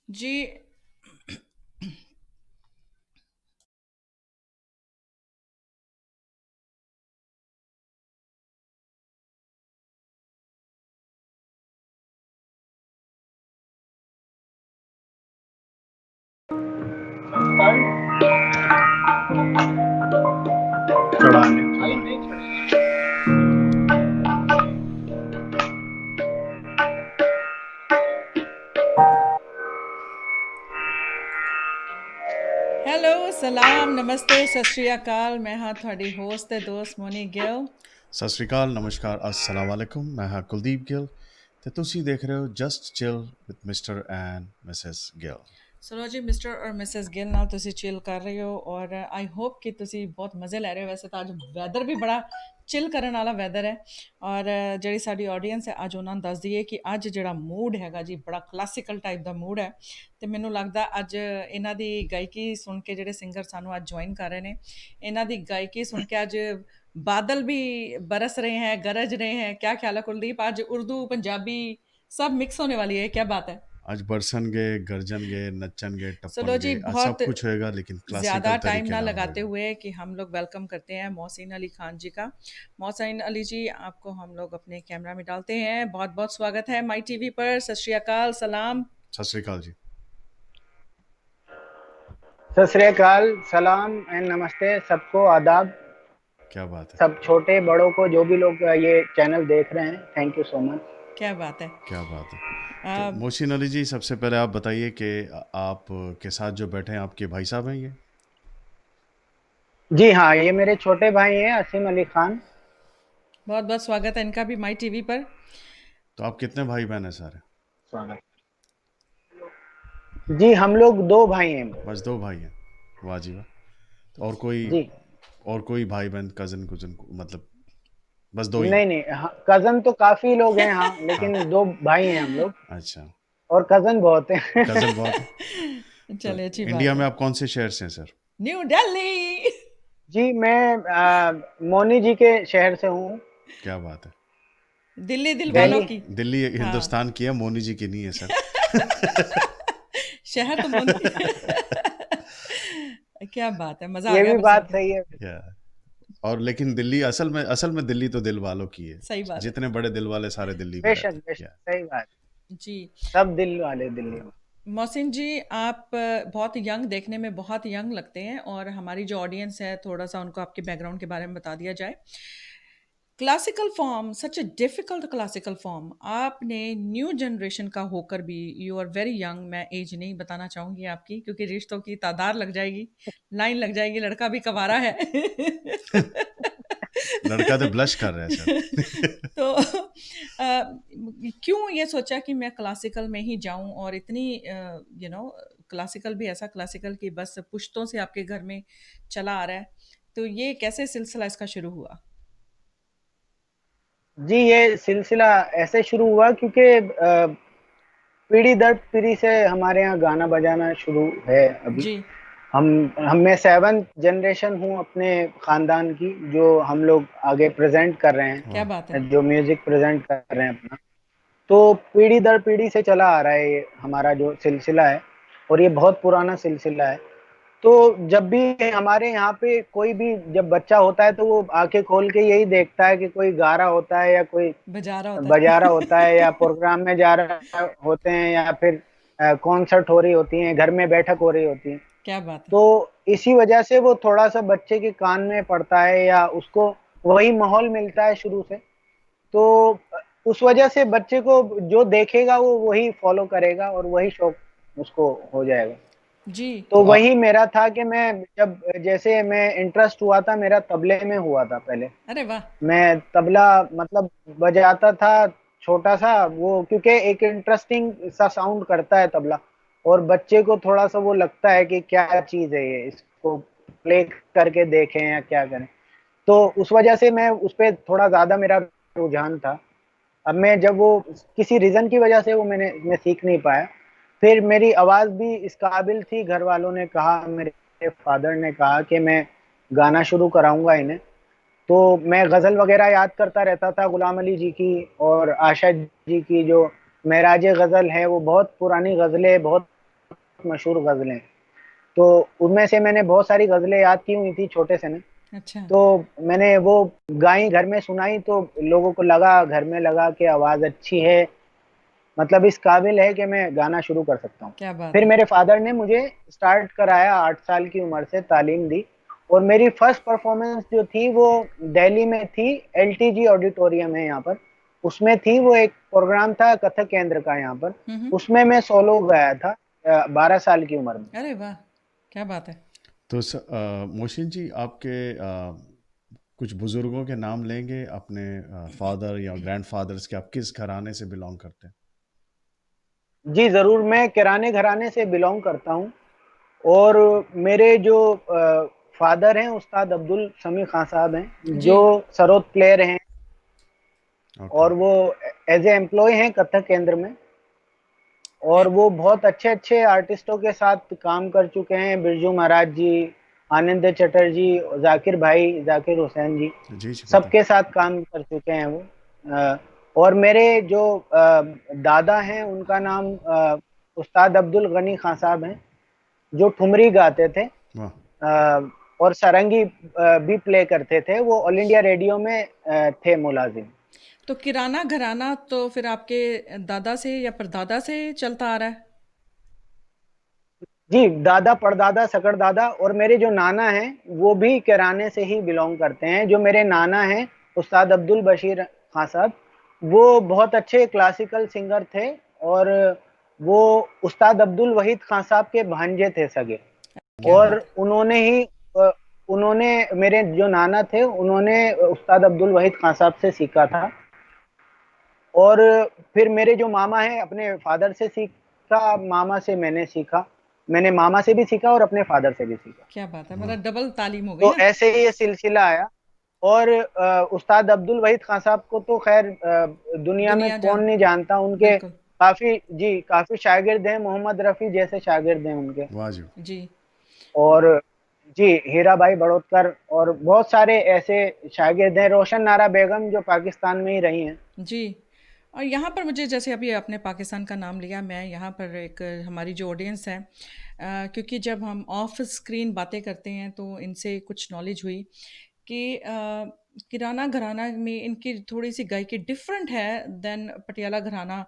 जी। चढ़ाने चढ़ाने ਹੈਲੋ, ਸਲਾਮ, ਨਮਸਤੇ, ਸਤਿ ਸ਼੍ਰੀ ਅਕਾਲ। ਮੈਂ ਹਾਂ ਤੁਹਾਡੀ ਹੋਸਟ ਤੇ ਦੋਸਤ ਮੋਨੀ ਗਿੱਲ। ਸਤਿ ਸ਼੍ਰੀ ਅਕਾਲ, ਨਮਸਕਾਰ, अस्सलाम वालेकुम। मैं ਹਾਂ ਕੁਲਦੀਪ ਗਿੱਲ ਤੇ ਤੁਸੀਂ ਦੇਖ ਰਹੇ ਹੋ just chill with mister and missus Gill. ਸੁਣੋ ਜੀ, ਮਿਸਟਰ ਔਰ ਮਿਸਿਸ ਗਿੱਲ ਨਾਲ ਤੁਸੀਂ ਚਿਲ ਕਰ ਰਹੇ ਹੋ ਔਰ ਆਈ ਹੋਪ ਕਿ ਤੁਸੀਂ ਬਹੁਤ ਮਜ਼ੇ ਲੈ ਰਹੇ ਹੋ। ਵੈਸੇ ਤਾਂ ਅੱਜ ਵੈਦਰ ਵੀ ਬੜਾ ਚਿਲ ਕਰਨ ਵਾਲਾ ਵੈਦਰ ਹੈ ਔਰ ਜਿਹੜੀ ਸਾਡੀ ਆਡੀਅנס ਹੈ ਅੱਜ ਉਹਨਾਂ ਨੂੰ ਦੱਸ ਦਈਏ ਕਿ ਅੱਜ ਜਿਹੜਾ ਮੂਡ ਹੈਗਾ ਜੀ ਬੜਾ ਕਲਾਸੀਕਲ ਟਾਈਪ ਦਾ ਮੂਡ ਹੈ ਤੇ ਮੈਨੂੰ ਲੱਗਦਾ ਅੱਜ ਇਹਨਾਂ ਦੀ ਗਾਇਕੀ ਸੁਣ ਕੇ ਜਿਹੜੇ ਸਿੰਗਰ ਸਾਨੂੰ ਅੱਜ ਜੁਆਇਨ ਕਰ ਰਹੇ ਨੇ, ਇਹਨਾਂ ਦੀ ਗਾਇਕੀ ਸੁਣ ਕੇ ਅੱਜ बादल भी बरस रहे हैं, गरज रहे हैं। क्या ख्याल है कुलदीप? आज उर्दू पंजाबी सब मिक्स होने वाली है, क्या बात है? आज बरसनगे, गरजनगे, नचनगे, चलो जी, टप्पनगे, आज सब बहुत कुछ होएगा लेकिन ज़्यादा क्लासिकल टाइम तरीके ना ना लगाते होएगा। हुए कि हम लोग वेलकम करते हैं मोहसिन अली खान जी का। मोहसिन अली जी, आपको हम लोग अपने कैमरा में डालते हैं। बहुत बहुत स्वागत है माई टीवी पर। सत श्री अकाल, सलाम। सत श्री अकाल जी। सत श्री अकाल, सलाम एंड नमस्ते, सबको आदाब। क्या बात है, सब छोटे बड़ों को, जो भी लोग ये चैनल देख रहे हैं, थैंक यू सो मच। क्या बात है। क्या बात है। तो अ, मोहसिन अली जी, सबसे पहले आप बताइए कि आप के साथ जो बैठे हैं आपके भाई साहब हैं ये? जी हाँ, ये मेरे छोटे भाई हैं, असीम अली खान। बहुत बहुत स्वागत है इनका भी माई टीवी पर। तो आप कितने भाई बहन हैं सारे? स्वागत। जी, हम लोग दो भाई हैं। बस दो भाई हैं? वाह जी वाह। तो जी, और कोई भाई बहन कजन कुजन मतलब बस दो ही हैं? नहीं नहीं, हाँ, कजन तो काफी लोग हैं, हाँ, हाँ। लेकिन दो भाई हैं हम लोग। अच्छा। और कजन बहुत हैं। कजन बहुत है। तो चलिए, अच्छी बात इंडिया है। में आप कौन से शहर से हैं सर? न्यू दिल्ली। जी, मैं मोनी जी के शहर से हूँ, क्या बात है। दिल्ली दिल वालों दिल्ली। की। दिल्ली हाँ। हिंदुस्तान की है, मोनी जी की नहीं है सर। शहर तो मोनी। क्या बात है, मजा आ ये गया भी फिर सुन बात के। सही है। या और लेकिन दिल्ली असल में दिल्ली तो दिल वालों की है। सही बात है। जितने बड़े दिल वाले सारे दिल्ली में बेशक रहते हैं। बेशक, सही बात। जी। सब दिल वाले दिल्ली में। मोहसिन जी, आप बहुत यंग, देखने में बहुत यंग लगते हैं और हमारी जो ऑडियंस है थोड़ा सा उनको आपके बैकग्राउंड के बारे में बता दिया जाए। Classical form, such a difficult classical form, आपने न्यू जनरेशन का होकर भी, यू आर वेरी यंग। मैं एज नहीं बताना चाहूँगी आपकी क्योंकि रिश्तों की तादाद लग जाएगी, लाइन लग जाएगी, लड़का भी कवारा है। लड़का तो ब्लश कर रहा है सर। तो क्यों ये सोचा कि मैं क्लासिकल में ही जाऊं और इतनी क्लासिकल भी ऐसा क्लासिकल कि बस पुश्तों से आपके घर में चला आ रहा है, तो ये कैसे सिलसिला इसका शुरू हुआ? जी, ये सिलसिला ऐसे शुरू हुआ क्योंकि पीढ़ी दर पीढ़ी से हमारे यहाँ गाना बजाना शुरू है अभी। जी। हम मैं 7th जनरेशन हूँ अपने खानदान की, जो हम लोग आगे प्रेजेंट कर रहे क्या वाह। बात है। हैं, जो म्यूजिक प्रेजेंट कर रहे हैं अपना। तो पीढ़ी दर पीढ़ी से चला आ रहा है ये हमारा जो सिलसिला है, और ये बहुत पुराना सिलसिला है। तो जब भी हमारे यहाँ पे कोई भी जब बच्चा होता है तो वो आंखें खोल के यही देखता है कि कोई गा रहा होता है या कोई बजा रहा होता बजा रहा होता है, है। या प्रोग्राम में जा रहा होते हैं, या फिर कॉन्सर्ट हो रही होती है, घर में बैठक हो रही होती है। क्या बात है। तो इसी वजह से वो थोड़ा सा बच्चे के कान में पड़ता है, या उसको वही माहौल मिलता है शुरू से। तो उस वजह से बच्चे को जो देखेगा वो वही फॉलो करेगा और वही शौक उसको हो जाएगा। जी। तो तो वही मेरा था कि मैं जब जैसे मैं इंटरेस्ट हुआ था मेरा तबले में हुआ था पहले। अरे वाह। मैं तबला मतलब बजाता था छोटा सा, वो क्योंकि एक इंटरेस्टिंग सा साउंड करता है तबला, और बच्चे को थोड़ा सा वो लगता है कि क्या चीज है ये, इसको प्ले करके देखें या क्या करें। तो उस वजह से मैं उस पर थोड़ा ज्यादा मेरा रुझान था। अब मैं जब वो किसी रीजन की वजह से वो मैं सीख नहीं पाया। फिर मेरी आवाज भी इस काबिल थी, घर वालों ने कहा, मेरे फादर ने कहा कि मैं गाना शुरू कराऊंगा इन्हें। तो मैं गजल वगैरह याद करता रहता था, गुलाम अली जी की और आशा जी की, जो महराज गजल है, वो बहुत पुरानी गजलें, बहुत मशहूर गजलें, तो उनमें से मैंने बहुत सारी गजलें याद की हुई थी छोटे से ने। अच्छा, तो मैंने वो गाई, घर में सुनाई, तो लोगों को लगा, घर में लगा कि आवाज अच्छी है, मतलब इस काबिल है कि मैं गाना शुरू कर सकता हूँ। क्या बात फिर है! मेरे फादर ने मुझे स्टार्ट कराया, 8 साल की उम्र से तालीम दी। और मेरी फर्स्ट परफॉर्मेंस जो थी वो दिल्ली में थी, एलटीजी ऑडिटोरियम है यहाँ पर, उसमें थी। वो एक प्रोग्राम था कथक केंद्र का यहाँ पर, हुँ, हुँ। उसमें मैं सोलो गाया था 12 साल की उम्र में। अरे वाह! क्या बात है! तो मोहसिन जी, आपके कुछ बुजुर्गों के नाम लेंगे अपने फादर या ग्रैंडफादर्स के, आप किस घराने से बिलोंग करते हैं? जी जरूर, मैं किराने घराने से बिलोंग करता हूँ। और मेरे जो फादर हैं उस्ताद अब्दुल समी खान साहब हैं, जी, जो सरोद प्लेयर हैं, ओके। और वो एज ए एम्प्लॉय हैं कथक केंद्र में। ए और वो बहुत अच्छे अच्छे आर्टिस्टों के साथ काम कर चुके हैं, बिरजू महाराज जी, आनंद चटर्जी, जाकिर भाई, जाकिर हुसैन जी, जी जी, पता है। सबके साथ काम कर चुके हैं वो। और मेरे जो दादा हैं उनका नाम उस्ताद अब्दुल गनी खान साहब हैं, जो ठुमरी गाते थे, वाह। और सारंगी भी प्ले करते थे। वो ऑल इंडिया रेडियो में थे मुलाजिम। तो किराना घराना तो फिर आपके दादा से या परदादा से चलता आ रहा है? जी, दादा, परदादा, सकरदादा, और मेरे जो नाना हैं वो भी किराने से ही बिलोंग करते हैं। जो मेरे नाना हैं उस्ताद अब्दुल बशीर खान साहब, वो बहुत अच्छे क्लासिकल सिंगर थे। और वो उस्ताद अब्दुल वहीद खान साहब के भांजे थे सगे। क्या और बात है! उन्होंने ही उन्होंने, मेरे जो नाना थे उन्होंने उस्ताद अब्दुल वहीद खान साहब से सीखा था। और फिर मेरे जो मामा हैं, अपने फादर से सीखा, मामा से मैंने सीखा। मैंने मामा से भी सीखा और अपने फादर से भी सीखा। क्या बात है! वाह। मतलब डबल तालीम हो गई तो ना? ऐसे ही ये सिलसिला आया। और उस्ताद अब्दुल वहीद खान साहब को तो खैर दुनिया में दुनिया कौन जान नहीं जानता। उनके बिल्कुल, काफी, जी, काफी शागिर्द हैं, मोहम्मद रफी जैसे शागिर्द हैं उनके। वाह जी। जी। और जी, हीरा भाई बड़ौतकर, और बहुत सारे ऐसे शागिर्द हैं, रोशन नारा बेगम जो पाकिस्तान में ही रही हैं। जी। और यहाँ पर मुझे जैसे अभी आपने पाकिस्तान का नाम लिया, मैं यहाँ पर एक हमारी जो ऑडियंस है क्योंकि जब हम ऑफ स्क्रीन बातें करते हैं तो इनसे कुछ नॉलेज हुई कि किराना घराना में इनकी थोड़ी सी गायकी डिफरेंट है देन पटियाला घराना।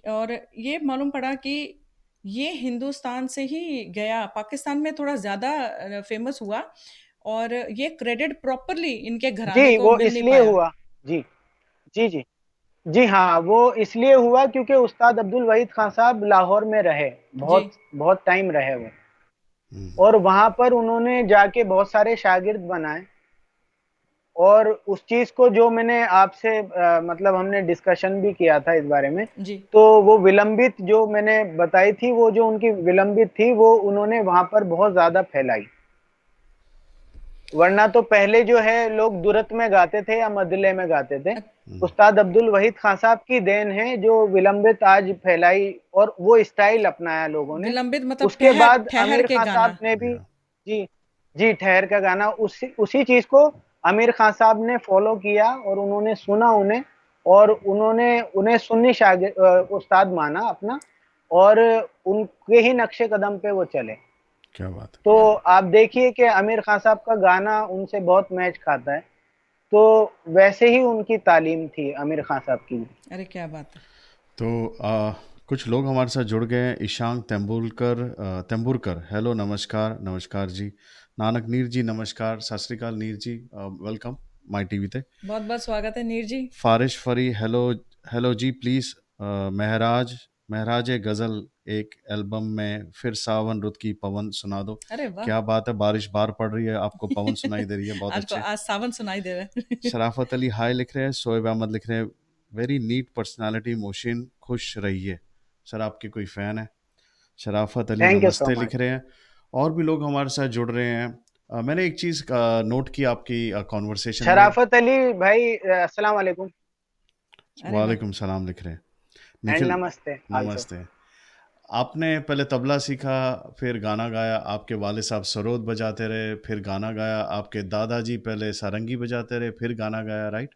और ये मालूम पड़ा कि ये हिंदुस्तान से ही गया, पाकिस्तान में थोड़ा ज़्यादा फेमस हुआ और ये क्रेडिट प्रॉपरली इनके घराने जी, को वो मिल नहीं इसलिए पाया। हुआ। जी, जी, जी, जी हाँ, वो इसलिए हुआ क्योंकि उस्ताद अब्दुल वहीद खान साहब लाहौर में रहे, जी। बहुत बहुत टाइम रहे वो। हम्म। और वहां पर उन्होंने जाके बहुत सारे शागिर्द बनाए। और उस चीज को जो मैंने आपसे मतलब हमने डिस्कशन भी किया था इस बारे में, जी। तो वो विलंबित जो मैंने बताई थी, वो जो उनकी विलंबित थी, वो उन्होंने वहां पर बहुत ज्यादा फैलाई। वरना तो पहले जो है लोग दुरत में गाते थे या मदले में गाते थे। अ, हम्म। उस्ताद अब्दुल वहीद खान साहब की देन है जो विलंबित आज फैलाई, और वो स्टाइल अपनाया लोगों ने। विलंबित मतलब उसके ठहर बाद ठहर आमिर के खान साहब गाना। ने भी, या। जी, जी, ठहर का गाना, उसी चीज को आमिर खान साहब ने फॉलो किया, और उन्होंने सुना उन्हें, और उन्होंने उन्हें सुन्नी शागिर उस्ताद माना अपना, और उनके ही नक्शे कदम पे वो चले। क्या बात तो वाह! आप देखिए कि आमिर खान साहब का गाना उनसे बहुत मैच खाता है। तो वैसे ही उनकी तालीम थी आमिर खान साहब की भी। अरे क्या बात है! तो कुछ लोग हमारे साथ जुड़ गए हैं। ईशांक तेंबुरकर, हेलो, नमस्कार, नमस्कार जी। नानक नीर जी, नमस्कार, सत श्री अकाल नीर जी, वेलकम माई टीवी ते। बहुत-बहुत स्वागत है नीर जी। फारिश फरी, हेलो, हेलो जी, प्लीज़ महराज, महराज गज़ल एक एल्बम में फिर सावन रुत की पवन सुना दो। अरे वाह! क्या बात है, बारिश बाहर पड़ रही है, आपको पवन सुनाई दे रही है, बहुत अच्छे। आज सावन सुनाई दे रहा है। शराफत अली हाय लिख रहे हैं, शोएब अहमद लिख रहे हैं, वेरी नीट पर्सनालिटी मोशिन, खुश रहिए। सर आपके कोई फ़ैन है? शराफत अली थैंक यू सो नमस्ते मच। लिख रहे हैं। और भी लोग हमारे साथ जुड़ रहे हैं। मैंने एक चीज़ नोट की आपकी कॉन्वर्सेशन में। शराफत अली भाई, अस्सलाम वालेकुम, अरे वाह! वालेकुम सलाम लिख रहे हैं। एंड निखिल, नमस्ते आल्सो। नमस्ते। आपने पहले तबला सीखा, फिर गाना गाया, आपके वालिद साहब सरोद बजाते रहे, फिर गाना गाया, आपके दादाजी पहले सारंगी बजाते रहे, फिर गाना गाया, राइट?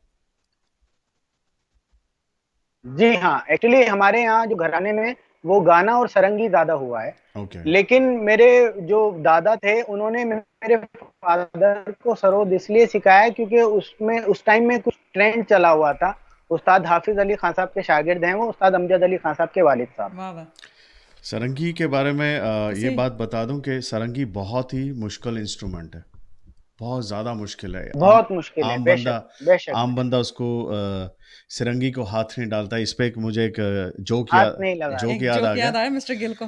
जी हाँ, एक्चुअली हमारे यहाँ जो घराने में वो गाना और सरंगी ज्यादा हुआ है। ओके। लेकिन मेरे जो दादा थे उन्होंने मेरे फादर को सरोद इसलिए सिखाया क्योंकि उसमें उस टाइम में कुछ ट्रेंड चला हुआ था। उस्ताद हाफिज अली खान साहब के शागिर्द हैं वो, उस्ताद अमजद अली खान साहब के वालिद साहब। वाह वाह। सारंगी के बारे में ये किसी बात बता दूं कि सारंगी बहुत ही मुश्किल इंस्ट्रूमेंट है, बहुत ज़्यादा मुश्किल है। आम बहुत मुश्किल है, आम बंदा बेशक बेशक आम बेशक। बंदा उसको सारंगी को हाथ नहीं डालता। इस पे एक मुझे एक हाथ नहीं लगाते। जोक एक याद आ जोक गया। याद आया मिस्टर गिल को।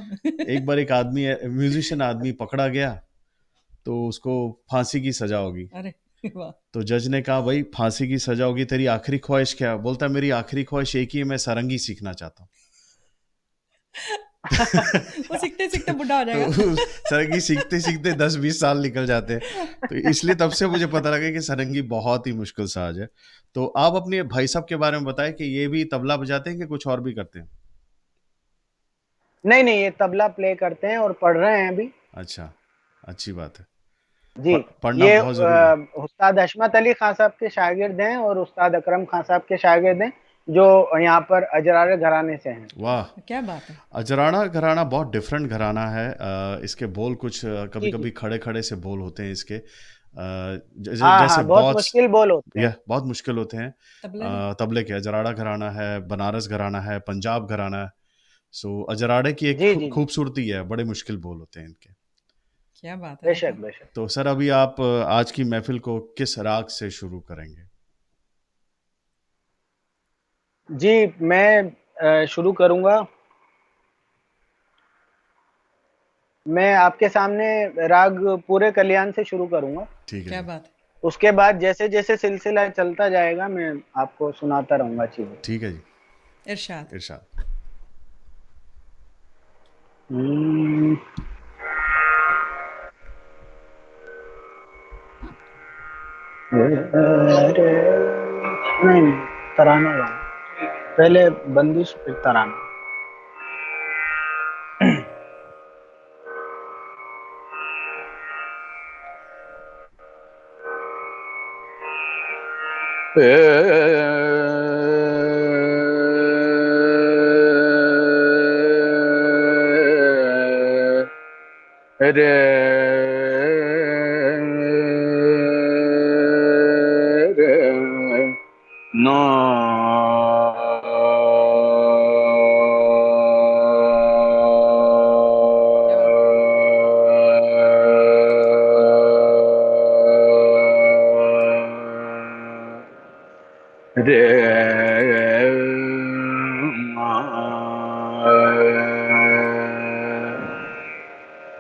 एक बार एक आदमी, म्यूजिशियन आदमी पकड़ा गया, तो उसको फांसी की सजा होगी। अरे वाह। तो जज ने कहा, भाई फांसी की सजा होगी, तेरी आखिरी ख्वाहिश क्या? बोलता, मेरी आखिरी ख्वाहिश एक ही है, मैं सारंगी सीखना चाहता हूँ। वो सीखते सीखते बुढ़ा हो तो जाएगा। सारंगी सीखते सीखते 10-20 साल निकल जाते हैं। तो इसलिए तब से मुझे पता लगा कि सारंगी बहुत ही मुश्किल साज है। तो आप अपने भाई साहब के बारे में बताएं कि ये भी तबला बजाते हैं कि कुछ और भी करते हैं? नहीं नहीं, ये तबला प्ले करते हैं और पढ़ रहे हैं अभी। अच्छा, अच्छी बात है। जी। पढ़ना ये बहुत ज़रूरी है। उस्ताद हशमत अली खान साहब के शागिर्द हैं और उस्ताद अकरम खान साहब के शागिर्द हैं, जो यहाँ पर अजरार घराने से हैं। वाह। क्या बात है। अजराना घराना बहुत डिफरेंट घराना है। इसके बोल कुछ कभी जी जी। कभी खड़े खड़े से बोल होते हैं इसके। हाँ जैसे हाँ, बहुत बहुत, मुश्किल बोल होते हैं। यह बहुत मुश्किल होते हैं। तबले में। तबले के अजराड़ा घराना है, बनारस घराना है, पंजाब घराना है। सो अजराड़े की एक जी जी जी। खूबसूरती है, बड़े मुश्किल बोल होते हैं इनके। क्या बात है, बेशक देखा। बेशक। तो सर अभी आप आज की महफिल को किस राग से शुरू करेंगे? जी, मैं शुरू करूंगा। मैं आपके सामने राग पूरे कल्याण से शुरू करूंगा। ठीक है क्या जी। बात है। उसके बाद जैसे जैसे सिलसिला चलता जाएगा मैं आपको सुनाता रहूंगा चीजें। ठीक है जी। इरशाद। इरशाद। हम्म, अरे नहीं नहीं, तराना गाऊं पहले, बंदिश फिर तराना। रे रे नो क्या बात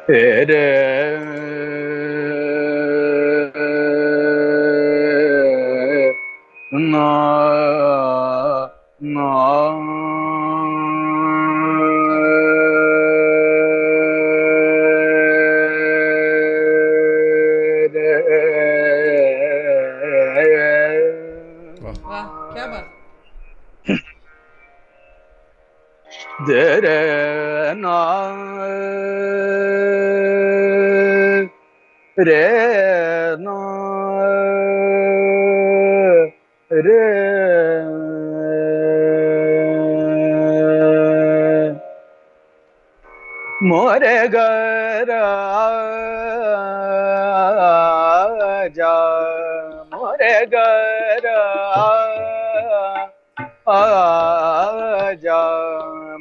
है। रे रे ना ना क्या बात है। वाह। वाह क्या बात। दे रे ना रे ना रे मोरे घर जा, मोरे घर जा,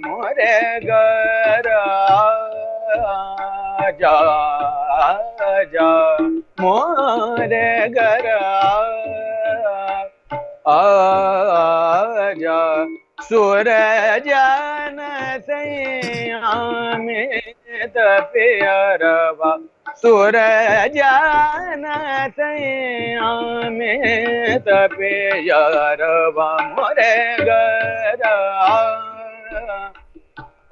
मोरे घर जा, जा मोरे घर आजा। सूरजन सयामित प्यारवा, सूरजन सयामित प्यारवा मोरे घर गुड।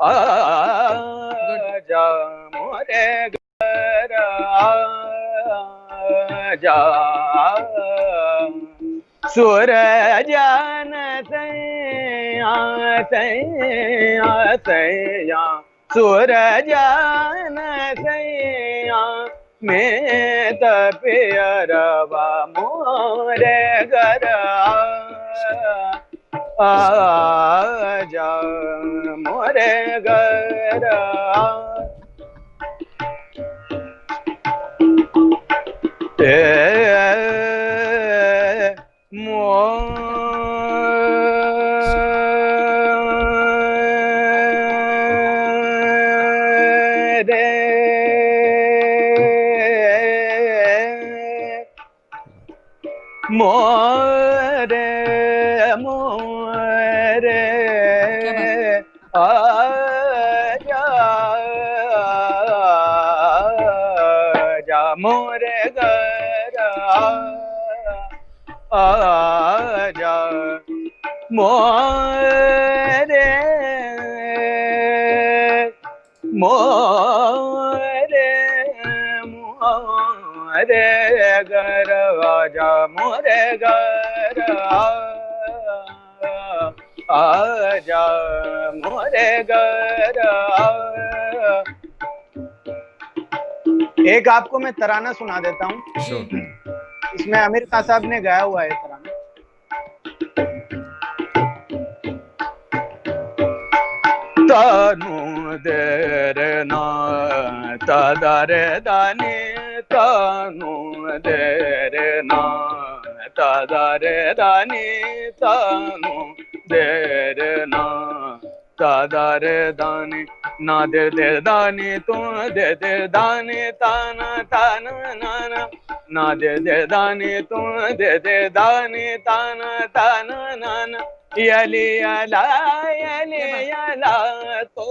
आजा, मोरे घर आजा। सूरजन सैया सैया सैया, सूरजन सैया में तपियरवा मोरे घर आजा मोरे घर मोरे मोरे क्या बात आजा जा मोरे घर आजा मोरे मोरे मोरे घर आजा मोरे घर आजा मोरे घर एक आपको मैं तराना सुना देता हूँ, श्योर। इसमें आमिर खान साहब ने गाया हुआ है तराना। तानू देरे ना तादारे दानी तानू देरे ना तादारे दानी तानू देरे ना तादारे दानी ना दे दे दानी तू दे दे दानी ताना ताना नाना ना दे दे दानी तू दे दे दानी ताना ताना नाना यली यला यली यला तो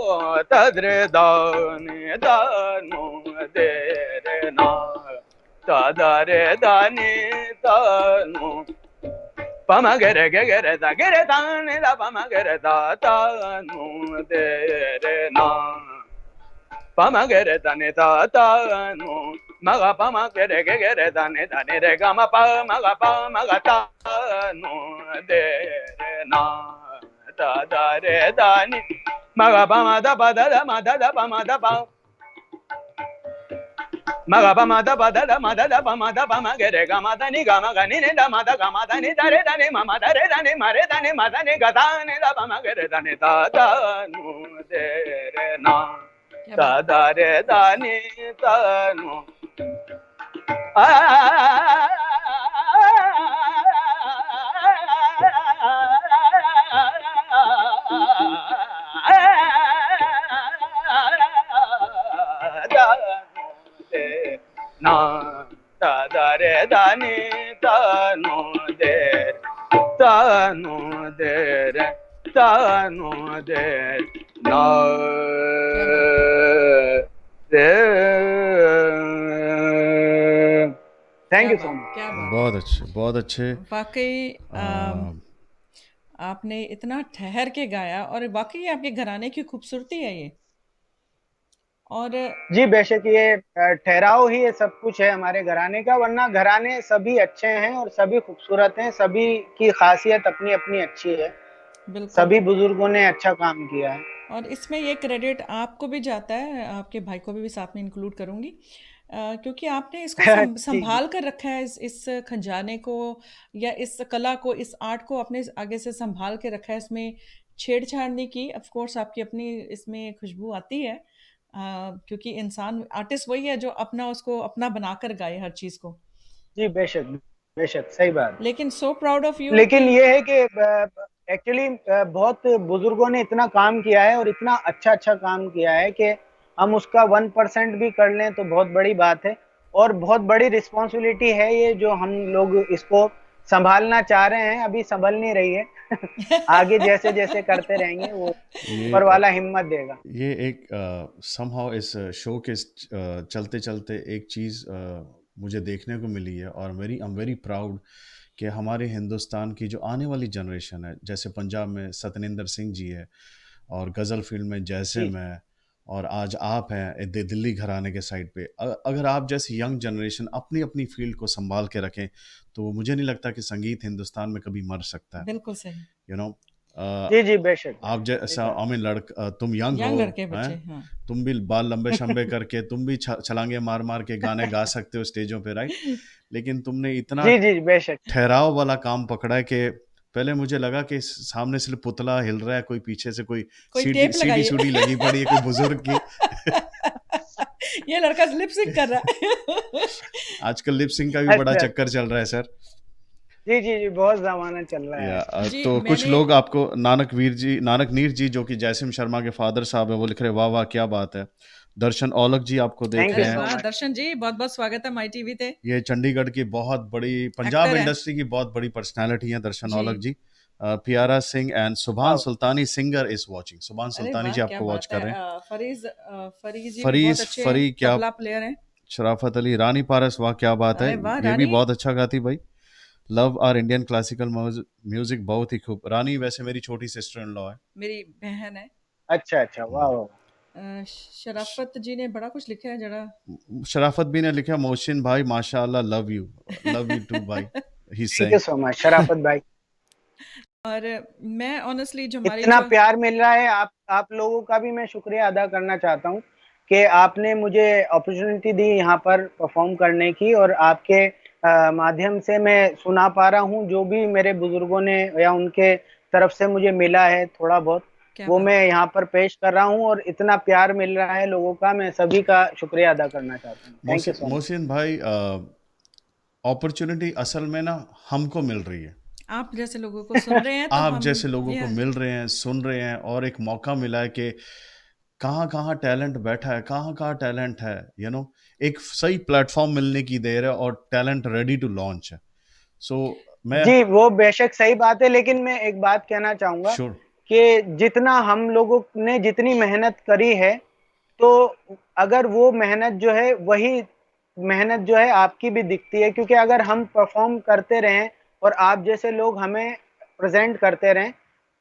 तद्रे दानी दानु दे रे ना तादारे दानी तानु पम गरे गरे दा गरे दाने दा पम गरे दा तानु दे रे ना पम गरे दाने दा तानु मगा पम गरे गरे दाने दाने रे गा म प मगा प मगा तानु दे रे ना दा दा रे दानी मगा प म दा प दा दा म दा दा प म दा प मगा प म दा प दा दा म दा दा प म दा प म गे रे गा म दा नि गा म गा नि ने दा म दा गा म दा नि दा रे दा नि म म दा रे दा नि म रे दा नि म दा नि गा दा नि दा प म गे रे दा नि दा दा नु दे रे ना क्या दा बात दा रे दा नि दा नु आ ना दा रे दानी तानु दे तानु दे रे तानु दे ना क्या बात दे थैंक क्या यू सो बात मच। क्या बात बहुत अच्छे, बहुत अच्छे। वाकई अ, आपने इतना ठहर के गाया और वाकई आपके घराने की खूबसूरती है ये। और जी बेशक ये ठहराव ही ये सब कुछ है हमारे घराने का, वरना घराने सभी अच्छे हैं और सभी खूबसूरत हैं, सभी की खासियत अपनी अपनी अच्छी है, बिल्कुल सभी बुजुर्गों ने अच्छा काम किया है। और इसमें ये क्रेडिट आपको भी जाता है, आपके भाई को भी साथ में इंक्लूड करूँगी क्योंकि आपने इसको जी जी संभाल कर रखा है इस खजाने को या इस कला को, इस आर्ट को अपने आगे से संभाल के रखा है। इसमें छेड़छाड़ नहीं की, ऑफ कोर्स आपकी अपनी इसमें खुशबू आती है क्योंकि इंसान आर्टिस्ट वही है जो अपना उसको अपना बनाकर गाए हर चीज़ को। जी बेशक बेशक सही बात। लेकिन सो प्राउड ऑफ यू कि लेकिन ये है कि एक्चुअली बहुत बुजुर्गों ने इतना काम किया है और इतना अच्छा अच्छा काम किया है कि हम उसका 1% भी कर लें तो बहुत बड़ी बात है, और बहुत बड़ी रिस्पॉन्सिबिलिटी है ये जो हम लोग इसको संभालना चाह रहे हैं, अभी संभल नहीं रही है आगे जैसे जैसे करते रहेंगे वो ऊपर ये वाला हिम्मत देगा। ये एक समहाउ इस शो के चलते चलते एक चीज़ मुझे देखने को मिली है और आई एम वेरी प्राउड कि हमारे हिंदुस्तान की जो आने वाली जनरेशन है, जैसे पंजाब में सतनिंदर सिंह जी है और गज़ल फील्ड में जी जैसिम है और आज आप हैं दिल्ली घराने के साइड पे। अगर आप जैसी यंग जनरेशन अपनी अपनी फील्ड को संभाल के रखें तो मुझे नहीं लगता कि संगीत हिंदुस्तान में कभी मर सकता है। बिल्कुल सही। यू नो जी जी बेशक आप बेशक सही जैसा बात। आई मीन तुम यंग हो यंग लड़के हैं, बच्चे हाँ तुम भी बाल लंबे शंबे करके तुम भी छलांगे मार मार के गाने गा सकते हो स्टेजों पे, राइट? लेकिन तुमने इतना जी जी बेशक। ठहराव वाला काम पकड़ा है कि पहले मुझे लगा कि सामने से पुतला हिल रहा है, कोई पीछे से कोई कोई सीडी टेप सीडी लगाइए। सूडी लगी पड़ी है कोई बुजुर्ग की। ये लड़का लिप सिंक कर रहा है। आजकल लिप सिंक का भी बड़ा अच्छा। चक्कर चल रहा है सर। जी, जी, जी, बहुत ज़माना चल रहा है या आजकल। जी, तो कुछ मैंने लोग आपको नानक नीर जी जो कि जयसिम शर्मा के फादर साहब है, वो लिख रहे वाह वाह क्या बात है। दर्शन औलख जी आपको देख थैंक यू रहे अरे हैं। सो वाह! मच। दर्शन जी, बहुत-बहुत स्वागत है माई टीवी ते। ये चंडीगढ़ की बहुत बड़ी पंजाब एक्टर हैं। इंडस्ट्री की बहुत बड़ी पर्सनालिटी है दर्शन जी। औलख जी। प्यारा सिंह एंड सुभान वाह! सुल्तानी सिंगर इज वाचिंग। सुभान अरे सुल्तानी वाह! जी क्या आपको वॉच बात है। कर रहे हैं। फरीज़ जी भी बहुत फरीज अच्छे फरी क्या, तबला प्लेयर हैं। शराफत अली, रानी पारस, वाह क्या बात है। अरे वाह! ये भी रानी बहुत अच्छा गाती भाई। Love our Indian classical music, बहुत ही खूब। रानी वैसे मेरी छोटी सिस्टर इन लॉ है। मेरी बहन है। अच्छा, अच्छा, वाह, वाह! शराफ़त जी ने बड़ा कुछ लिखा है ज़रा। शराफत भी ने लिखा मोहसिन भाई माशाल्लाह, लव यू टू भाई, he thank you saying. So much Sharafat भाई। और मैं ऑनेस्टली जो हमारी इतना जो प्यार मिल रहा है, आप लोगों का भी मैं शुक्रिया अदा करना चाहता हूँ कि आपने मुझे अपॉर्चुनिटी दी यहाँ पर परफॉर्म करने की, और आपके माध्यम से मैं सुना पा रहा हूँ जो भी मेरे बुजुर्गों ने या उनके तरफ से मुझे मिला है थोड़ा बहुत, क्या वो बात मैं है। यहाँ पर पेश कर रहा हूँ, और इतना प्यार मिल रहा है लोगों का, मैं सभी का शुक्रिया अदा करना चाहता हूँ। Thank you Mohsin so much. Mohsin भाई, अपॉर्चुनिटी असल में ना हमको मिल रही है। आप जैसे लोगों को सुन रहे हैं तो आप हम जैसे लोगों को ये मिल रहे हैं, सुन रहे हैं, और एक मौका मिला है कि कहाँ कहाँ टैलेंट बैठा है, कहाँ कहाँ टैलेंट है, एक सही प्लेटफॉर्म मिलने की देर है, और टैलेंट रेडी टू लॉन्च है। सो मैं जी, वो बेशक सही बात है, लेकिन मैं एक बात कहना चाहूँगा श्योर। कि जितना हम लोगों ने जितनी मेहनत करी है, तो अगर वो मेहनत जो है वही मेहनत जो है आपकी भी दिखती है, क्योंकि अगर हम परफॉर्म करते रहें और आप जैसे लोग हमें प्रेजेंट करते रहें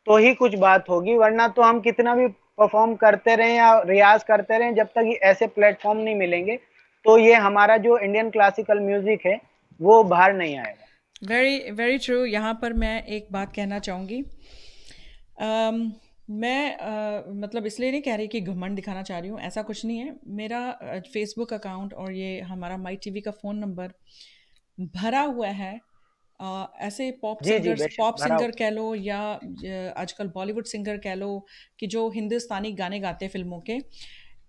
तो ही कुछ बात होगी, वरना तो हम कितना भी परफॉर्म करते रहें या रियाज करते रहें, जब तक ये ऐसे प्लेटफॉर्म नहीं मिलेंगे तो ये हमारा जो इंडियन क्लासिकल म्यूजिक है वो बाहर नहीं आएगा। Very very true. यहाँ पर मैं एक बात कहना चाहूँगी। मैं मतलब इसलिए नहीं कह रही कि घमंड दिखाना चाह रही हूँ, ऐसा कुछ नहीं है। मेरा फेसबुक अकाउंट और ये हमारा माई टीवी का फ़ोन नंबर भरा हुआ है ऐसे जी, जी, बेशक पॉप भरा सिंगर हुआ कह लो या आजकल बॉलीवुड सिंगर कह लो कि जो हिंदुस्तानी गाने गाते हैं फिल्मों के।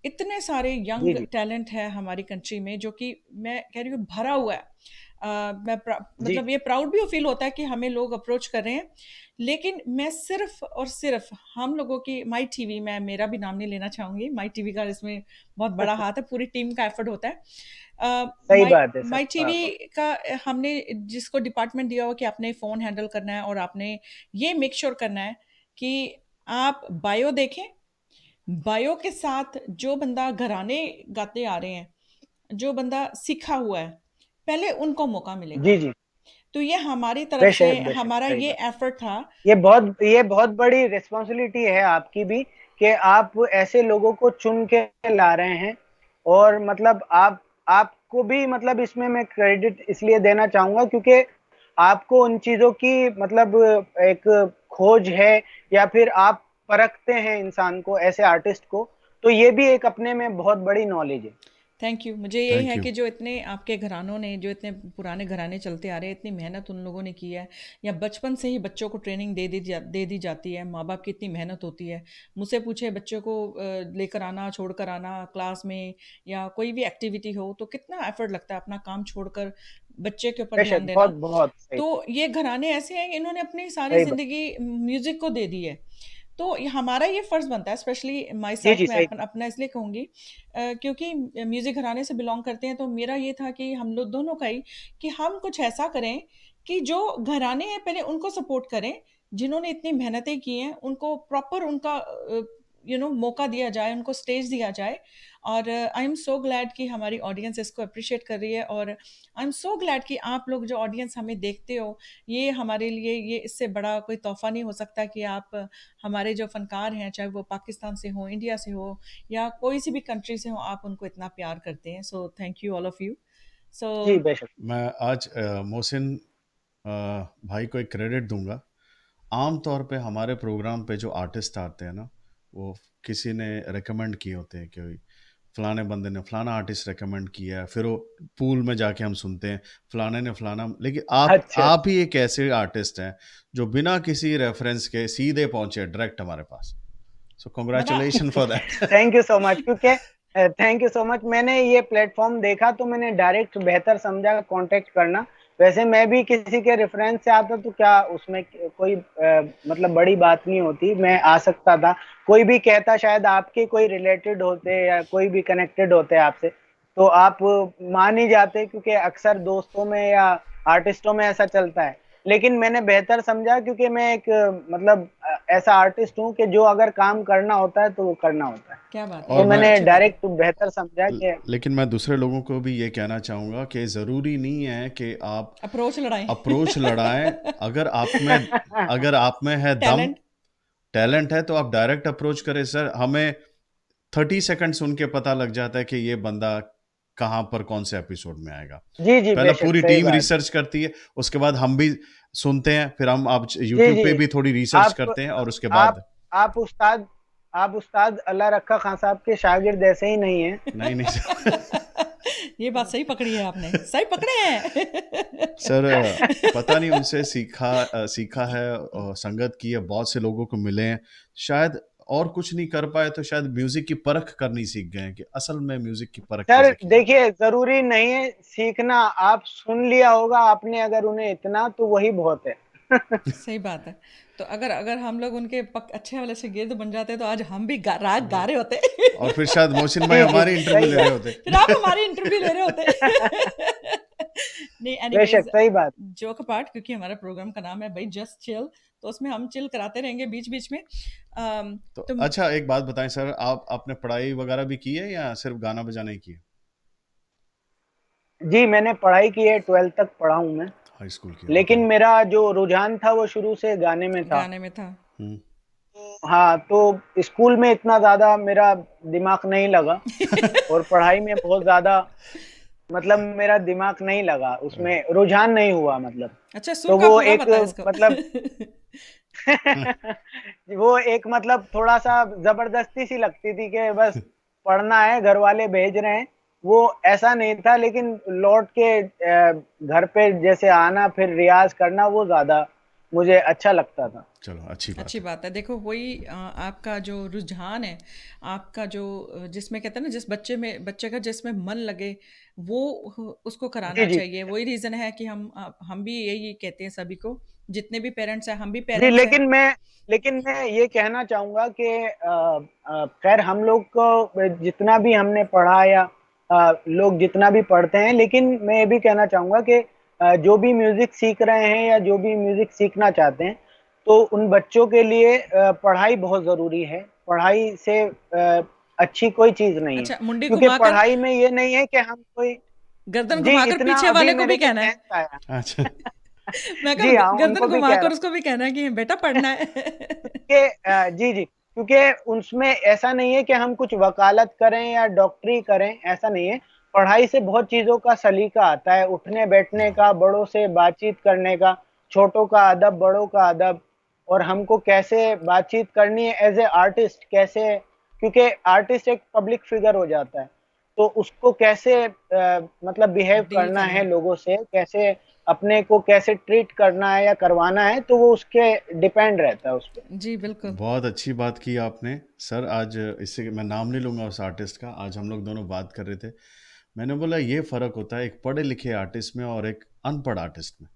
इतने सारे जी, यंग जी, टैलेंट है हमारी कंट्री में जो कि मैं कह रही हूँ भरा हुआ है। जी, मतलब ये प्राउड भी फील होता है कि हमें लोग अप्रोच कर रहे हैं। लेकिन मैं सिर्फ और सिर्फ हम लोगों की माई टीवी, मैं मेरा भी नाम नहीं लेना चाहूँगी, माई टीवी का इसमें बहुत बड़ा हाथ है, पूरी टीम का एफर्ट होता है। सही माई बात है, माई सही टीवी बात है। का हमने जिसको डिपार्टमेंट दिया हो कि आपने फ़ोन हैंडल करना है और आपने ये मेक श्योर करना है कि आप बायो देखें, बायो के साथ जो बंदा घराने गाते आ रहे हैं, जो बंदा सीखा हुआ है, पहले उनको मौका मिलेगा। जी, जी, तो ये हमारी तरफ से बेशक, बेशक, हमारा सही ये बात। एफर्ट था। ये बहुत बड़ी रिस्पॉन्सिबिलिटी है आपकी भी कि आप ऐसे लोगों को चुन के ला रहे हैं, और मतलब आपको भी मतलब इसमें मैं क्रेडिट इसलिए देना चाहूँगा क्योंकि आपको उन चीज़ों की मतलब एक खोज है, या फिर आप परखते हैं इंसान को, ऐसे आर्टिस्ट को, तो ये भी एक अपने में बहुत बड़ी नॉलेज है। Thank you. मुझे यही थैंक है यू। कि जो इतने आपके घरानों ने, जो इतने पुराने घराने चलते आ रहे हैं, इतनी मेहनत उन लोगों ने की है, या बचपन से ही बच्चों को ट्रेनिंग दे दी जाती है, माँ बाप की इतनी मेहनत होती है। मुझसे पूछे बच्चों को लेकर आना, छोड़कर आना क्लास में, या कोई भी एक्टिविटी हो तो कितना एफर्ट लगता है अपना काम छोड़कर बच्चे के ऊपर बेशक, ध्यान बहुत देना। बहुत सही, तो ये घराने ऐसे हैं कि इन्होंने अपनी सारी सही बात। ज़िंदगी म्यूज़िक को दे दी है। तो हमारा ये फ़र्ज़ बनता है, स्पेशली माई जी, सेल्फ, जी, मैं सही। अपना इसलिए कहूँगी क्योंकि म्यूज़िक घराने से बिलोंग करते हैं, तो मेरा ये था कि हम लोग दोनों का ही कि हम कुछ ऐसा करें कि जो घराने हैं पहले उनको सपोर्ट करें, जिन्होंने इतनी मेहनतें की हैं उनको प्रॉपर उनका मौका दिया जाए, उनको स्टेज दिया जाए। और आई एम सो ग्लैड कि हमारी ऑडियंस इसको अप्रिशिएट कर रही है, और आई एम सो ग्लैड कि आप लोग जो ऑडियंस हमें देखते हो, ये हमारे लिए ये इससे बड़ा कोई तोहफ़ा नहीं हो सकता कि आप हमारे जो फ़नकार हैं, चाहे वो पाकिस्तान से हों, इंडिया से हो या कोई सी भी कंट्री से हो, आप उनको इतना प्यार करते हैं। So thank you all of you. So जी, बेशक। मैं आज मोहसिन भाई को एक क्रेडिट दूंगा। आम तौर पे हमारे प्रोग्राम पे जो आर्टिस्ट आते हैं ना, वो किसी ने रेकमेंड किए होते हैं कि फलाने बंदे ने फलाना आर्टिस्ट रेकमेंड किया है, फिर वो पूल में जाके हम सुनते हैं फलाने ने फलाना, लेकिन अच्छा आप ही एक ऐसे आर्टिस्ट हैं जो बिना किसी रेफरेंस के सीधे पहुंचे डायरेक्ट हमारे पास, सो बड़ा congratulation for that. Thank you so much, क्योंकि थैंक यू सो मच, मैंने ये प्लेटफॉर्म देखा तो मैंने डायरेक्ट बेहतर समझा कांटेक्ट करना। वैसे मैं भी किसी के रेफरेंस से आता तो क्या उसमें कोई मतलब बड़ी बात नहीं होती, मैं आ सकता था, कोई भी कहता शायद आपके कोई रिलेटेड होते या कोई भी कनेक्टेड होते आपसे तो आप मान ही जाते, क्योंकि अक्सर दोस्तों में या आर्टिस्टों में ऐसा चलता है। लेकिन मैंने बेहतर समझा क्योंकि मैं एक मतलब ऐसा आर्टिस्ट हूँ कि जो अगर काम करना होता है तो वो करना होता है, क्या बात है, तो और ये बहुत मैं मैंने अच्छी बात है। डायरेक्ट बेहतर समझा कि लेकिन मैं दूसरे लोगों को भी ये कहना चाहूँगा कि ज़रूरी नहीं है कि आप अप्रोच लड़ाई अप्रोच लड़ाएं। अगर आप में अगर आप में है दम, टैलेंट। टैलेंट है, तो आप डायरेक्ट अप्रोच करें। सर, हमें 30 सेकंड सुन के पता लग जाता है कि ये बंदा कहाँ पर कौन से एपिसोड में आएगा। जी जी पहले बेशक पूरी सही टीम बात। रिसर्च करती है, उसके बाद हम भी सुनते हैं, फिर हम आप जी यूट्यूब जी पे भी थोड़ी रिसर्च आप करते हैं और उसके आप बाद आप उस्ताद, आप उस्ताद अल्लाह रखा खान साहब के शागिर्द ऐसे ही नहीं है। नहीं नहीं ये बात सही पकड़ी है आपने, सही पकड़े हैं। सर, पता नहीं उनसे सीखा है और संगत की है, बहुत से लोगों को मिले हैं, शायद और कुछ नहीं कर पाए तो शायद म्यूजिक की परख करनी सीख गए हैं कि असल में म्यूजिक की परख सर कैसे की जाती देखिए जरूरी नहीं है सीखना, आप सुन लिया होगा आपने अगर उन्हें इतना तो वही बहुत है। सही बात है। तो अगर अगर हम लोग उनके अच्छे वाले से गिर्द बन जाते तो आज हम भी राग गा रहे होते। है। और फिर शायद मोहसिन भाई जी जी हमारी इंटरव्यू सही ले रहे बात। होते। फिर आप हमारी इंटरव्यू ले रहे होते। नहीं, बेशक एनीवेज, सही बात। जोक अपार्ट, क्योंकि हमारा प्रोग्राम का नाम है भाई जस्ट चिल, तो उसमें हम चिल कराते रहेंगे बीच बीच में। तो तो अच्छा, एक बात बताएं सर, आप आपने पढ़ाई वगैरह भी की है या सिर्फ गाना बजाना ही किया? जी मैंने पढ़ाई की है, 12th तक पढ़ा हूँ मैं, हाई स्कूल किया, ओके। लेकिन मेरा जो रुझान था वो शुरू से गाने में था। गाने में था। हम्म। हाँ तो स्कूल में इतना ज्यादा मेरा दिमाग नहीं लगा और पढ़ाई में बहुत ज्यादा मतलब मेरा दिमाग नहीं लगा, उसमें रुझान नहीं हुआ मतलब। अच्छा, सुर तो का वो पूरा एक बता इसको। मतलब वो एक मतलब थोड़ा सा जबरदस्ती सी लगती थी कि बस पढ़ना है, घर वाले भेज रहे हैं, वो ऐसा नहीं था। लेकिन लौट के घर पे जैसे आना फिर रियाज करना वो ज्यादा मुझे अच्छा लगता था। चलो, अच्छी बात अच्छी है। बात है। देखो वही आपका जो रुझान है, आपका जो जिसमें कहते हैं ना, जिस बच्चे में, बच्चे का जिसमें मन लगे वो उसको जी कराना जी चाहिए। वही रीज़न है कि हम भी यही कहते हैं सभी को, जितने भी पेरेंट्स हैं, हम भी जी। पेरेंट्स हैं। लेकिन मैं ये कहना चाहूंगा कि खैर हम लोग को जितना भी हमने पढ़ा या लोग जितना भी पढ़ते हैं, लेकिन मैं ये भी कहना चाहूंगा कि जो भी म्यूजिक सीख रहे हैं या जो भी म्यूजिक सीखना चाहते हैं तो उन बच्चों के लिए पढ़ाई बहुत जरूरी है। पढ़ाई से अच्छी कोई चीज नहीं है, अच्छा, मुंडी क्योंकि घुमाकर पढ़ाई में ये नहीं है कि हम कोई। गर्दन जी घुमाकर इतना पीछे अभी वाले को मेरे भी को कहना है। सेंस आया। अच्छा। मैं कहा जी हाँ गर्दन उनको भी कह घुमाकर रहा उसको भी कहना है कि बेटा पढ़ना है। कि जी जी, क्योंकि उसमें ऐसा नहीं है कि हम कुछ वकालत करें या डॉक्टरी करें, ऐसा नहीं है। पढ़ाई से बहुत चीजों का सलीका आता है, उठने बैठने हाँ, का, बड़ों से बातचीत करने का, छोटों का अदब बड़ों का अदब, और हमको कैसे बातचीत करनी है एज ए आर्टिस्ट, कैसे, क्योंकि आर्टिस्ट एक पब्लिक फिगर हो जाता है तो उसको कैसे मतलब बिहेव डील करना करना है है। लोगों से, कैसे अपने को कैसे ट्रीट करना है या करवाना है, तो वो उसके डिपेंड रहता है उस पर। जी बिल्कुल। बहुत अच्छी बात की आपने सर। आज इससे मैं नाम नहीं लूँगा उस आर्टिस्ट का, आज हम लोग दोनों बात कर रहे थे, मैंने बोला ये फ़र्क होता है एक पढ़े लिखे आर्टिस्ट में और एक अनपढ़ आर्टिस्ट में।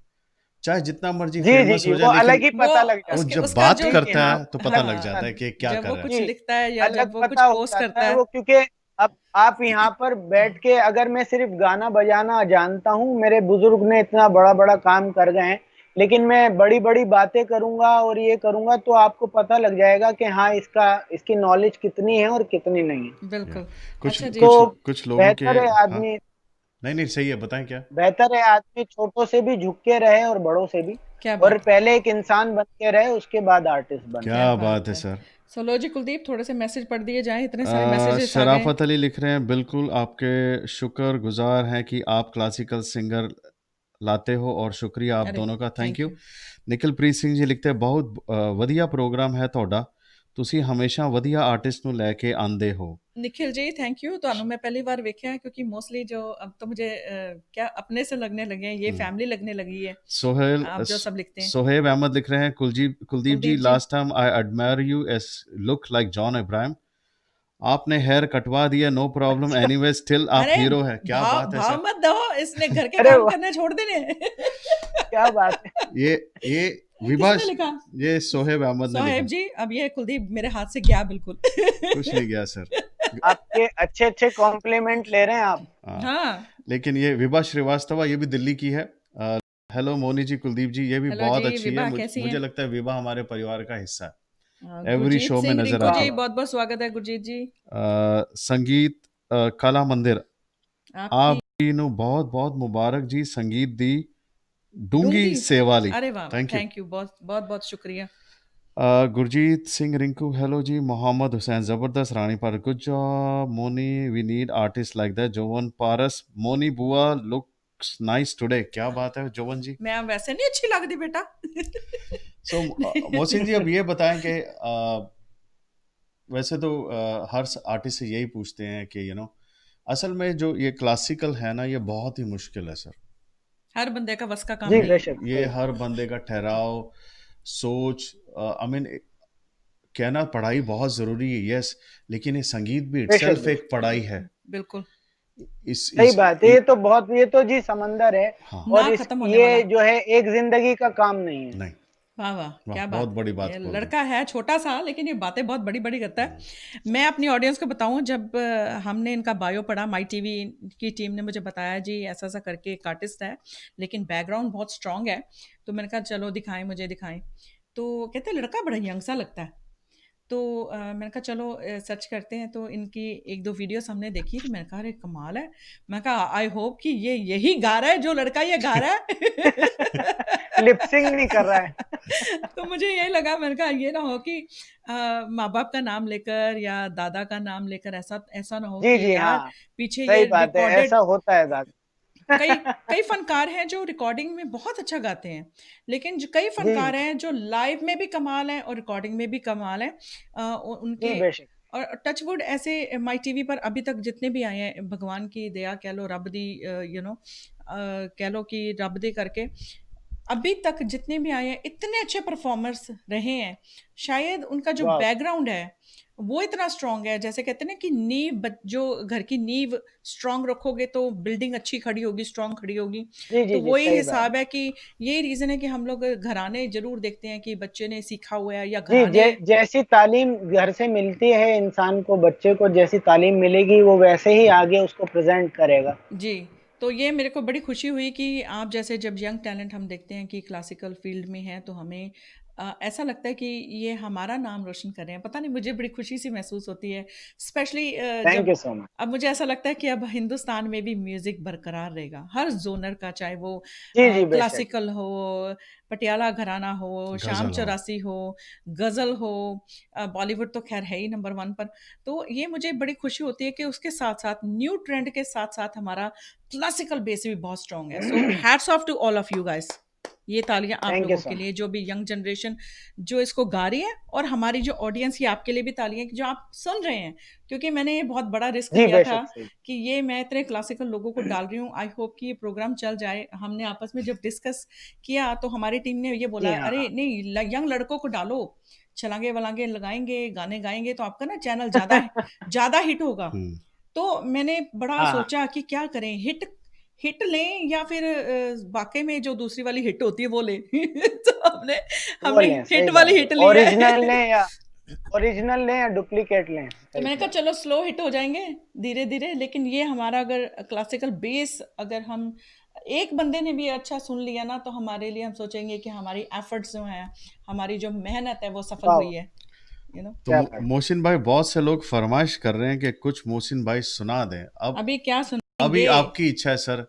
चाहे जितना मर्जी जी जी फेमस जी हो जाए, वो अलग लेकिन ही वो पता लग वो जाता उसके जब उसका बात जो है। जी जी करता हाँ है तो पता अलग लग हाँ, जाता है कि क्या जब कर वो रहा है। कुछ जी लिखता है या अलग जब वो कुछ पता हो पोस्ट जाता करता है है। वो, क्योंकि अब आप यहाँ पर बैठ के अगर मैं सिर्फ गाना बजाना जानता हूँ, मेरे बुजुर्ग ने इतना बड़ा बड़ा काम कर गए हैं, लेकिन मैं बड़ी बड़ी बातें करूंगा और ये करूंगा तो आपको पता लग जाएगा कि हाँ इसका इसकी नॉलेज कितनी है और कितनी नहीं है। या बिल्कुल। कुछ अच्छा जी। कुछ तो कुछ लोगों के। बेहतर है हाँ, आदमी, नहीं नहीं, सही है, बताएं क्या। बेहतर है आदमी छोटों से भी झुक के रहे और बड़ों से भी, क्या और बात है, पहले एक इंसान बन के रहे उसके बाद आर्टिस्ट बने। क्या क्या बात बात है है। सर। सो लो जी कुलदीप, थोड़े से मैसेज पढ़ दिए जाएं, इतने सारे मैसेजेस आ गए। शराफत अली लिख रहे हैं, बिल्कुल आपके शुक्र गुजार हैं कि आप क्लासिकल सिंगर लाते हो, और शुक्रिया आप अरे दोनों का, thank thank you. You. Nikhil Preet Singh ji लिखते हैं बहुत वधिया प्रोग्राम है ਤੁਹਾਡਾ, ਤੁਸੀਂ ਹਮੇਸ਼ਾ ਵਧੀਆ ਆਰਟਿਸਟ ਨੂੰ ਲੈ ਕੇ ਆਂਦੇ ਹੋ। Nikhil ji thank you. ਤੁਹਾਨੂੰ मैं पहली बार वेख्या है क्योंकि मोस्टली जो अब तो मुझे क्या अपने से लगने लगे हैं, ये फैमिली लगने लगी है सोहेल आप जो सब लिखते हैं। सोहेब अहमद लिख रहे हैं, Kuldeep ji, Kuldeep ji last time I admire you as look like John Abraham. आपने हेयर कटवा दिया, नो प्रॉब्लम, अच्छा एनीवे स्टिल आप अरे हीरो है। क्या भाव बात है भाव सर, मत दो, इसने घर के अरे काम वाह करने छोड़ देने क्या बात है ये किसने विभाष, लिखा? ये सोहेब अहमद ने सोहेब लिखा। जी अब ये कुलदीप मेरे हाथ से गया बिल्कुल कुछ नहीं गया सर। आपके अच्छे अच्छे कॉम्प्लीमेंट ले रहे हैं आप हाँ, हाँ लेकिन ये विभा श्रीवास्तव, ये भी दिल्ली की है। हेलो मोनी जी, कुलदीप जी, ये भी हेलो बहुत जी अच्छी है। विभा कैसी मुझे हैं? लगता है विभा हमारे परिवार का हिस्सा है, एवरी गुरजीत शो में सिंह नजर रिंकू आती जी है। बहुत बहुत स्वागत है गुरजीत जी संगीत कला मंदिर, आपकी आप जी ਨੂੰ ਬਹੁਤ ਬਹੁਤ ਮੁਬਾਰਕ ਜੀ, ਸੰਗੀਤ ਦੀ ਡੂੰਗੀ डूंगी। ਸੇਵਾ ਲਈ। अरे वाह थैंक यू। थैंक यू बहुत बहुत बहुत शुक्रिया। गुरजीत सिंह रिंकू, हेलो जी। मोहम्मद हुसैन, जबरदस्त रानी पर, good job Moni, we need artist like that. Jovan Paras, Moni बुआ लुक्स नाइस टुडे। क्या बात है जोवन जी। मैं वैसे नहीं अच्छी लगती बेटा सो मोहसिन जी, अब ये बताएं कि वैसे तो हर आर्टिस्ट से यही पूछते हैं कि असल में जो ये क्लासिकल है ना, ये बहुत ही मुश्किल है सर। हर बंदे का बस का काम जी नहीं है। बेशक ये सही हर बंदे का ठहराव, सोच, आई मीन कहना पढ़ाई बहुत ज़रूरी है, यस, लेकिन ये संगीत भी बेशक इटसेल्फ बेशक एक पढ़ाई है। बिल्कुल सही बात है, ये तो जी समंदर है हाँ, और ना इस खत्म होने वाला ये जो है एक जिंदगी का काम नहीं है नहीं, वाह वाह वाह, क्या बहुत बात बड़ी है। बात ये बोल रहे लड़का है छोटा सा लेकिन ये बातें बहुत बड़ी बड़ी करता हैं। है। मैं अपनी ऑडियंस को बताऊं, जब हमने इनका बायो पढ़ा, माई टीवी की टीम ने मुझे बताया जी ऐसा ऐसा करके एक आर्टिस्ट है लेकिन बैकग्राउंड बहुत स्ट्रांग है, तो मैंने कहा चलो दिखाएं, मुझे दिखाएं। तो कहते लड़का बड़ा यंग सा लगता है। तो मैंने कहा चलो सर्च करते हैं, तो इनकी एक दो वीडियोस हमने देखी, तो मैंने कहा अरे कमाल है। मैं कहा आई होप कि ये यही गा रहा है जो लड़का ये गा रहा है लिपसिंग नहीं कर रहा है तो मुझे यही लगा, मैंने कहा ये ना हो कि माँ बाप का नाम लेकर या दादा का नाम लेकर ऐसा ऐसा ना हो जी कि जी यार हाँ पीछे सही ये बात है, रिकॉर्डेड। ऐसा होता है दादा कई कई फनकार हैं जो रिकॉर्डिंग में बहुत अच्छा गाते हैं, लेकिन जो कई जी फनकार हैं जो लाइव में भी कमाल हैं और रिकॉर्डिंग में भी कमाल हैं। जी उनके बेशक और टचवुड ऐसे माई टीवी पर अभी तक जितने भी आए हैं, भगवान की दया कह लो, रब दी कह लो कि रब दे करके अभी तक जितने भी आए हैं इतने अच्छे परफॉर्मर्स रहे हैं। शायद उनका जो वाह बैकग्राउंड है वो इतना स्ट्रांग है, जैसे कहते हैं ना कि जो घर की नींव स्ट्रांग रखोगे तो बिल्डिंग अच्छी खड़ी होगी, स्ट्रांग खड़ी होगी। जी तो जी जी वही सही बात हिसाब है कि यही रीज़न है कि हम लोग घराने ज़रूर देखते हैं कि बच्चे ने सीखा हुआ है या जी घराने। जैसी तालीम घर से मिलती है इंसान को, बच्चे को जैसी तालीम मिलेगी वो वैसे ही आगे उसको प्रेजेंट करेगा जी, तो ये मेरे को बड़ी खुशी हुई कि आप जैसे जब यंग टैलेंट हम देखते हैं कि क्लासिकल फील्ड में हैं, तो हमें ऐसा लगता है कि ये हमारा नाम रोशन कर रहे हैं। पता नहीं मुझे बड़ी खुशी सी महसूस होती है, स्पेशली थैंक जब यू सो मच अब मुझे ऐसा लगता है कि अब हिंदुस्तान में भी म्यूज़िक बरकरार रहेगा, हर ज़ोनर का, चाहे वो जी जी बेशक क्लासिकल हो, पटियाला घराना हो, शाम गजल हो। चौरासी हो, गज़ल हो, बॉलीवुड तो ख़ैर है ही नंबर 1 पर। तो ये मुझे बड़ी खुशी होती है कि उसके साथ-साथ न्यू ट्रेंड के साथ-साथ हमारा क्लासिकल बेस भी बहुत स्ट्रॉन्ग है। So hats off to all of you guys. ये तालियां आप थैंक यू लोगों सो के मच लिए जो भी यंग जनरेशन जो इसको गा रही है, और हमारी जो ऑडियंस, ये आपके लिए भी तालियां कि जो आप सुन रहे हैं, क्योंकि मैंने ये बहुत बड़ा रिस्क जी लिया था बेशक सही कि ये मैं इतने क्लासिकल लोगों को डाल रही हूँ। आई होप कि ये प्रोग्राम चल जाए। हमने आपस में जब डिस्कस किया तो हमारी टीम ने ये बोला जी हाँ अरे हाँ नहीं यंग लड़कों को डालो, छलांगे वलांगे लगाएंगे, गाने गाएंगे तो आपका ना चैनल ज्यादा ज्यादा हिट होगा। हम्म, तो मैंने बड़ा हाँ हाँ सोचा कि क्या करें, हिट हिट लें या फिर वाकई में जो दूसरी वाली हिट होती है वो लें तो हमने वो हमने लें हिट सही वाली बात है, हिट ली है ओरिजिनल लें या डुप्लीकेट लें, तो सही मैंने कहा बात चलो स्लो हिट हो जाएंगे धीरे धीरे, लेकिन ये हमारा अगर क्लासिकल बेस अगर हम एक बंदे ने भी अच्छा सुन लिया ना, तो हमारे लिए हम सोचेंगे कि हमारी एफर्ट्स जो हैं, हमारी जो मेहनत है वो सफल वाह हुई है, यू नो। तो क्या बात मोहसिन भाई, बहुत से लोग फरमाइश कर रहे हैं कि कुछ मोहसिन भाई सुना दें। अब अभी क्या अभी सुनेंगे, आपकी इच्छा है सर,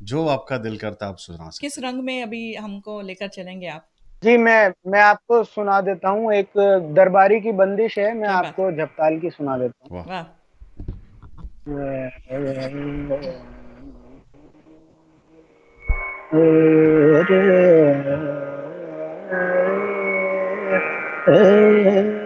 जो आपका दिल करता है आप सुना किस सकते रंग में अभी हमको लेकर चलेंगे आप? जी मैं आपको सुना देता हूँ, एक दरबारी की बंदिश है, मैं क्या बात, आपको झपताल की सुना देता हैं। वाह। वाह। हूँ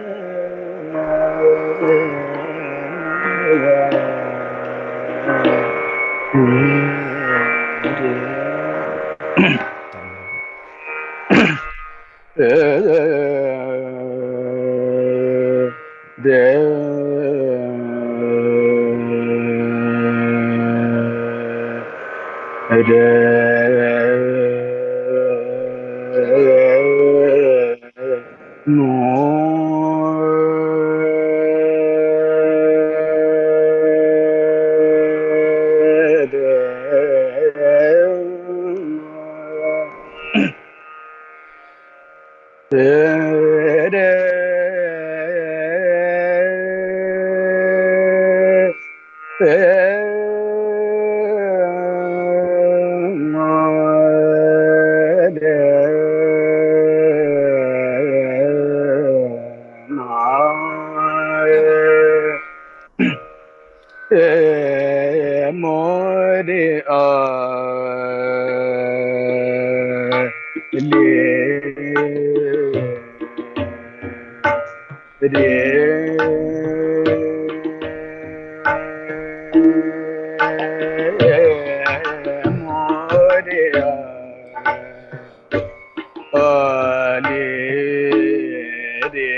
क्या बात मोरे रे मोरे आले रे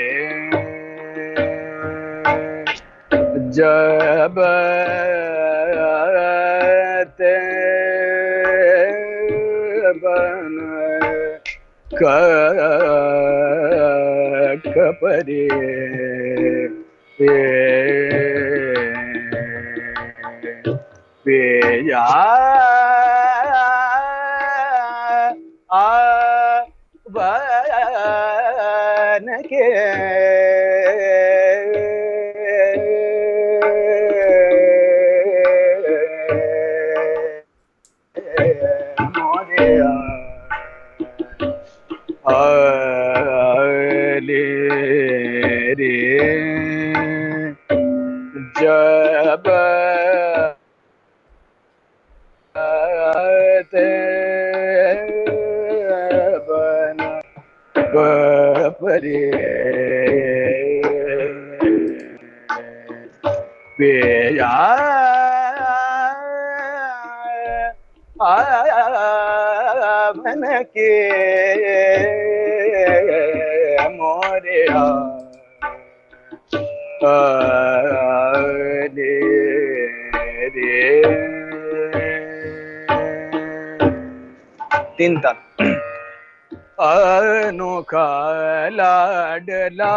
जब ते बन कपरे या बन के मोरे आले रे जब ते बन परे पेया मन के मोरे आले रे तीन तक अनोखा लाडला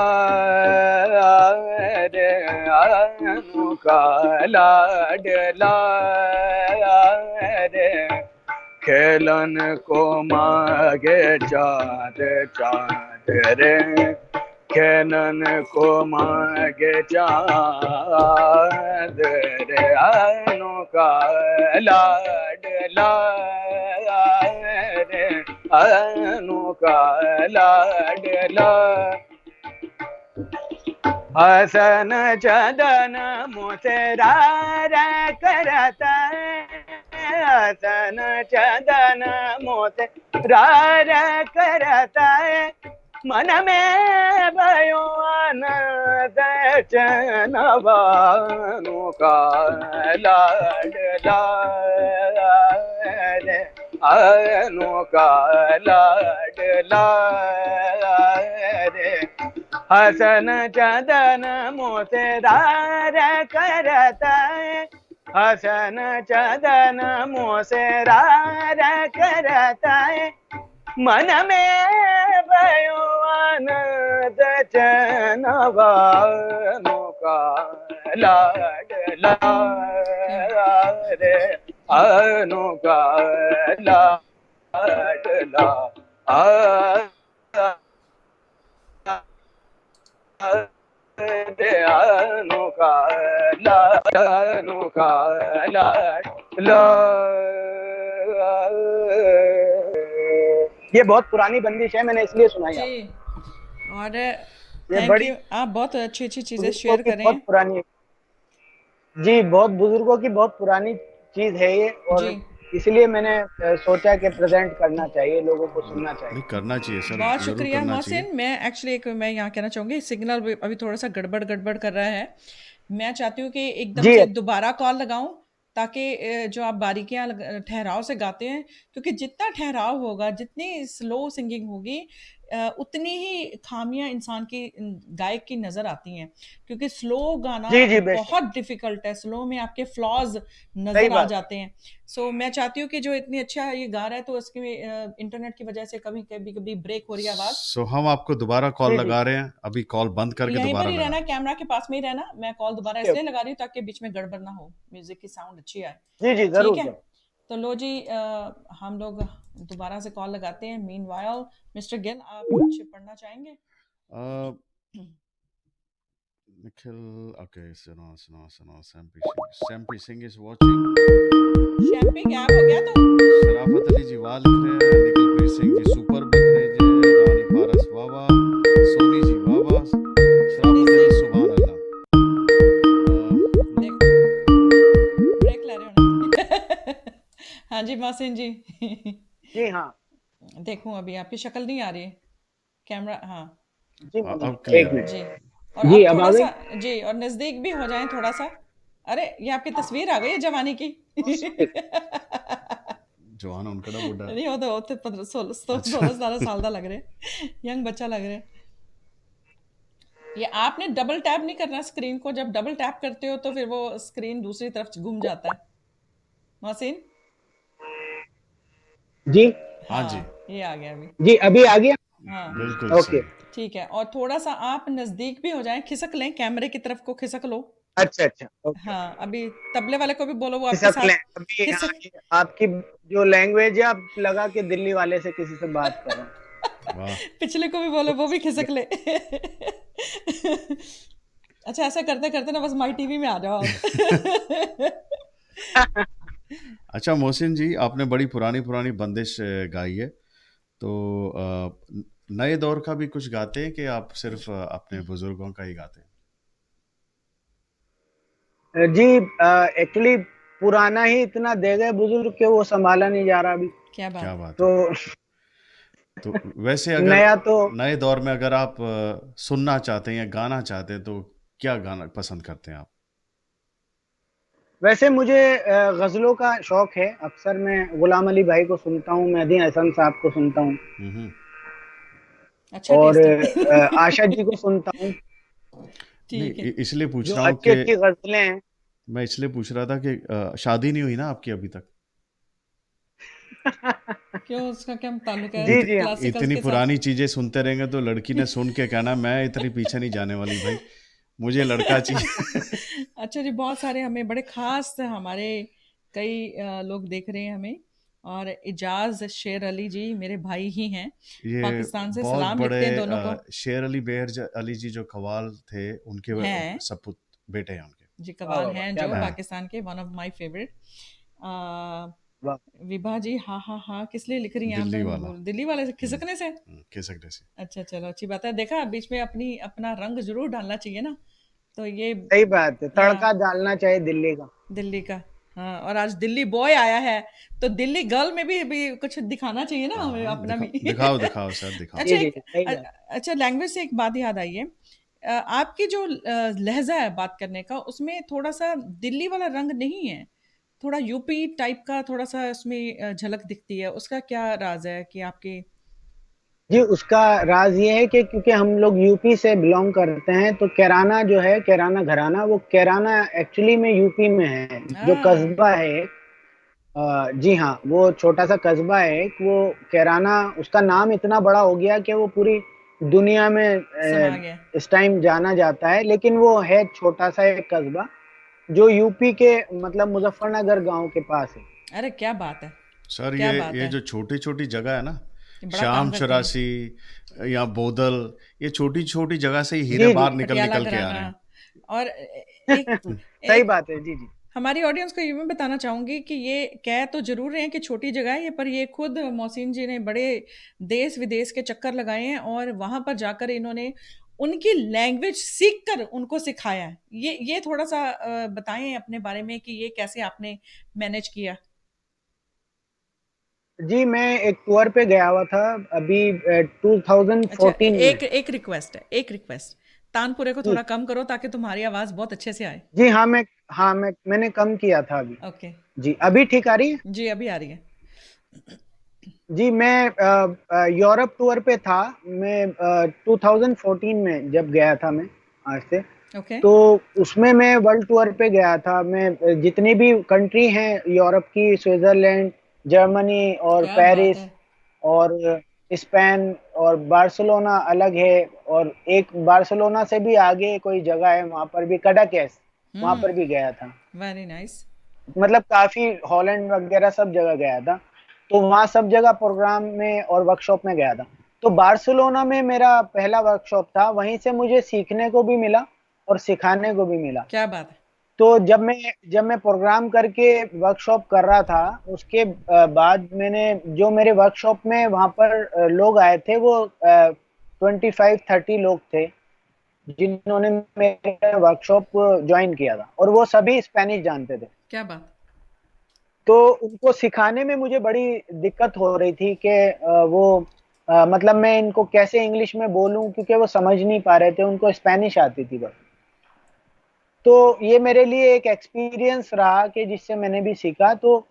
रे अनोखा लाडला रे खेलन को मागे चाँद चाँद रे खेलन को मागे चाँद रे अनोखा लाडला रे अनोखा लाडला हसन चदन मुसेरा करता हसन चदन मुसेरा करता मन में भयो आनंद चनवानु का लाडला रे अनोखा लाडला रे हसन चदन मोसेदार करता हसन चदन मोसेदार करता मन में भयो आनंद चनवानु का लाडला रे अनोखा लाडला अनोखा अनोखा लाडला ये बहुत पुरानी बंदिश है, मैंने इसलिए सुनाई आपको। जी और ये थैंक बड़ी यू, आप बहुत अच्छी अच्छी चीज़ें बुजुर्गों शेयर की कर रहे बहुत हैं। पुरानी जी बहुत बुजुर्गों की बहुत पुरानी चीज है ये, और जी इसलिए मैंने सोचा कि प्रेजेंट करना चाहिए, लोगों को सुनना चाहिए। नहीं करना चाहिए सर, बहुत ज़रूर शुक्रिया करना मोहसिन। चाहिए। मैं एक्चुअली मैं यहाँ कहना चाहूँगी, सिग्नल अभी थोड़ा सा गड़बड़ गड़बड़ कर रहा है। मैं चाहती हूँ कि एकदम जी से दोबारा कॉल लगाऊं ताकि जो आप बारीकियां ठहराव से गाते हैं, क्योंकि जितना ठहराव होगा, जितनी स्लो सिंगिंग होगी, उतनी ही खामियां इंसान की गायक की नज़र आती हैं, क्योंकि स्लो गाना जी जी बेशक, बहुत डिफिकल्ट है, स्लो में आपके फ्लॉज सही नज़र आ बात है। जाते हैं। सो मैं चाहती हूँ कि जो इतनी अच्छा ये गा रहा है, तो उसकी इंटरनेट की वजह से कभी कभी कभी ब्रेक हो रही है आवाज़। सो हम आपको दोबारा कॉल जी जी, लगा रहे हैं, अभी कॉल बंद करके यहीं पर दोबारा ही लगा रहना, रहे कैमरा के पास में ही रहना, मैं कॉल दोबारा ओके इसलिए ओके, लगा रही हूँ ताकि बीच में गड़बड़ ना हो, म्यूजिक की साउंड अच्छी आए। जी जी, ठीक जरूर है, जरूर। तो लो जी, हम लोग दोबारा से कॉल लगाते हैं। मीनवाइल मिस्टर गिल, आप कुछ पढ़ना चाहेंगे? हैं। निखिल, okay, सुनो सुनो सुनो, सैम्पी सिंह इज वाचिंग। शैम्पी गैप हो गया तो शराफत अली जी वाह लिख रहे हैं, निखिल प्रीत सिंह जी सुपर लिख रहे हैं, रानी पारस वाह वाह, सोनी जी वाह वाह, सोनी शराफत अली सिंह सुभान अल्लाह। देख, ब्रेक ले रहे हो ना? हाँ जी मोहसिन जी। जी हाँ, देखूं, अभी आपकी शक्ल नहीं आ रही है, कैमरा, हाँ जी अब मिनट, एक क्लियर है। जी। मिनट। और जी अब अब आ थोड़ा गई। सा, जी, और नज़दीक भी हो जाएं थोड़ा सा। अरे, ये आपकी तस्वीर आ गई है जवानी की। जवान उनकड़ा बुढ़ा। नहीं, वो तो होते 15 16 अच्छा। 16 17 साल का लग रहे, यंग बच्चा लग रहे। ये आपने डबल टैप नहीं करना स्क्रीन को, जब डबल टैप करते हो तो फिर वो स्क्रीन दूसरी तरफ घूम जाता है। मोहसिन, जी हाँ जी, हाँ ये आ गया अभी। जी, अभी आ गया। हाँ बिल्कुल ओके, सही। ठीक है, और थोड़ा सा आप नज़दीक भी हो जाएं, खिसक लें कैमरे की तरफ को, खिसक लो। अच्छा अच्छा, ओके ओके। हाँ, अभी तबले वाले को भी बोलो वो आपके खिसक साथ लें अभी, हाँ खिसक। ये आपकी जो लैंग्वेज है, आप लगा के दिल्ली वाले से किसी से बात कर रहा हूँ। वाह। पिछले को भी बोलो वो भी खिसक ले। अच्छा, ऐसा करते करते ना बस माई टीवी में आ जाओ आप। अच्छा मोहसिन जी, आपने बड़ी पुरानी पुरानी बंदिश गाई है, तो नए दौर का भी कुछ गाते हैं कि आप सिर्फ अपने बुजुर्गों का ही गाते हैं? जी, एक्चुअली पुराना ही इतना दे गए बुजुर्ग के वो संभाला नहीं जा रहा अभी। क्या क्या बात है। बात है। तो तो वैसे अगर नया तो, नए दौर में अगर आप सुनना चाहते हैं या गाना चाहते हैं, तो क्या गाना पसंद करते हैं आप? वैसे मुझे गजलों का शौक है। अक्सर मैं गुलाम अली भाई को सुनता हूँ, मेहदी हसन साहब को सुनता हूँ, हम्म। अच्छा और टेस्ट है। आशा जी को सुनता हूँ। नहीं, ठीक है। इसलिए पूछ जो रहा हूँ अच्छी कि अच्छी गजलें हैं। मैं इसलिए पूछ रहा था कि शादी नहीं हुई ना आपकी अभी तक? क्यों, उसका क्या ताल्लुक है जी इत, जी हाँ। क्लासिकल्स इतनी के साथ? पुरानी चीजें सुनते रहेंगे तो लड़की ने सुन के कहना मैं इतनी पीछे नहीं जाने वाली भाई, मुझे लड़का चाहिए। अच्छा जी, बहुत सारे हमें बड़े खास हमारे कई लोग देख रहे हैं हमें, और इजाज शेर अली जी मेरे भाई ही हैं, ये पाकिस्तान से बहुत सलाम बड़े लिखते हैं दोनों को। शेर अली बेहर अली जी जो कवाल थे, उनके हैं सपूत बेटे हैं उनके। जी, वाह कवाल वाह वाह, हैं क्या जो बात। हाँ। पाकिस्तान के, वन ऑफ माय फेवरेट। वाह। विभा जी, हाँ हाँ हाँ, किस लिए लिख रही हैं आप? दिल्ली मैं वाला। दिल्ली वाले से खिसकने से। खिसक जैसे। अच्छा, चलो अच्छी बात है, देखा बीच में अपनी अपना रंग जरूर डालना चाहिए ना, तो ये सही बात है, या तड़का डालना चाहिए दिल्ली का। दिल्ली का। हाँ, और आज दिल्ली बॉय आया है, तो दिल्ली गर्ल में भी कुछ दिखाना चाहिए ना हाँ हमें हाँ, अपना भी। दिखाओ दिखाओ सर, दिखाओ। अच्छा जी जी एक जी, सही बात। अच्छा, लैंग्वेज से एक बात याद आई है। आपकी जो लहजा है बात करने का, उसमें थोड़ा सा दिल्ली वाला रंग नहीं है, थोड़ा यूपी टाइप का थोड़ा सा उसमें झलक दिखती है, उसका क्या राज है कि आपकी? जी, उसका राज ये है कि क्योंकि हम लोग यूपी से बिलोंग करते हैं, तो कैराना जो है, कैराना घराना, वो कैराना एक्चुअली में यूपी में है। जो हाँ, कस्बा है, जी हाँ, वो छोटा सा कस्बा है, वो कैराना, उसका नाम इतना बड़ा हो गया कि वो पूरी दुनिया में समा गया। इस टाइम जाना जाता है। लेकिन वो है छोटा सा एक कस्बा जो यूपी के मतलब मुजफ्फरनगर गांव के पास है। अरे क्या बात है, सर क्या बात ये है, जो छोटी छोटी जगह है ना, ये बड़ा काम शाम करते हैं। चौरासी या बोदल, ये छोटी छोटी जगह से ही हीरे जी जी बाहर निकल पटियाला निकल के आ घराना। रहे हैं। और एक सही एक बात है। जी जी हमारी ऑडियंस को ये मैं बताना चाहूँगी कि ये कह तो ज़रूर रहे हैं कि छोटी जगह है ये, पर ये खुद मोहसिन जी ने बड़े देश विदेश के चक्कर लगाए हैं, और वहाँ पर जाकर इन्होंने उनकी लैंग्वेज सीख कर उनको सिखाया है। ये थोड़ा सा बताएं अपने बारे में कि ये कैसे आपने मैनेज किया? जी, मैं एक टूर पे गया हुआ था अभी अच्छा, 2014 में। एक एक रिक्वेस्ट है, एक रिक्वेस्ट, तानपुरे को जी थोड़ा कम करो ताकि तुम्हारी आवाज़ बहुत अच्छे से आए। जी मैंने कम किया था अभी। ओके। जी अभी ठीक आ रही है। जी, अभी आ रही है। जी मैं यूरोप टूर पे था। मैं 2014 में जब गया था मैं, आज से। ओके, तो उसमें मैं वर्ल्ड टूर पे गया था। मैं जितनी भी कंट्री हैं यूरोप की, स्विट्जरलैंड, जर्मनी और क्या बात पेरिस है! और स्पेन और बार्सिलोना अलग है। और एक बार्सिलोना से भी आगे कोई जगह है, वहां पर भी कडाकेस, वहां पर भी गया था। Very nice. मतलब काफी हॉलैंड वगैरह सब जगह गया था। तो वहाँ सब जगह प्रोग्राम में और वर्कशॉप में गया था। तो बार्सिलोना में मेरा पहला वर्कशॉप था। वहीं से मुझे सीखने को भी मिला और सिखाने को भी मिला। क्या बात है! तो जब मैं प्रोग्राम करके वर्कशॉप कर रहा था, उसके बाद मैंने जो मेरे वर्कशॉप में वहाँ पर लोग आए थे, वो 25-30 लोग थे जिन्होंने मेरे वर्कशॉप ज्वाइन किया था, और वो सभी स्पेनिश जानते थे। क्या बात! तो उनको सिखाने में मुझे बड़ी दिक्कत हो रही थी कि मतलब मैं इनको कैसे इंग्लिश में बोलूं, क्योंकि वो समझ नहीं पा रहे थे, उनको स्पेनिश आती थी बस। तो ये मेरे लिए एक एक्सपीरियंस रहा कि जिससे मैंने भी सीखा। तो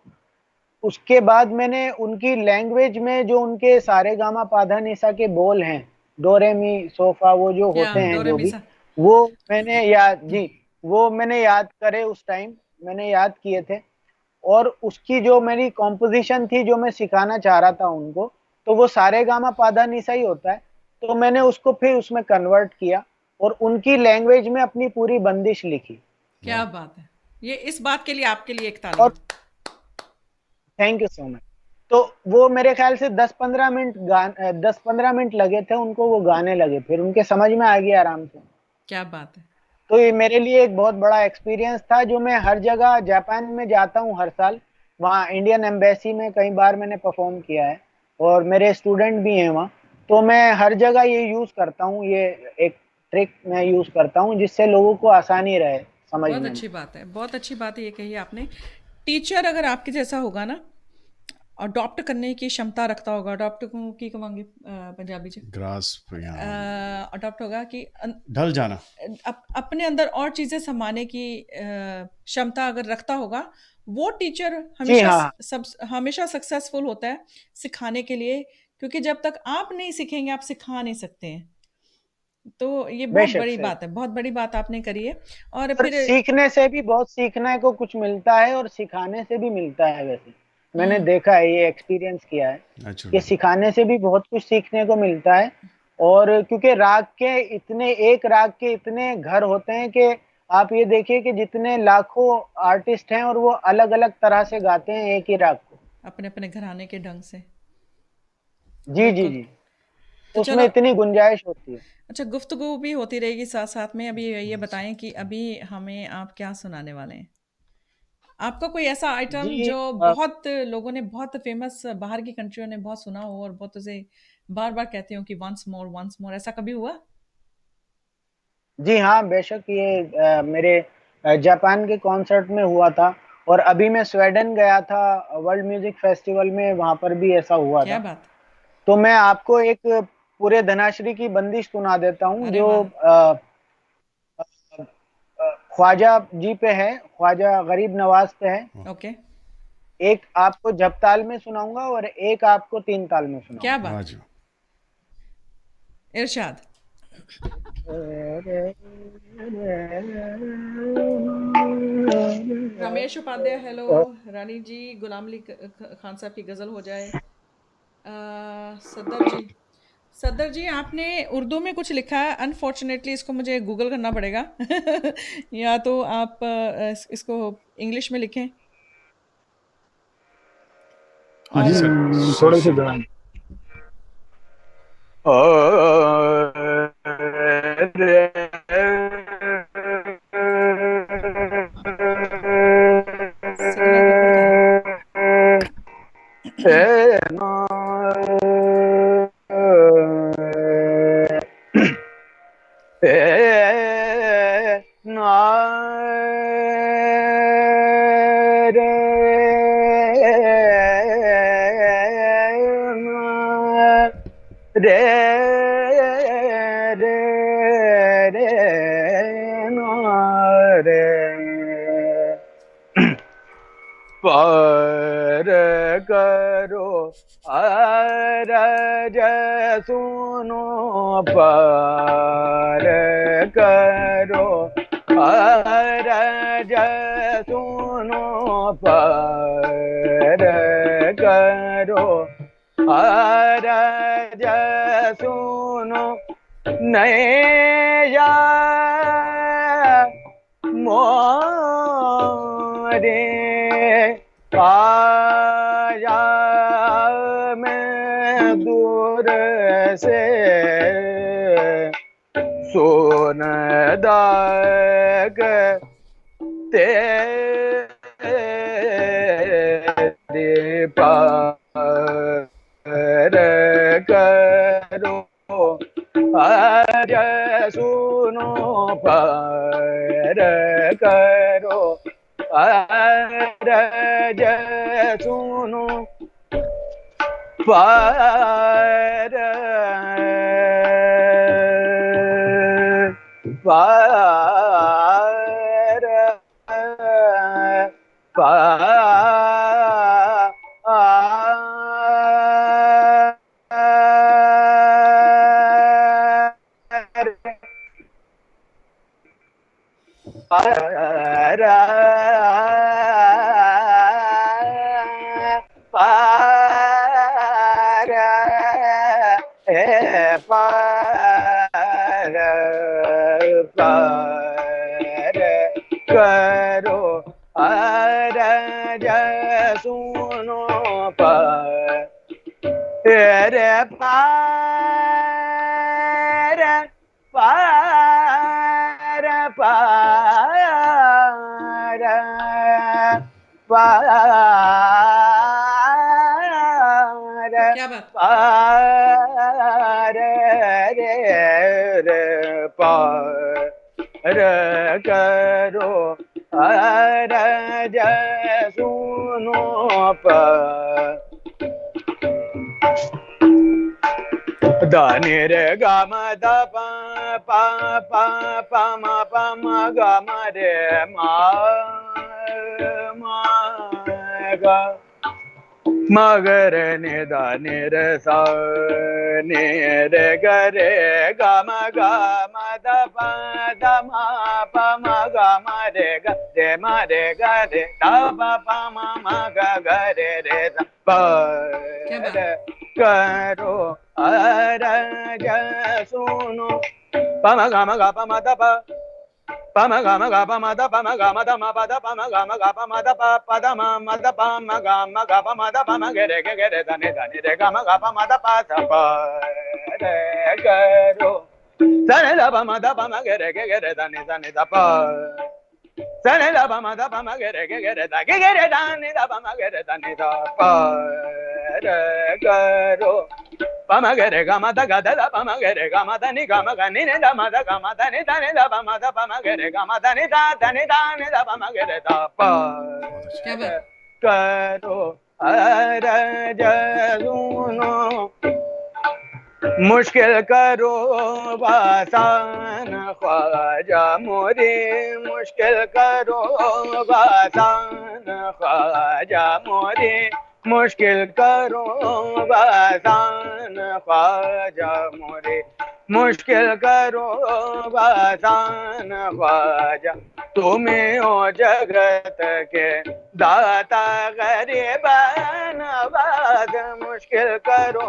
उसके बाद मैंने उनकी लैंग्वेज में जो उनके सारे गामा पाधा निसा के बोल हैं, डो रे मी सोफा, वो जो क्या होते हैं जो भी, डोरेमीसा! वो मैंने याद जी वो मैंने याद करे उस टाइम, मैंने याद किए थे। और उसकी जो मेरी कॉम्पोजिशन थी, जो मैं सिखाना चाह रहा था उनको, तो वो सारे गामा पाधा निसा ही होता है। तो मैंने उसको फिर उसमें कन्वर्ट किया और उनकी लैंग्वेज में अपनी पूरी बंदिश लिखी। क्या बात है! ये इस बात के लिए आपके लिए एक और तालियाँ। Thank you so much. तो वो मेरे ख्याल से 10-15 मिनट लगे थे उनको, वो गाने लगे, फिर उनके समझ में आ गया आराम से। क्या बात है! तो ये मेरे लिए एक बहुत बड़ा एक्सपीरियंस था, जो मैं हर जगह जापान में जाता हूँ हर साल। वहाँ इंडियन एम्बेसी में कई बार मैंने परफॉर्म किया है, और मेरे स्टूडेंट भी हैं वहाँ। तो मैं हर जगह ये यूज़ करता हूँ, ये एक ट्रिक मैं यूज़ करता हूँ जिससे लोगों को आसानी रहे बहुत समझने में। अच्छी बात है, बहुत अच्छी बात है ये कही आपने। टीचर अगर आपके जैसा होगा ना, अडॉप्ट करने की क्षमता रखता होगा, अडॉप्ट को की कवांगे पंजाबी च ग्रास्प या अडॉप्ट होगा कि ढल जाना। अपने अंदर और चीज़ें समाने की क्षमता अगर रखता होगा, वो टीचर जी हमेशा हाँ। हमेशा सक्सेसफुल होता है सिखाने के लिए, क्योंकि जब तक आप नहीं सीखेंगे आप सिखा नहीं सकते हैं। तो ये बहुत बेशक बड़ी से। बात है, बहुत बड़ी बात आपने करी है। और और फिर सीखने से भी बहुत सीखने को कुछ मिलता है, और सिखाने से भी मिलता है वैसे। मैंने हम्म, देखा है, ये एक्सपीरियंस किया है कि नेचुरली। सिखाने से भी बहुत कुछ सीखने को मिलता है। और क्योंकि एक राग के इतने घर होते हैं कि आप ये देखिए कि जितने लाखों आर्टिस्ट हैं, और वो अलग अलग तरह से गाते हैं एक ही राग को। अपने अपने घराने के ढंग से। जी जी बिल्कुल। जी। तो उसमें चलो, इतनी गुंजाइश होती है। अच्छा, गुफ्तगू भी होती रहेगी साथ साथ में। अभी ये बताएं कि अभी हमें आप क्या सुनाने वाले हैं? आपका कोई ऐसा आइटम जी जो बहुत लोगों ने, बहुत फेमस बाहर की कंट्रियों ने बहुत सुना हो और बहुत उसे बार बार कहते हो कि वंस मोर, ऐसा कभी हुआ? जी हाँ, बेशक ये मेरे जापान के कॉन्सर्ट में हुआ था। और अभी मैं स्वीडन गया था वर्ल्ड म्यूजिक फेस्टिवल में, वहां पर भी ऐसा हुआ क्या था। बात! तो मैं आपको एक पूरे धनाश्री की बंदिश सुना देता हूँ, अरे जो वाह! ख्वाजा जी पे है, ख्वाजा गरीब नवाज पे है। ओके। एक आपको जपताल में सुनाऊंगा और एक आपको तीन ताल में क्या सुनाऊंगा। बात! वाह। इरशाद। रमेश उपाध्याय, हेलो। रानी जी, गुलाम अली खान साहब की गज़ल हो जाए। सदर जी, सदर जी आपने उर्दू में कुछ लिखा है, अनफॉर्चुनेटली इसको मुझे गूगल करना पड़ेगा। या तो आप इसको इंग्लिश में लिखें। हाँ जी और सर, थोड़े से श्योर। गाएं। सिग्नल गड़बड़ कर रहा है। रे रे पार करो अरज सुनो पार करो अरज सुनो पार करो अरज सुनो नैया मोरे आया मैं दूर से सोन दाग तेरे पार करो आज सुनो पार करो आज सुनो पार पार करो अरज सुनो रे पार पार पार पार क्या बात पार रे रे पार करो अरज सुनो पार दानि रे ग म द प प प प म प म ग म रे म म ग म ग रे नि द नि रे सा नि रे ग रे ग म द प द म प म ग म रे ग रे ग रे द प प म म ग ग रे रे द प क्या बात रे करो अरज सुनो पम गम ग पम द प पम गम ग पम द पम गम द म प द पम गम ग पम द प प द म म द प म ग म ग पम द पम गे रे गे रे ध नि रे ग म ग पम द प ध प रे करो ध द पम द पम गे रे ध नि द प सने द पम द पम गे रे ध गे रे ध नि द पम गे रे ध नि द प रे करो पम गे रे ग म द ग द द पम गे रे ग म द नि ग म ग नि द म द ग म द नि द पम द पम गे रे ग म द नि द नि द पम गे रे द प क्या बात करो अरज सुनो मुश्किल करो आसान ख्वाजा मोरे मुश्किल करो आसान ख्वाजा मोरे मुश्किल करो आसान ख्वाजा मोरे मुश्किल करो आसान ख्वाजा तुम्हें ओ जगत के दाता गरीब नवाज मुश्किल करो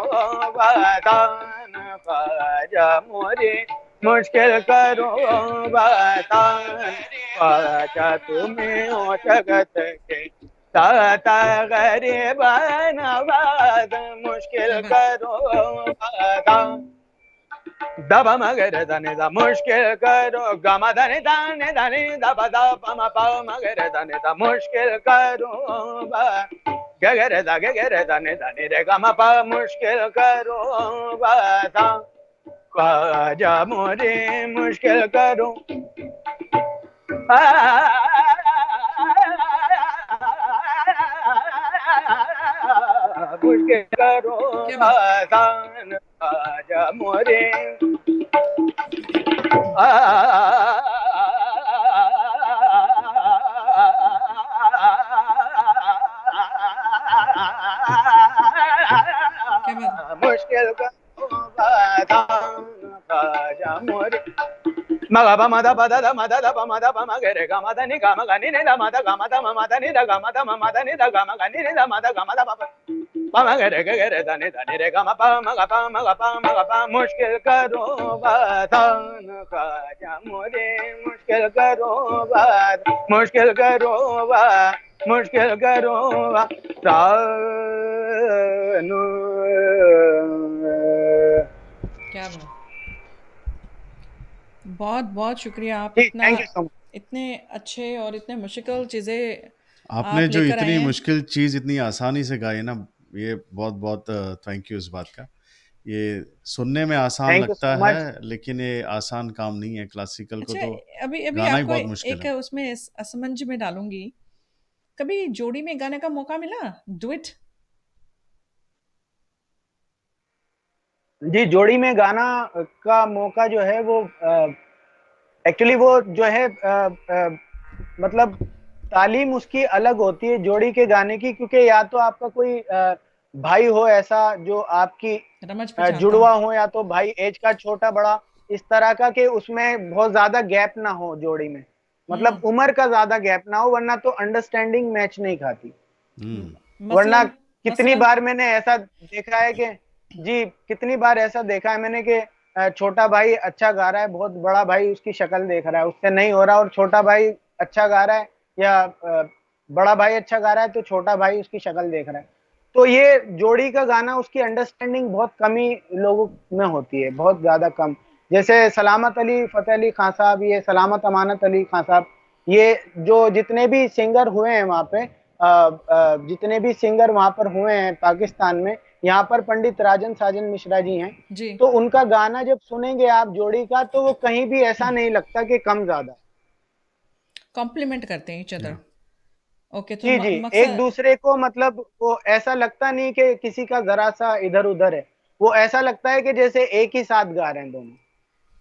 आसान ख्वाजा मोरे मुश्किल करो आसान ख्वाजा तुम्हें ओ जगत के दाता गरीब नवाज मुश्किल क्या बात करो आसान दब मगर धने द मुश्किल करो गम धने धने धने दब द पम प मगर धने द मुश्किल करो गगर द गगर धने धने रे गम प मुश्किल करो बता ख्वाजा मोरे मुश्किल करो मुश्किल करो क्या बात आसान ख्वाजा मोरे मुश्किल करो बाधान राजा मोरे मगा प मदा पदा द मदा द प मदा प म गे रे ग मदा नि ग म ग नि नि द मदा ग मदा म मदा नि द ग मदा म मदा नि द ग म ग नि नि द मदा ग मदा प प म गे रे द नि रे ग म प म ग प म ग प म ग प मुश्किल करो बाधान राजा मोरे मुश्किल करो बात मुश्किल करो बा मुश्किल करो बा रानू क्या बात, बहुत बहुत शुक्रिया। आप जी इतना थैंक यू सो मच इतने अच्छे और इतने मुश्किल चीज़ें आपने आप जो लेकर आए इतनी हैं। मुश्किल चीज़ इतनी आसानी से गाई ना, ये बहुत बहुत थैंक यू इस बात का। ये सुनने में आसान थैंक यू लगता सो है, मच लेकिन ये आसान काम नहीं है। क्लासिकल को अच्छा, तो अभी अभी गाना ही आपको बहुत मुश्किल एक है। उसमें असमंज में डालूंगी, कभी जोड़ी में गाने का मौका मिला? डुएट? जी जोड़ी में गाना का मौका जो है वो एक्चुअली वो जो है मतलब तालीम उसकी अलग होती है जोड़ी के गाने की, क्योंकि या तो आपका कोई भाई हो ऐसा जो आपकी रमज पहचानता हो। जुड़वा हो, या तो भाई एज का छोटा बड़ा इस तरह का कि उसमें बहुत ज्यादा गैप ना हो जोड़ी में, मतलब हम्म। उम्र का ज्यादा गैप ना हो, वरना तो अंडरस्टैंडिंग मैच नहीं खाती। वरना मसलन कितनी मसलन बार मैंने ऐसा देखा है कि जी कितनी बार ऐसा देखा है मैंने कि छोटा भाई अच्छा गा रहा है, बहुत बड़ा भाई उसकी शक्ल देख रहा है, उससे नहीं हो रहा, और छोटा भाई अच्छा गा रहा है या बड़ा भाई अच्छा गा रहा है तो छोटा भाई उसकी शक्ल देख रहा है। तो ये जोड़ी का गाना उसकी अंडरस्टैंडिंग बहुत कम ही लोगों में होती है, बहुत ज्यादा कम। जैसे सलामत अली फतेह अली खान साहब, ये सलामत अमानत अली खान साहब, ये जो जितने भी सिंगर हुए हैं वहाँ पे, जितने भी सिंगर वहां पर हुए हैं पाकिस्तान में, यहाँ पर पंडित राजन साजन मिश्रा जी हैं, जी। तो उनका गाना जब सुनेंगे आप जोड़ी का तो वो कहीं भी ऐसा नहीं लगता कि कम ज्यादा। कॉम्प्लीमेंट करते हैं ईच अदर। ओके, तो जी जी, एक मकसद। दूसरे को मतलब वो ऐसा लगता नहीं कि किसी का जरा सा इधर उधर है, वो ऐसा लगता है कि जैसे एक ही साथ गा रहे हैं दोनों।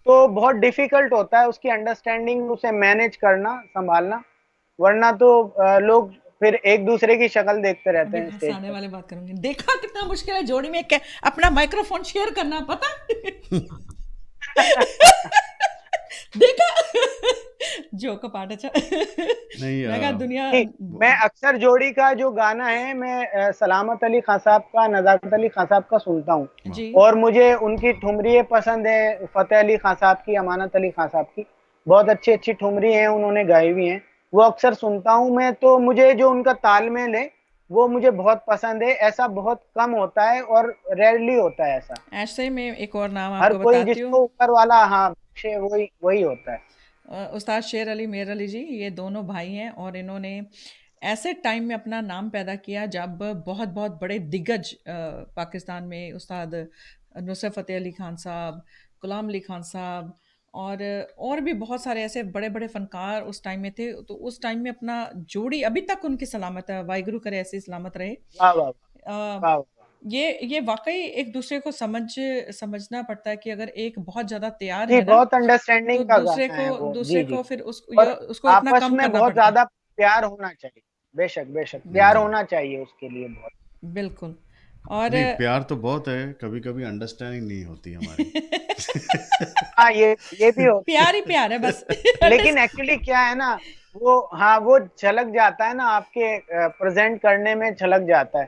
तो बहुत डिफिकल्ट होता है उसकी अंडरस्टैंडिंग, उसे मैनेज करना संभालना, वरना तो लोग फिर एक दूसरे की शक्ल देखते रहते अभी हैं स्टेज हंसाने पर। वाली बात करूंगी, देखा कितना मुश्किल है जोड़ी में अपना माइक्रोफोन शेयर करना, पता? देखा? जो कपाट अच्छा। नहीं मैं कहा दुनिया। जी, मैं अक्सर जोड़ी का जो गाना है मैं सलामत अली खान साहब का, नजाकत अली खान साहब का सुनता हूँ, जी। और मुझे उनकी ठुमरियाँ पसंद है, फतेह अली खान साहब की, अमानत अली खान साहब की, बहुत अच्छी अच्छी ठुमरी हैं उन्होंने गाई हुई हैं, वो अक्सर सुनता हूँ मैं। तो मुझे जो उनका तालमेल है वो मुझे बहुत पसंद है, ऐसा बहुत कम होता है और रेयरली होता है ऐसा। ऐसे में एक और नाम हर आपको कोई बताती हूँ। जिसको ऊपर वाला हाँ बख्शे वही वही होता है। उस्ताद शेर अली, मेर अली जी, ये दोनों भाई हैं और इन्होंने ऐसे टाइम में अपना नाम पैदा किया जब बहुत बहुत बड़े दिग्गज पाकिस्तान में उस्ताद नुसरत फ़तेह अली खान साहब, गुलाम अली खान साहब और भी बहुत सारे ऐसे बड़े बड़े फ़नकार उस टाइम में थे। तो उस टाइम में अपना जोड़ी अभी तक उनकी सलामत है, वाहिगुरु करे ऐसी सलामत रहे। वाह वाह अ, वाह वाह। ये वाक़ई एक दूसरे को समझना पड़ता है कि अगर एक बहुत ज़्यादा तैयार जी है ना, बहुत तो अंडरस्टैंडिंग का गाना है वो, दूसरे जी जी। को फिर और उसको अपना आपस कम में करना बहुत पड़ता है। ज्यादा प्यार होना चाहिए, बेशक बेशक प्यार हम्म। होना चाहिए उसके लिए बहुत। बिल्कुल। और नहीं, प्यार तो बहुत है, कभी कभी अंडरस्टैंडिंग नहीं होती हमारी। हाँ ये भी होता प्यार ही प्यार है है। बस। लेकिन एक्चुअली क्या है ना, वो हाँ वो झलक जाता है ना आपके प्रेजेंट करने में, झलक जाता है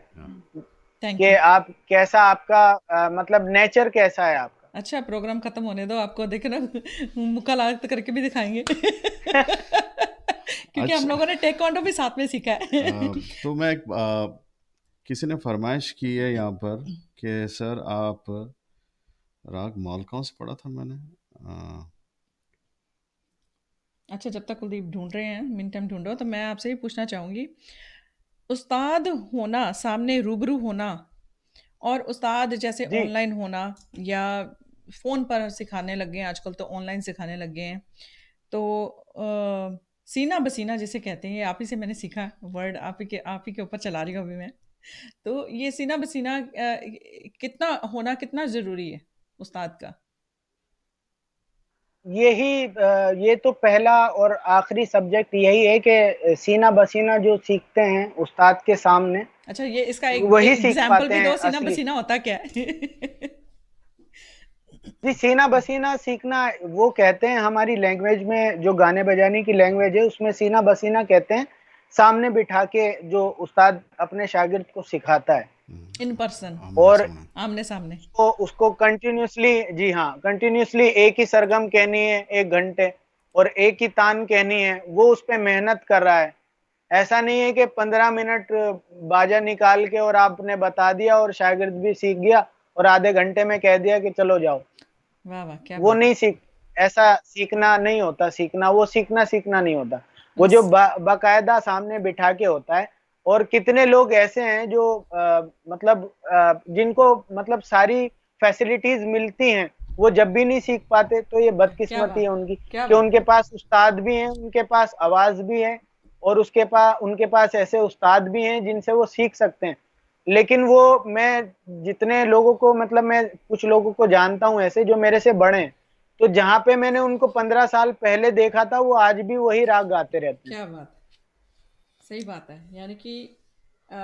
थैंक कि यू। आप कैसा, आपका मतलब नेचर कैसा है आपका। अच्छा, प्रोग्राम खत्म होने दो, आपको देखना मुक्का लात करके भी दिखाएंगे। क्योंकि हम अच्छा, लोगों ने टेक्वांडो भी साथ में सीखा है। तो मैं किसी ने फरमाइश की है यहाँ पर कि सर आप राग मालकान से पढ़ा था मैंने। अच्छा, जब तक कुलदीप ढूंढ रहे हैं, मिन टाइम ढूंढो, तो मैं आपसे ही पूछना चाहूँगी, उस्ताद होना, सामने रूबरू होना, और उस्ताद जैसे जी ऑनलाइन होना, या फ़ोन पर सिखाने लग गए हैं आजकल, तो ऑनलाइन सिखाने लग गए हैं, तो सीना बसीना जिसे कहते हैं, ये आप ही से मैंने सीखा वर्ड, आप ही के ऊपर चला रही हूँ अभी मैं। तो ये सीना बसीना कितना होना कितना ज़रूरी है उस्ताद का? ये तो पहला और आखिरी सब्जेक्ट यही है कि सीना बसीना जो सीखते हैं उस्ताद के सामने, अच्छा, ये इसका एक वही सीख एग्जाम्पल पाते भी हैं दो, सीना असली। बसीना होता क्या है? जी, सीना बसीना सीखना वो कहते हैं हमारी लैंग्वेज में, जो गाने बजाने की लैंग्वेज है उसमें सीना बसीना कहते हैं, सामने बिठा के जो उस्ताद अपने शागिर्द को सिखाता है। इन पर्सन, आमने और सामने। आमने सामने। उसको कंटिन्यूअसली, जी हाँ, कंटिन्यूअसली एक ही सरगम कहनी है 1 घंटे, और एक ही तान कहनी है, वो उस पे मेहनत कर रहा है। ऐसा नहीं है कि 15 मिनट बाजा निकाल के और आपने बता दिया और शागिर्द भी सीख गया और आधे घंटे में कह दिया कि चलो जाओ। वाह वाह, क्या वो बात नहीं सीख ऐसा सीखना नहीं होता, सीखना वो सीखना नहीं होता। है। वो जो बाकायदा सामने बिठा के होता है। और कितने लोग ऐसे हैं जो मतलब जिनको मतलब सारी फैसिलिटीज मिलती हैं, वो जब भी नहीं सीख पाते, तो ये क्या बदकिस्मती है बात, उनकी क्या कि बात उनके है। पास उस्ताद भी हैं, उनके पास आवाज भी है, और उनके पास ऐसे उस्ताद भी हैं जिनसे वो सीख सकते हैं। लेकिन वो, मैं जितने लोगों को मतलब मैं कुछ लोगों को जानता हूं ऐसे जो मेरे से बड़े हैं, तो जहां पे मैंने उनको 15 साल पहले देखा था, वो आज भी वही राग गाते रहते हैं। क्या बात है, सही बात है। यानी कि अ,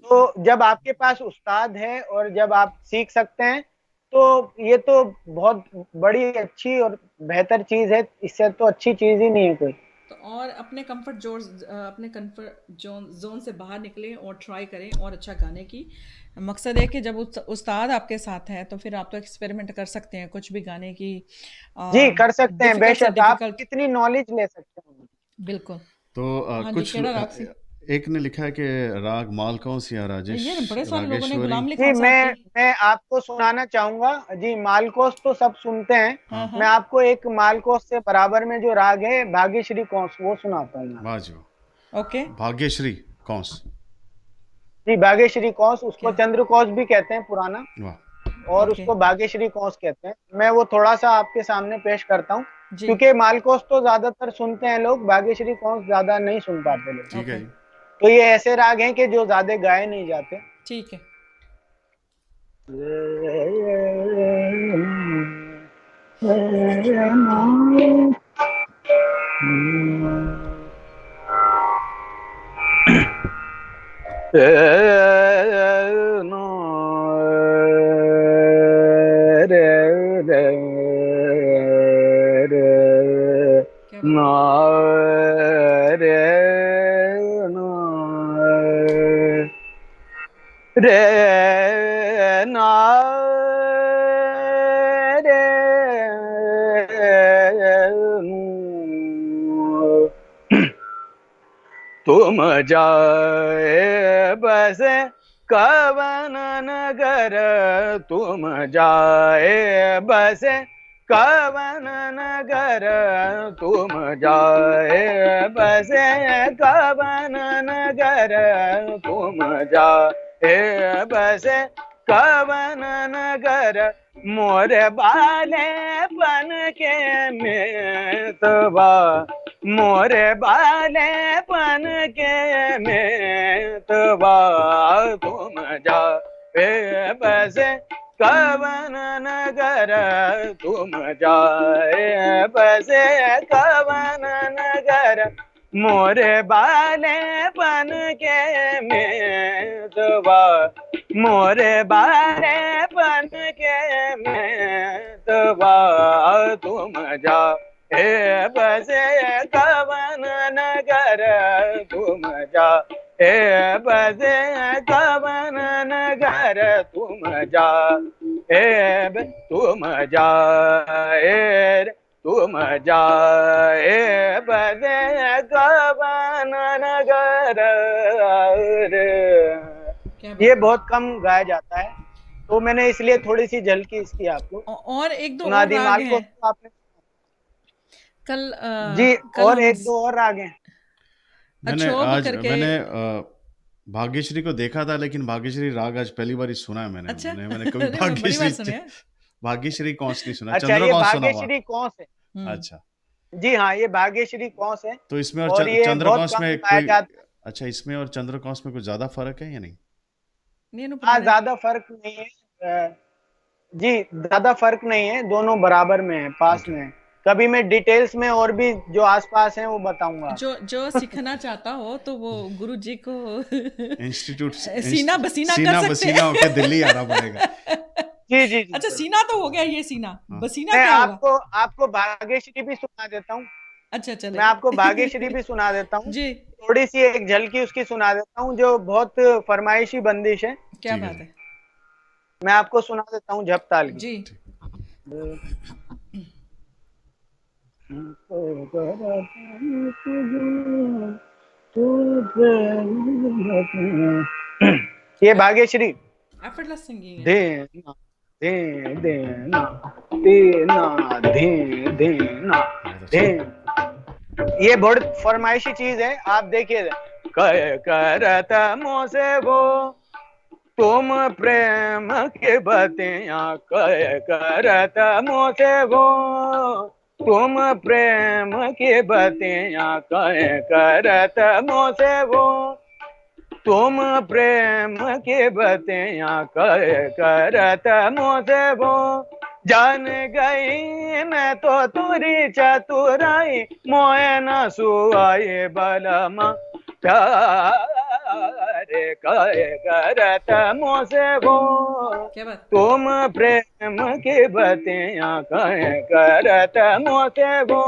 तो जब आपके पास उस्ताद है और जब आप सीख सकते हैं, तो ये तो बहुत बड़ी अच्छी और बेहतर चीज है। इससे तो अच्छी चीज ही नहीं है कोई। तो और अपने कंफर्ट जोन, अपने कंफर्ट जोन से बाहर निकलें और ट्राई करें और अच्छा गाने की। मकसद है कि जब उस्ताद आपके साथ हैं तो फिर आप तो एक्सपेरिमेंट कर सकते हैं कुछ भी गाने की, जी, कर सकते हैं, डिफ़िकल्ट से बेशक आप डिफ़िकल्ट। कितनी नॉलेज ले सकते हैं। बिल्कुल। तो हाँ जी, कुछ केड़ा राग सी? एक ने लिखा है कि राग मालकौन सिया राजेश ये बड़े सारे लोगों ने रागेश्वरी। गुलाम अली जी, खान साहब की। मैं आपको सुनाना चाहूंगा। जी, मालकोस तो सब सुनते हैं। हाँ, हाँ, मैं हाँ। आपको एक मालकोस से बराबर में जो राग है भाग्यश्री कौंस, वो सुनाता हूँ मैं। बाजो। ओके। भाग्यश्री कौंस। जी, भाग्यश्री कौंस, उसको क्या? चंद्र कौंस भी कहते हैं पुराना, वाह। और ओके। उसको भाग्यश्री कौंस कहते हैं। मैं वो थोड़ा सा आपके सामने पेश करता हूँ, जी। क्योंकि मालकोस तो ज्यादातर सुनते हैं लोग, भाग्यश्री कौंस ज्यादा नहीं सुन पाते लोग। ठीक है ओके। जी। तो ये ऐसे राग हैं कि जो ज्यादा गाए नहीं जाते। ठीक है। क्या बात है। रे ना रे तुम जाए बस कवन नगर, तुम जाए बस कवन नगर, तुम जाए बस कवन नगर, तुम जाए बस कवन नगर, मोरे बाले पन के मेतवा, मोरे बाले पन के मेतवा, तुम जाए बस कवन नगर, तुम जाए बस कवन नगर, मोरे बाले पन के मेतवा, मोरे बाले पन के मेतवा, तुम जाए बस कवन नगर, तुम जाए बस कवन नगर, तुम जाए, तुम जाए, तुम जाए बस कवन नगर। क्या ये बात है। बहुत कम गाया जाता है, तो मैंने इसलिए थोड़ी सी झलकी इसकी आपको और एक दो सुना और दी। राग मालको हैं। तो आपने, कल जी, कल और हम एक दो और राग हैं। अछोग करके। मैंने भाग्यश्री को देखा था, लेकिन भाग्यश्री राग आज पहली बार ही सुना है मैंने। अच्छा। मैंने कभी अरे मैं बड़ी बार सुने हैं। भाग्यश्री कौंस नहीं सुना, अच्छा, चंद्र ये कौंस सुना हुआ। भाग्यश्री कौन है? हम्म। अच्छा। जी हाँ, ये भाग्यश्री कौन है। तो इसमें और और ये चंद्र बहुत कौंस कम में गाया कोई, जाता है। अच्छा, इसमें और चंद्र कौंस में कुछ ज्यादा फर्क है या नहीं? नहीं नु हाँ, पुराने। ज्यादा फर्क नहीं है। जी, ज्यादा फर्क नहीं है, दोनों बराबर में है, पास ओके। में है। कभी मैं डिटेल्स में और भी जो आसपास हैं वो बताऊंगा। जो सीखना चाहता हो तो वो गुरु जी को इंस्टीट्यूट सीना बसीना कर सीना सकते बसीना होके दिल्ली आना पड़ेगा। जी जी जी अच्छा, जरूर। सीना तो हो गया, ये सीना हाँ। बसीना मैं क्या होगा? आपको आपको भाग्यश्री भी सुना देता हूँ। अच्छा मैं आपको भाग्यश्री चले भी सुना देता हूँ। जी, थोड़ी सी एक झलकी उसकी सुना देता हूँ जो बहुत फरमाइशी बंदिश है। क्या ठीक है बात जी। है मैं आपको सुना देता हूँ झपताल की। जी। ये भाग्यश्री। एफर्टलेस सिंगिंग है। देना दे देना देना दे देना बहुत दे। अच्छा। ये बहुत फरमाइशी चीज है, आप देखिए। कह करत मोसे वो तुम प्रेम के बतिया, कह करत मोसे वो तुम प्रेम के बतिया, कह करत मोसे वो तुम प्रेम के बतिया, कह करत मोसे वो जान गई मैं तो तुरी चतुराई, मोए न सुआए बलमा प्यार, कह करत मोसे वो क्या बात। तुम प्रेम के बतिया, कह करत मोसे वो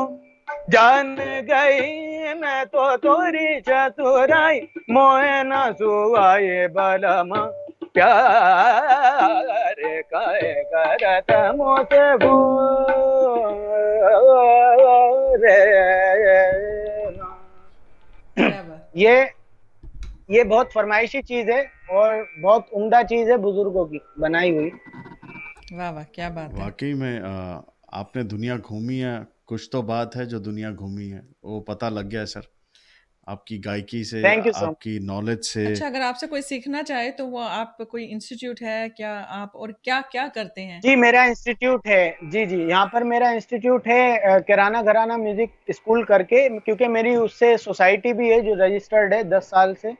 जान गई मैं तो तोरी चतुराई, मोए न सुआए बलमा प्यार, कह करत मोसे वो रे। क्या बात। ये बहुत फरमाइशी चीज है और बहुत उम्दा चीज है बुजुर्गों की बनाई हुई। वाह वाह, क्या बात है। वाकई में आपने दुनिया घूमी है, कुछ तो बात है जो दुनिया घूमी है वो पता लग गया है सर, आपकी गायकी से, थैंक यू सो मच। आपकी नॉलेज से। अच्छा, अगर आपसे कोई सीखना चाहे तो वो आप कोई इंस्टीट्यूट है क्या आप, और क्या क्या करते हैं? जी मेरा इंस्टीट्यूट है, जी जी यहाँ पर मेरा इंस्टीट्यूट है किराना घराना म्यूजिक स्कूल करके, क्योंकि मेरी उससे सोसाइटी भी है जो रजिस्टर्ड है 10 साल से।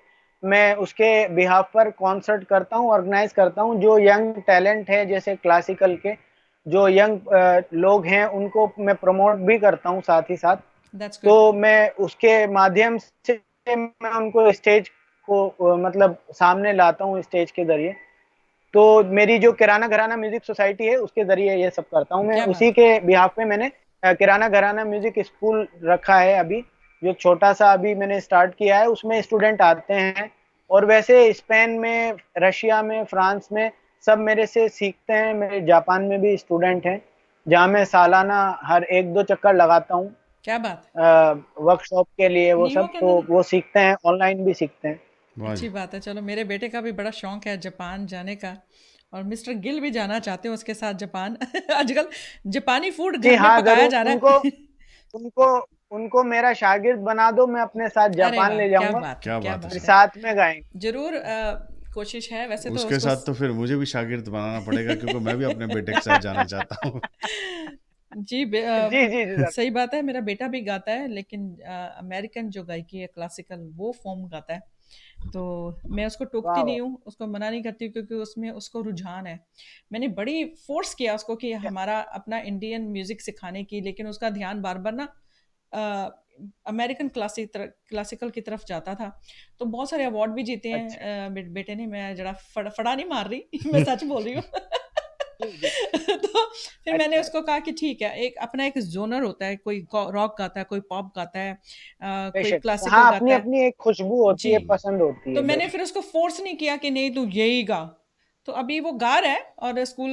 मैं उसके बिहाफ पर कॉन्सर्ट करता हूँ, ऑर्गेनाइज करता हूँ। जो यंग टैलेंट है जैसे क्लासिकल के जो यंग लोग हैं उनको मैं प्रमोट भी करता हूँ साथ ही साथ। That's good. तो मैं उसके माध्यम से मैं उनको स्टेज को मतलब सामने लाता हूँ स्टेज के जरिए। तो मेरी जो किराना घराना म्यूजिक सोसाइटी है उसके जरिए ये सब करता हूँ मैं। क्या उसी बात। के बिहाफ पे मैंने किराना घराना म्यूजिक स्कूल रखा है अभी, जो छोटा सा अभी मैंने स्टार्ट किया है। उसमें स्टूडेंट आते हैं और वैसे स्पेन में, रशिया में, फ्रांस में सब मेरे से सीखते हैं। मेरे जापान में भी स्टूडेंट हैं जहाँ मैं सालाना हर 1-2 चक्कर लगाता हूँ क्या बात। वर्कशॉप के लिए। वो नीमो सब के तो अंदर। वो सीखते हैं, ऑनलाइन भी सीखते हैं। वाह अच्छी जी। बात है। चलो, मेरे बेटे का भी बड़ा शौक है जापान जाने का, और मिस्टर गिल भी जाना चाहते हैं उसके साथ जापान। आजकल जापानी फूड जी घर में हाँ पकाया जरूर। जा रहा उनको है। उनको उनको मेरा शागिर्द बना दो, मैं अपने साथ अरे जापान वाह, ले क्या जाऊंगा, बात है, क्या क्या बात है फिर बात सर। है। साथ में गाएंगे। जरूर कोशिश है वैसे तो उसके उसको साथ तो फिर मुझे भी शागिर्द बनाना पड़ेगा क्योंकि मैं भी अपने बेटे के साथ जाना चाहता हूँ। जी जी जी जी सर। सही बात है। मेरा बेटा भी गाता है, लेकिन अमेरिकन जो गायकी है क्लासिकल वो फॉर्म गाता है। तो मैं उसको टोकती वाह वाह। नहीं हूँ, उसको मना नहीं करती हूँ, क्योंकि उसमें उसको रुझान है। मैंने बड़ी फोर्स किया उसको कि हमारा अपना इंडियन म्यूजिक सिखाने की, लेकिन उसका ध्यान बार बार ना अमेरिकन क्लासिकल की तरफ जाता था। तो बहुत सारे अवार्ड भी जीते हैं अच्छा। बेटे ने। मैं जरा फड़ा नहीं मार रही, मैं सच बोल रही हूँ। जी जी। तो फिर मैंने अच्छा उसको अच्छा। कहा कि ठीक है, एक अपना एक जोनर होता है, कोई रॉक गाता है, कोई पॉप गाता है, कोई बेशक। क्लासिकल हाँ अपनी गाता है। अपनी एक खुशबू होती जी। है, पसंद होती तो है, मैंने बेशक। फिर उसको फोर्स नहीं किया कि नहीं तू यही गा। तो अभी वो गा रहा है, और स्कूल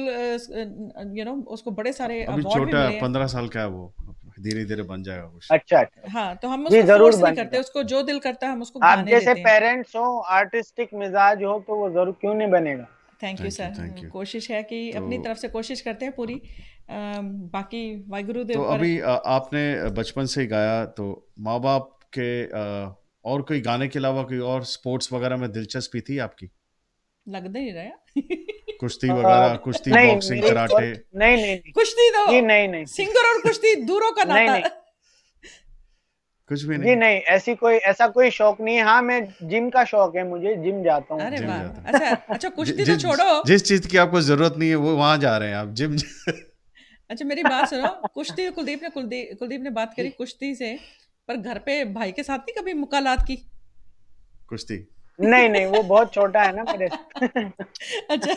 उसको बड़े सारे अभी अवार्ड भी छोटा है, मिले हैं। 15 साल का है वो, धीरे धीरे बन जाएगा कुछ। अच्छा अच्छा। हाँ, तो हम जी उसको जरूर फोर्स नहीं करते, बनेगा। उसको जो दिल करता है हम उसको आप गाने जैसे देते हैं। पेरेंट्स हो, आर्टिस्टिक मिजाज हो तो वो जरूर क्यों नहीं बनेगा। Thank you thank you, sir. Thank you. कोशिश है कि तो अपनी तरफ से कोशिश करते हैं पूरी। बाकी वाहिगुरु तो देव पर। अभी आपने बचपन से ही गाया, तो माँ बाप के और कोई गाने के अलावा कोई और स्पोर्ट्स वगैरह में दिलचस्पी थी आपकी? लग नहीं रहा। कुश्ती आ, वगैरह, कुश्ती, नहीं बॉक्सिंग, मेरी और कराटे? नहीं नहीं नहीं। कुश्ती तो जी नहीं नहीं। सिंगर और कुश्ती दूरों का नहीं नाता। नहीं। कुछ भी जी नहीं? नहीं, ऐसा कोई शौक नहीं है। हाँ मैं जिम का शौक है, मुझे जिम जाता हूँ अरे अपना। जिम वाह। जाता अच्छा है। अच्छा, कुश्ती तो छोड़ो। जिस चीज की आपको जरूरत नहीं है वो वहां जा रहे हैं आप, जिम। अच्छा मेरी बात सुनो, कुश्ती कुलदीप ने बात करी कुश्ती से, पर घर पे भाई के साथ नहीं कभी मुकालात की? कुश्ती। नहीं नहीं, वो बहुत छोटा है ना मेरे से। अच्छा।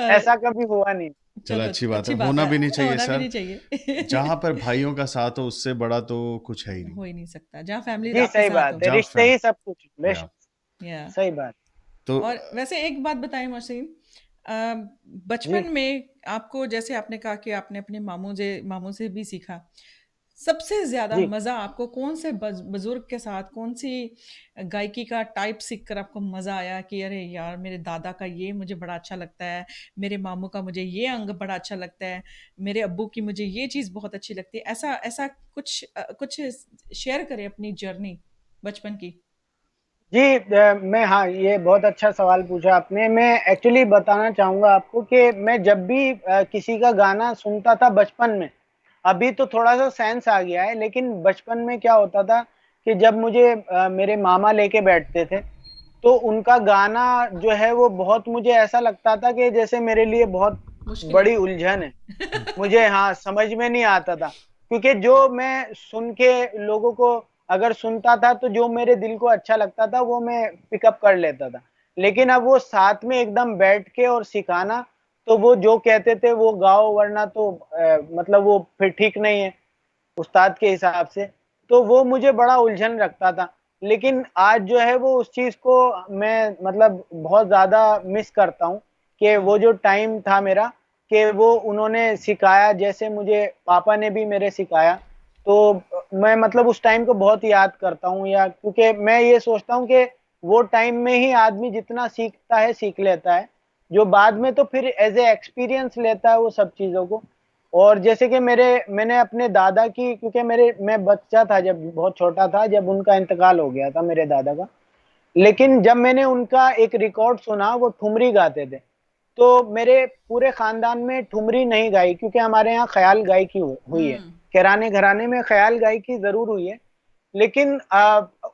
ऐसा कभी हुआ नहीं। चलो चलो अच्छी बात है, अच्छी बात होना है, भी नहीं चाहिए होना भी सर। नहीं चाहिए। जहाँ पर भाइयों का साथ हो उससे बड़ा तो कुछ है ही नहीं। हो ही नहीं सकता जहाँ फैमिली जी आपके सही साथ बात हो। है, जहाँ रिश्ते फैम ही सब कुछ, या बेशक। या सही बात। तो और वैसे एक बात बताएं मोहसिन, अ, जी बचपन में आपको, जैसे आपने कहा कि आपने अपने मामू से भी सीखा, सबसे ज्यादा जी मजा आपको कौन से बुजुर्ग के साथ, कौन सी गायकी का टाइप सीख कर आपको मजा आया कि अरे यार मेरे दादा का ये मुझे बड़ा अच्छा लगता है, मेरे मामू का मुझे ये अंग बड़ा अच्छा लगता है, मेरे अब्बू की मुझे ये चीज बहुत अच्छी लगती है, ऐसा ऐसा कुछ शेयर करें अपनी जर्नी बचपन की। जी। मैं, हाँ, ये बहुत अच्छा सवाल पूछा आपने। मैं एक्चुअली बताना चाहूंगा आपको कि मैं जब भी किसी का गाना सुनता था बचपन में, अभी तो थोड़ा सा सेंस आ गया है, लेकिन बचपन में क्या होता था कि जब मुझे मेरे मामा लेके बैठते थे, तो उनका गाना जो है वो बहुत, मुझे ऐसा लगता था कि जैसे मेरे लिए बहुत मुश्किल है। बड़ी उलझन है। मुझे, हाँ, समझ में नहीं आता था, क्योंकि जो मैं सुन के लोगों को अगर सुनता था तो जो मेरे दिल को अच्छा लगता था वो मैं पिकअप कर लेता था। लेकिन अब वो साथ में एकदम बैठ के और सिखाना, तो वो जो कहते थे वो गाओ, वरना तो मतलब वो फिर ठीक नहीं है उस्ताद के हिसाब से। तो वो मुझे बड़ा उलझन रखता था। लेकिन आज जो है वो उस चीज को मैं मतलब बहुत ज्यादा मिस करता हूँ, कि हाँ। वो जो टाइम था मेरा, कि वो उन्होंने सिखाया, जैसे मुझे पापा ने भी मेरे सिखाया। तो मैं मतलब उस टाइम को बहुत याद करता हूँ, या क्योंकि मैं ये सोचता हूँ कि वो टाइम में ही आदमी जितना सीखता है सीख लेता है, जो बाद में तो फिर एज ए एक्सपीरियंस लेता है वो सब चीजों को। और जैसे कि मैंने अपने दादा की, क्योंकि मैं बच्चा था, जब बहुत छोटा था जब उनका इंतकाल हो गया था मेरे दादा का। लेकिन जब मैंने उनका एक रिकॉर्ड सुना, वो ठुमरी गाते थे, तो मेरे पूरे खानदान में ठुमरी नहीं गाई, क्योंकि हमारे यहाँ ख्याल गायकी हुई है। हम्म। किराने घराने में ख्याल गायकी जरूर हुई है। लेकिन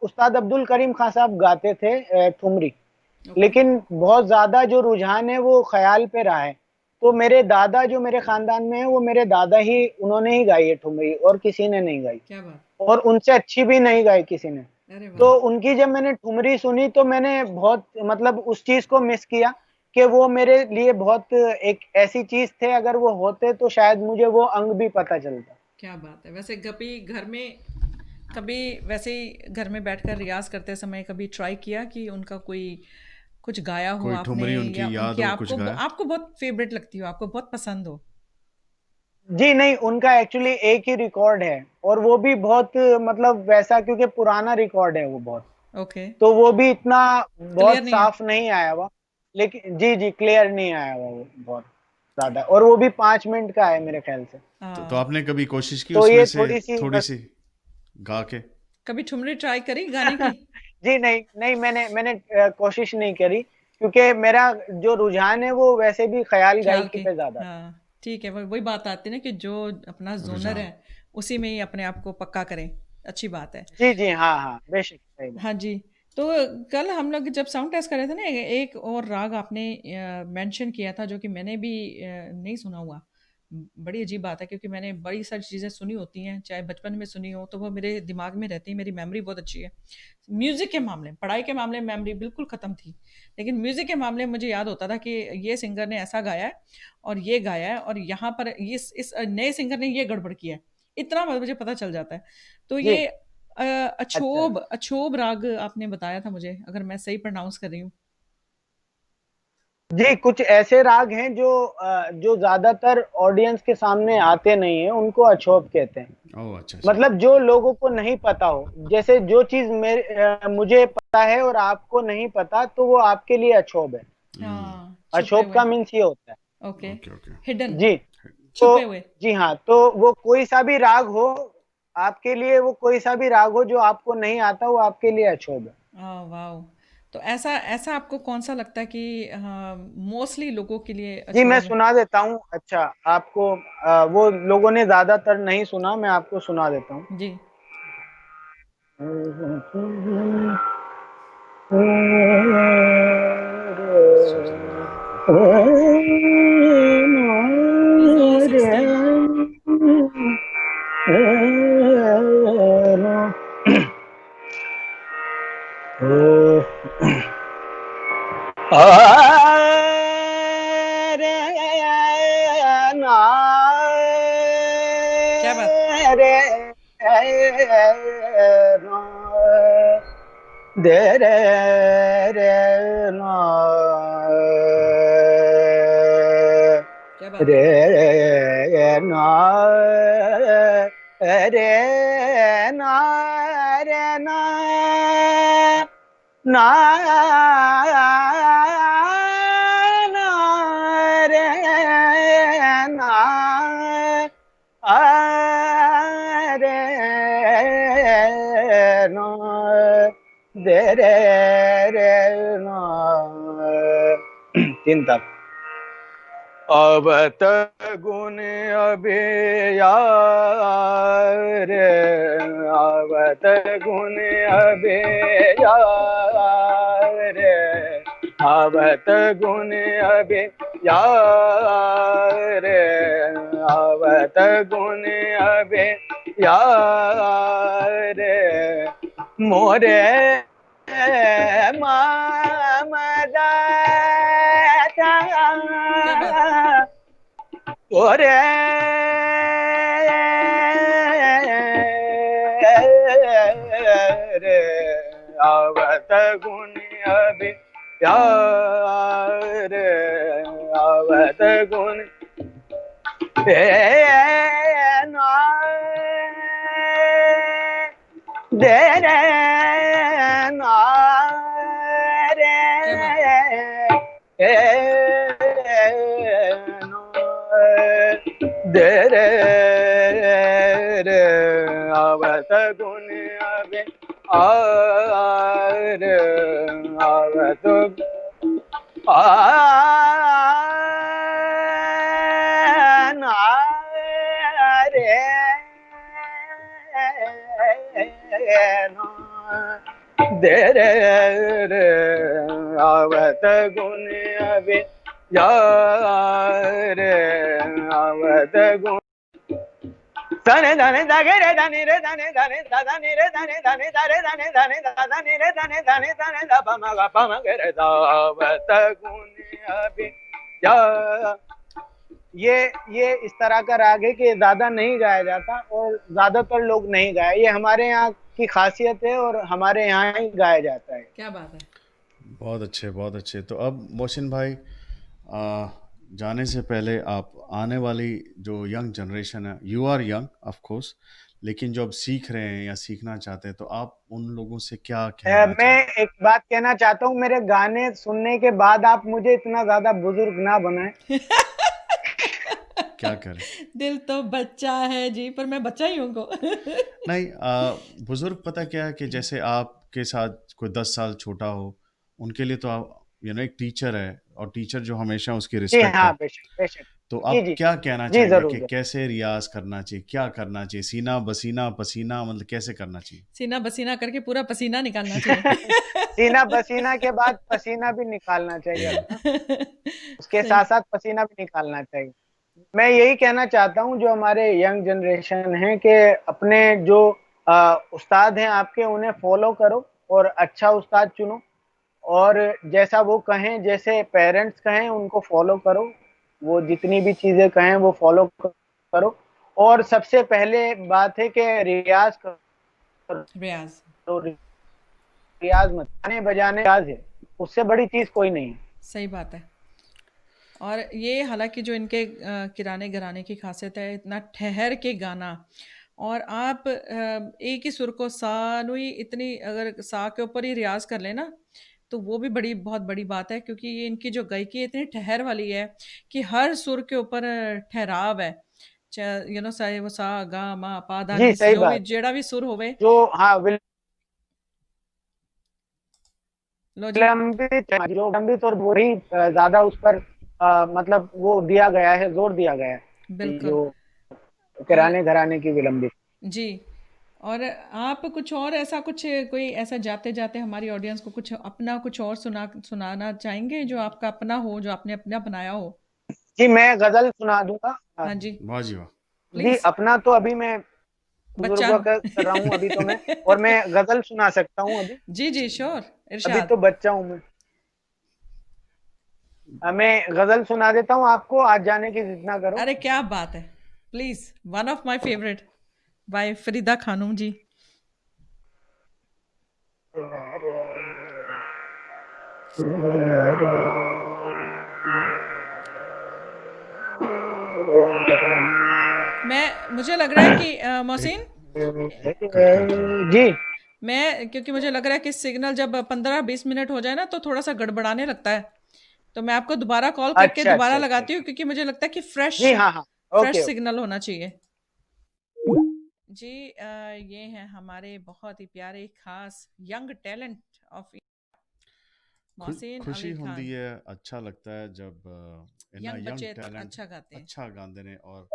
उस्ताद अब्दुल करीम खान साहब गाते थे ठुमरी। ओके। लेकिन बहुत ज्यादा जो रुझान है वो ख्याल पे रहा है। तो मेरे दादा जो मेरे खानदान में है, वो मेरे दादा ही, उन्होंने ही गाई है ठुमरी, और किसी ने नहीं गाई। क्या बात। और उनसे अच्छी भी नहीं गाई किसी ने। अरे वाह। तो उनकी जब मैंने ठुमरी सुनी तो मैंने बहुत मतलब उस चीज को मिस किया, कि वो मेरे लिए बहुत एक ऐसी चीज थे, अगर वो होते तो शायद मुझे वो अंग भी पता चलता। क्या बात है। वैसे कभी घर में, कभी वैसे ही घर में बैठकर रियाज करते समय कभी ट्राई किया कि उनका कोई कुछ गाया हो कोई आपने, ठुमरी या उनकी याद उनकी हो, कुछ आपको गाया? आपको बहुत फेवरेट लगती हो, आपको बहुत पसंद हो? जी नहीं, उनका एक्चुअली एक ही रिकॉर्ड है, और वो भी बहुत मतलब वैसा, क्योंकि पुराना रिकॉर्ड है वो बहुत। ओके। तो वो भी इतना क्लियर बहुत नहीं है। साफ नहीं आया हुआ। लेकिन जी जी, क्लियर नहीं आया हुआ वो बहुत ज्यादा, और वो भी 5 मिनट का है मेरे ख्याल से। तो हाँ। आपने कभी कोशिश की तो उसमें ये से थोड़ी सी थोड़ी बस। सी गा के? कभी ठुमरी ट्राई करी गाने की? जी नहीं नहीं, मैंने कोशिश नहीं करी, क्योंकि मेरा जो रुझान है वो वैसे भी ख्याल ख्याल गायकी के। पे ज्यादा। हाँ ठीक है, वही बात आती है ना कि जो अपना जोनर रुझान। है उसी में ही अपने आप को पक्का करें। अच्छी बात है। जी जी, हाँ हाँ, बेशक, सही बात। हाँ जी। तो कल हम लोग जब साउंड टेस्ट कर रहे थे ना, एक और राग आपने मेंशन किया था जो कि मैंने भी नहीं सुना हुआ। बड़ी अजीब बात है, क्योंकि मैंने बड़ी सारी चीज़ें सुनी होती हैं, चाहे बचपन में सुनी हो तो वो मेरे दिमाग में रहती है, मेरी मेमोरी बहुत अच्छी है। म्यूज़िक के मामले में, पढ़ाई के मामले में मेमोरी बिल्कुल ख़त्म थी, लेकिन म्यूज़िक के मामले में मुझे याद होता था कि ये सिंगर ने ऐसा गाया है और ये गाया है, और यहाँ पर इस नए सिंगर ने ये गड़बड़ किया है, इतना मुझे पता चल जाता है। तो जी। ये अच्छा। अछोब अछोब राग आपने बताया था मुझे, अगर मैं सही प्रोनाउंस कर रही हूँ। जी, कुछ ऐसे राग हैं जो ज्यादातर ऑडियंस के सामने आते नहीं है, उनको अछोप कहते हैं। ओह अच्छा अच्छा। मतलब जो लोगों को नहीं पता हो, जैसे जो चीज मुझे पता है और आपको नहीं पता, तो वो आपके लिए अछोप है। हम्म। हाँ, छुपे अछोप हुए। का मीन्स ये होता है। ओके। Okay okay. हिडन। जी। तो छुपे हुए। जी हाँ, तो वो कोई सा भी राग हो आपके लिए, वो कोई सा भी राग हो जो आपको नहीं आता, वो आपके लिए अछोप है। वाह। तो ऐसा ऐसा आपको कौन सा लगता है कि मोस्टली लोगों के लिए जी, मैं अछोब है? सुना देता हूँ। अच्छा, आपको वो लोगों ने ज्यादातर नहीं सुना, मैं आपको सुना देता हूँ। जी। सजन। He's also sing. दे रे रे ना क्या बात रे है। ना रे ना रे ना ना ना रे ना रे ना दे रे रे ना तीन तक अवत गुण अभियार अवत गुण अभियार अवत गुण अभियार अवत गुण अभियार मोरे मामदा क्या बात। ओरे रे आवत गुण अभि यार आवत गुण ना दे रे ना रे क्या बात। दे रे रे आवत गुण अबे आर आवत आ ना रे दे रे रे आवत गुण अबे यार आवत गुण धने धने धगे रे धने रे धने धने धने रे धने धने धरे धने धने धने रे धने धने धने ध पम ग रे आवत गुण अबे या ये इस तरह का राग है कि ज्यादा नहीं गाया जाता और ज्यादातर लोग नहीं गाए। ये हमारे यहाँ की खासियत है और हमारे यहाँ ही गाया जाता है। क्या बात है। बहुत अच्छे, बहुत अच्छे। तो अब मोहसिन भाई, जाने से पहले आप आने वाली जो यंग जनरेशन है, you are young of course, लेकिन जो अब सीख रहे हैं या सीखना चाहते हैं, तो आप उन लोगों से क्या कहना मैं चाहेंगे? एक बात कहना चाहता हूँ, मेरे गाने सुनने के बाद आप मुझे इतना ज्यादा बुजुर्ग ना बनाए। क्या करें? दिल तो बच्चा है जी, पर मैं बच्चा ही हूँ को। नहीं, बुजुर्ग पता क्या है कि जैसे आपके साथ कोई 10 साल छोटा हो, उनके लिए तो आप एक टीचर है, और टीचर जो हमेशा उसकी जी रिस्पेक्ट हाँ, है। बेशक बेशक। तो जी आप जी क्या कहना जी, चाहेंगे जरूर कि जरूर। कैसे रियाज करना चाहिए, क्या करना चाहिए, सीना बसीना पसीना, मतलब कैसे करना चाहिए? सीना बसीना करके पूरा पसीना निकालना चाहिए। सीना बसीना के बाद पसीना भी निकालना चाहिए अपना, उसके सही। साथ साथ पसीना भी निकालना चाहिए। मैं यही कहना चाहता हूँ जो हमारे यंग जनरेशन है कि अपने जो उस्ताद हैं आपके, उन्हें फॉलो करो और अच्छा उस्ताद चुनो, और जैसा वो कहें, जैसे पेरेंट्स कहें उनको फॉलो करो, वो जितनी भी चीजें कहें वो फॉलो करो। और सबसे पहले बात है कि रियाज रियाज। करो, रियाज मत, गाने बजाने रियाज है, उससे बड़ी चीज कोई नहीं है। सही बात है। और ये हालांकि जो इनके किराने घराने की खासियत है, इतना ठहर के गाना, और आप एक ही सुर को सा नुई इतनी, अगर सा के ऊपर ही रियाज कर लेना, तो वो भी बड़ी बहुत बड़ी बात है, क्योंकि ये इनकी जो गायकी इतनी ठहर वाली है कि हर सुर के ऊपर ठहराव है। चाहे वो सा गा मा पा धा जी नी, सही जो भी बात है। जेड़ा भी सुर होवे। जो हाँ लो जी। विलंबित, जो विलंबित और वही ज्यादा उस पर मतलब वो दिया गया है, जोर दिया गया है बिल्कुल। जो और किराने घराने की विलंबित। जी। और आप कुछ और ऐसा, कुछ कोई ऐसा जाते जाते हमारी ऑडियंस को कुछ अपना कुछ और सुनाना चाहेंगे, जो आपका अपना हो, जो आपने अपना बनाया हो? जी मैं गजल सुना दूंगा। हाँ जी। वाह जी वाह! जी प्लीज। अपना तो अभी मैं बच्चा बुजुर्गों हूँ। का कर रहा हूँ अभी तो मैं, और मैं गजल सुना सकता हूँ अभी। जी जी, श्योर। अभी इरशाद। तो बच्चा हूँ मैं। मैं गजल सुना देता हूँ आपको, आज जाने की जितना करो। अरे क्या बात है। Please, one of my favourite, by Farida Khanum ji. मुझे लग रहा है कि एक मोहसिन, कट कट रहा है। जी। क्योंकि मुझे लग रहा है कि सिग्नल जब 15-20 मिनट हो जाए ना तो थोड़ा सा गड़बड़ाने लगता है, तो मैं आपको दोबारा कॉल करके अच्छा दोबारा अच्छा अच्छा लगाती हूँ, अच्छा। क्योंकि मुझे लगता है कि फ्रेश जी हाँ हाँ। Fresh okay okay. सिग्नल होना चाहिए। जी, ये हैं हमारे बहुत ही प्यारे खास यंग टैलेंट ऑफ मोहसिन खुशी अली होती खान। है, अच्छा लगता है जब इन्ना यंग यंग बच्चे टैलेंट अच्छा गाते हैं। अच्छा गाते ने और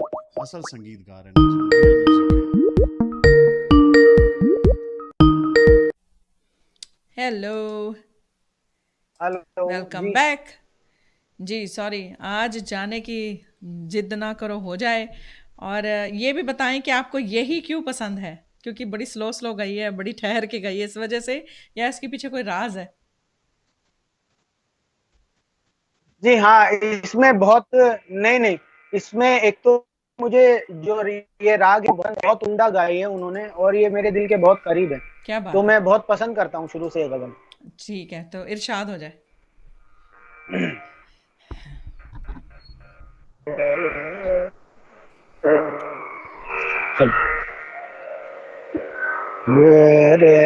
असल संगीतकार हैं जो रियल म्यूजिक के। हेलो, हेलो वेलकम जी। बैक। जी सॉरी, आज जाने की जिद ना करो हो जाए। और ये भी बताएं कि आपको यही क्यों पसंद है, क्योंकि बड़ी स्लो स्लो गई है, बड़ी ठहर के गई है, इस वजह से, या इसके पीछे कोई राज है? जी हाँ, इसमें बहुत नहीं नहीं, इसमें एक तो मुझे जो ये राग है बहुत उम्दा गाई है उन्होंने, और ये मेरे दिल के बहुत करीब है। क्या तो बात है। मैं बहुत पसंद करता हूँ शुरू से ये गजल। ठीक है, तो इरशाद हो जाए। रे रे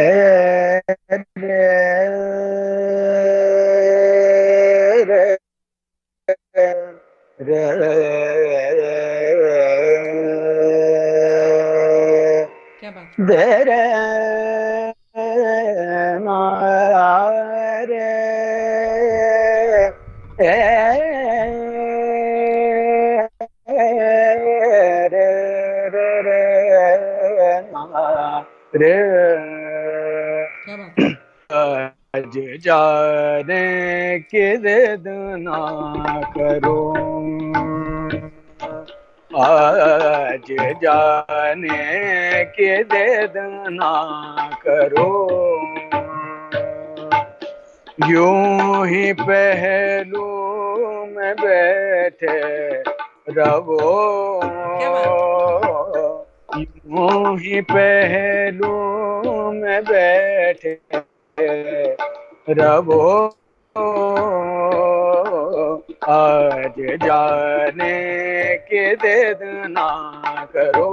रे रे क्या बात है। दे रे मा रे रे रे मा रे। क्या बात है। आज जाने के जिद ना करो, आज जाने के जिद ना करो, यूं ही पहलू में बैठे रहो, क्या बात है। यूं ही पहलू में बैठे रहो, आज जाने के जिद ना करो,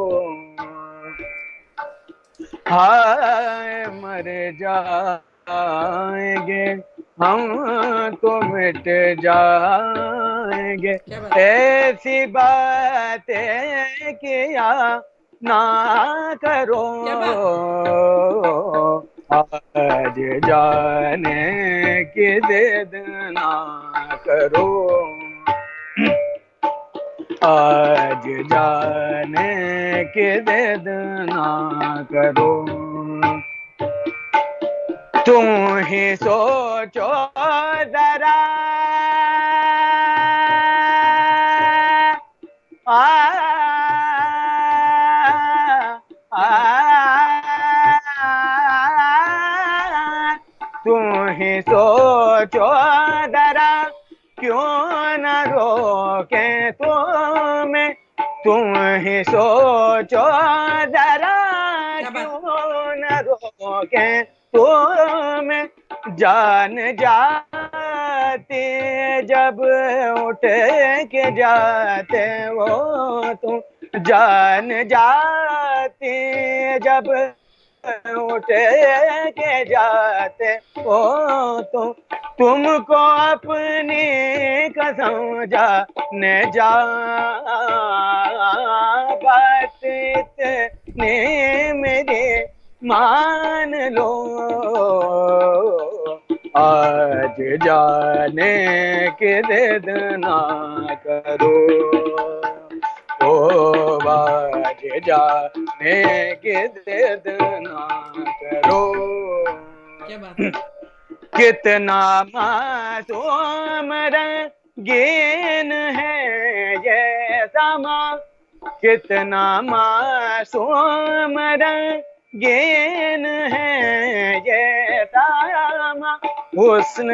हाय मर जाएंगे हम तो मिट जाएंगे, क्या बात है। ऐसी बातें किया ना करो, क्या बात है। आज जाने की जिद ना करो, आज जाने की जिद ना करो, तुम ही सोचो जरा, आ, क्या बात है। तुम ही सोचो जरा, क्यों न रोके तुम्हें, तुम ही सोचो जरा, क्या बात है। क्यों न रोके तुम्हें, जान जाते जब उठ के जाते वो तुम, जान जाते जब उठ के जाते हो तुम, तुमको अपनी कसम जाने जा, बात इतनी मेरी मान लो, आज जाने के जिद ना करो, ओ आज जाने के जिद ना करो, क्या बात है। कितना मासूम रंगीन है ये समा, कितना मासूम रंगीन है ये समा, हुस्न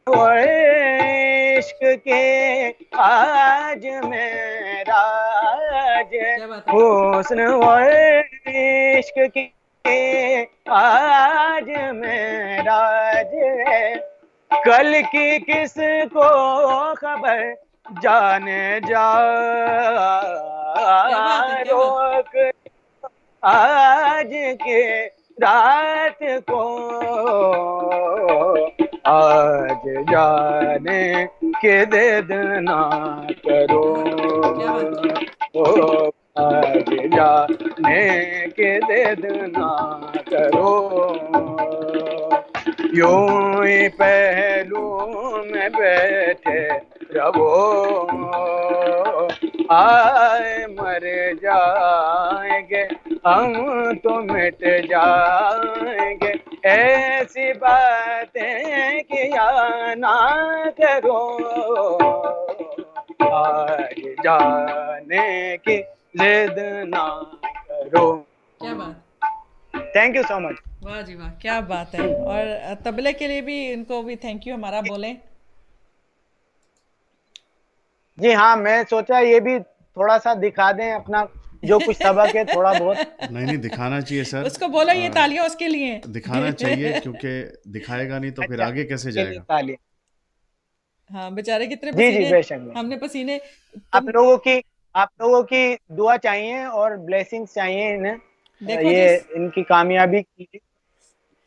और इश्क के आज मेरा राज, क्या बात है। हुस्न और इश्क के आज मेरा राज, कल की किसको खबर, जाने जा क्या बात है, क्या बात। रोक आज के रात को, आज जाने के दे देना करो, क्या बात। ओ आज जाने के दे देना करो, यूं ही पहलू में बैठे रहो, आए मर जाएंगे हम तो मिट जाएंगे, ऐसी बातें किया ना करो, आज जाने की जिद ना करो। क्या बात। Thank you so much. वाह जी वाह, क्या बात है। और तबले के लिए भी इनको भी थैंक यू हमारा बोलें। जी हाँ, मैं सोचा ये भी थोड़ा सा दिखा दें अपना जो कुछ सबक है थोड़ा बहुत। नहीं नहीं, दिखाना चाहिए सर। उसको बोलो ये तालियां उसके लिए हैं। दिखाना चाहिए, क्योंकि दिखाएगा नहीं तो फिर अच्छा, आगे कैसे उसके लिए जाएगा। तालियां। हाँ बेचारे कितने जी जी, पसीने, बेशक बेशक। हमने पसीने। आप तुम लोगों की आप लोगों की दुआ चाहिए और ब्लेसिंग्स चाहिए इन्हें, देखो ये जिस इनकी कामयाबी की।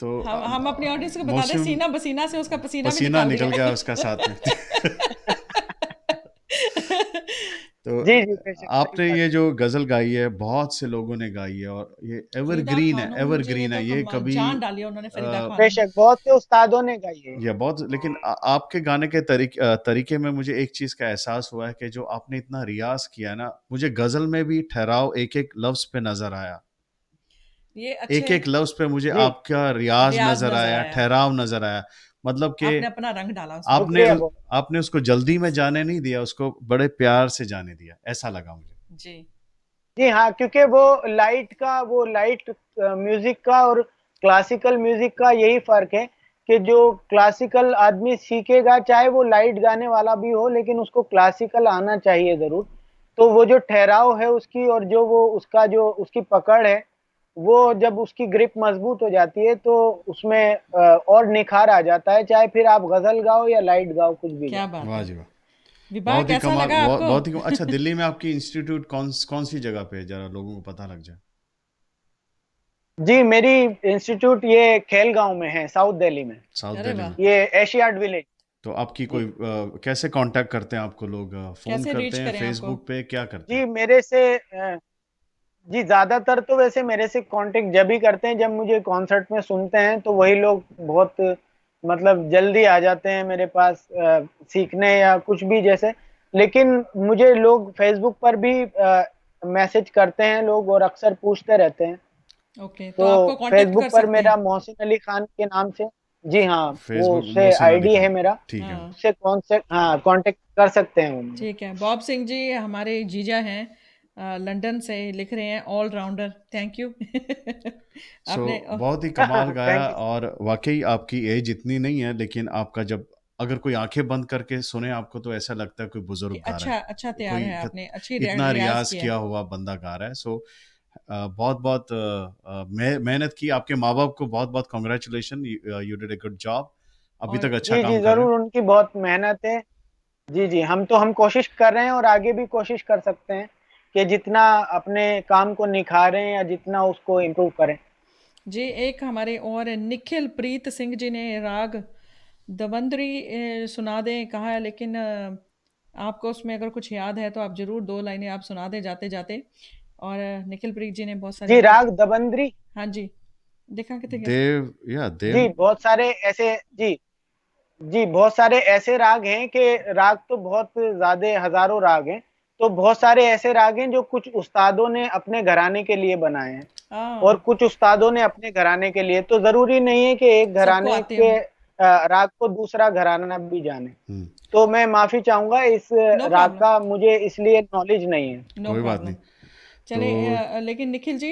तो हम अपनी ऑडियंस को बता दें, मौसम सीना बसीना से उसका पसीना भी पसीना निकाल निकल दिया। गया उसका साथ में। तो जी जी, बेशक सही आपने बात। ये जो गजल गाई है बहुत से लोगों ने गाई है, और ये फरीदा एवरग्रीन है, खानूम जी ने एवरग्रीन तो है ये कभी जान डाली है, उन्होंने फरीदा आ, खानूम। बेशक बहुत से उस्तादों ने गाई है। या बहुत, लेकिन आपके गाने के तरीके में मुझे एक चीज का एहसास हुआ है कि जो आपने इतना रियाज किया ना, मुझे गजल में भी ठहराव एक एक लफ्ज पे नजर आया, ये एक अच्छे एक लफ्ज पे मुझे जी, आपका रियाज रियाज नजर नजर आया, आया, ठहराव नजर आया। मतलब कि आपने अपना रंग डाला उसमें। आपने शुक्रिया बहुत। आपने उसको जल्दी में जाने नहीं दिया, उसको बड़े प्यार से जाने दिया, ऐसा लगा मुझे। जी जी हाँ, क्योंकि वो लाइट म्यूजिक का और क्लासिकल म्यूजिक का यही फर्क है कि जो क्लासिकल आदमी सीखेगा चाहे वो लाइट गाने वाला भी हो, लेकिन उसको क्लासिकल आना चाहिए जरूर। तो वो जो ठहराव है उसकी और जो वो उसका जो उसकी पकड़ है, वो जब उसकी ग्रिप मजबूत हो जाती है तो उसमें और निखार आ जाता है, चाहे फिर आप गजल गाओ या लाइट गाओ, कुछ भी क्या गाओ। बात वाह है। जी वाह, विवाह बहुत ही कैसा कमाल, लगा आपको? बहुत ही कमाल। अच्छा, दिल्ली में आपकी इंस्टीट्यूट कौन सी जगह पे है, जरा लोगों को पता लग जाए। जी, मेरी इंस्टीट्यूट ये खेल गांव में है, साउथ दिल्ली में। साउथ अरे दिल्ली वाह, में। ये एशियाड विलेज। तो आपकी जी कोई कैसे कांटेक्ट करते हैं आपको लोग, फोन कैसे करते रीच हैं, करें आपको? फेसबुक पे क्या करते जी हैं। मेरे से जी ज्यादातर तो वैसे मेरे से कांटेक्ट जब ही करते हैं जब मुझे कॉन्सर्ट में सुनते हैं, तो वही लोग बहुत मतलब जल्दी आ जाते हैं मेरे पास सीखने या कुछ भी जैसे। लेकिन मुझे लोग फेसबुक पर भी मैसेज करते हैं लोग और अक्सर पूछते रहते हैं। ओके, तो तो आपको कांटेक्ट कर फेसबुक पर सकते मेरा हैं। मोहसिन अली खान के नाम से, जी हाँ, वो फेसबुक उससे मोहसिन अली आईडी है खान, मेरा, ठीक है। हाँ उससे कौन से हाँ कांटेक्ट कर सकते हैं वो मुझे। ठीक है। बॉब सिंह जी हमारे जीजा हैं, लंदन से लिख रहे हैं, ऑलराउंडर। Thank you. सो आपने बहुत ही कमाल गाया, थैंक यू। और वाकई आपकी एज इतनी नहीं है, लेकिन आपका जब अगर कोई आंखें बंद करके सुने आपको तो ऐसा लगता है कोई कि बुजुर्ग गा रहा अच्छा अच्छा है, तैयार कोई है आपने, अच्छी इतना रियाज रियाज किया है। किया हुआ बंदा गा रहा है। सो बहुत बहुत मेहनत की, आपके माँ बाप को बहुत बहुत congratulation, you did a good job, अभी और तक अच्छा जी जी, काम कर रहे जरूर, हो। उनकी बहुत मेहनत है। जी जी, हम कोशिश कर रहे हैं और आगे भी कोशिश कर सकते हैं कि जितना अपने काम को निखारें या जितना उसको इम्प्रूव करें। जी एक हमारे और निखिल प्रीत सिंह जी ने राग दवंदरी सुना दें कहा है, लेकिन आपको उसमें अगर कुछ याद है तो आप जरूर दो लाइनें आप सुना दें जाते जाते। और निखिल प्रीत जी ने बहुत सारे जी, आपके। राग दबंदरी। हाँ जी, देखा कितने कैसे। देव या देव। जी बहुत सारे ऐसे, जी जी, बहुत सारे ऐसे राग हैं कि राग तो बहुत ज्यादा हजारों राग हैं। तो बहुत सारे ऐसे राग हैं जो कुछ उस्तादों ने अपने घराने के लिए बनाए हैं और हाँ, कुछ उस्तादों ने अपने घराने के लिए। तो जरूरी नहीं है कि एक सबको घराने आते के हों। राग को दूसरा घराना भी जाने। हम्म, तो मैं माफी चाहूंगा, इस नो राग प्रॉब्लम, का मुझे इसलिए नॉलेज नहीं है। नो कोई बात प्रॉब्लम। नहीं। तो चले लेकिन निखिल जी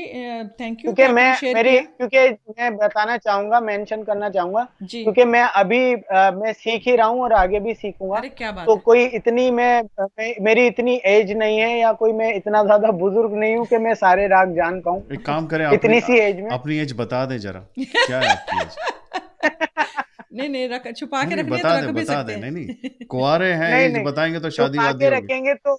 थैंक यू कि क्योंकि आपने शेयर किया। मैं बताना चाहूंगा, मेंशन करना चाहूंगा, जी, क्योंकि मैं सीख ही रहा हूँ और आगे भी सीखूंगा। अरे क्या बात तो है। कोई इतनी मेरी इतनी एज नहीं है या कोई मैं इतना ज्यादा बुजुर्ग नहीं हूँ कि मैं सारे राग जान पाऊँ एक काम करें, इतनी सी एज में। अपनी एज बता दें जरा, क्या है आपकी एज। नहीं नहीं रख छुपा नहीं के नहीं रखनी है तो बता दे रख भी बता सकते दे, नहीं नहीं हैं। कुंवारे हैं नहीं एज नहीं, बताएंगे तो शादी छुपा वादी के होगी। रखेंगे तो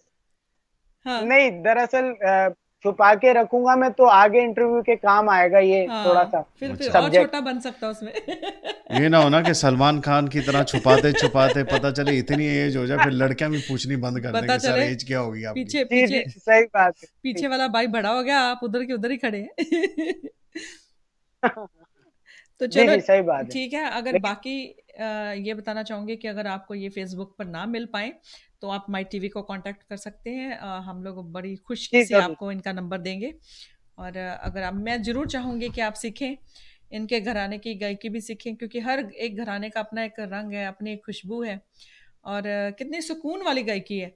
हाँ नहीं, दरअसल छुपा के रखूंगा मैं तो आगे इंटरव्यू के काम आएगा ये थोड़ा हाँ सा फिर अच्छा, और सब्जेक्ट। छोटा बन सकता उसमें। ये ना होना कि सलमान खान की तरह छुपाते छुपाते पता चले इतनी एज हो जाए, फिर लड़कियां भी पूछनी बंद कर दें पता कि सर चले एज क्या होगी आपकी। पीछे जी पीछे जी, सही बात है। पीछे वाला भाई बड़ा हो गया, आप उधर के उधर ही खड़े हैं। तो जी चलो जी, सही बात है। ठीक है। अगर लेकिन बाकी ये बताना चाहूँगी कि अगर आपको ये फेसबुक पर ना मिल पाए तो आप माई टीवी को कांटेक्ट कर सकते हैं। हम लोग बड़ी खुशी जी से जरूर। आपको इनका नंबर देंगे। और अगर आप, मैं ज़रूर चाहूँगी कि आप सीखें, इनके घराने की गायकी भी सीखें, क्योंकि हर एक घराने का अपना एक रंग है, अपनी एक खुशबू है। और कितनी सुकून वाली गायकी है।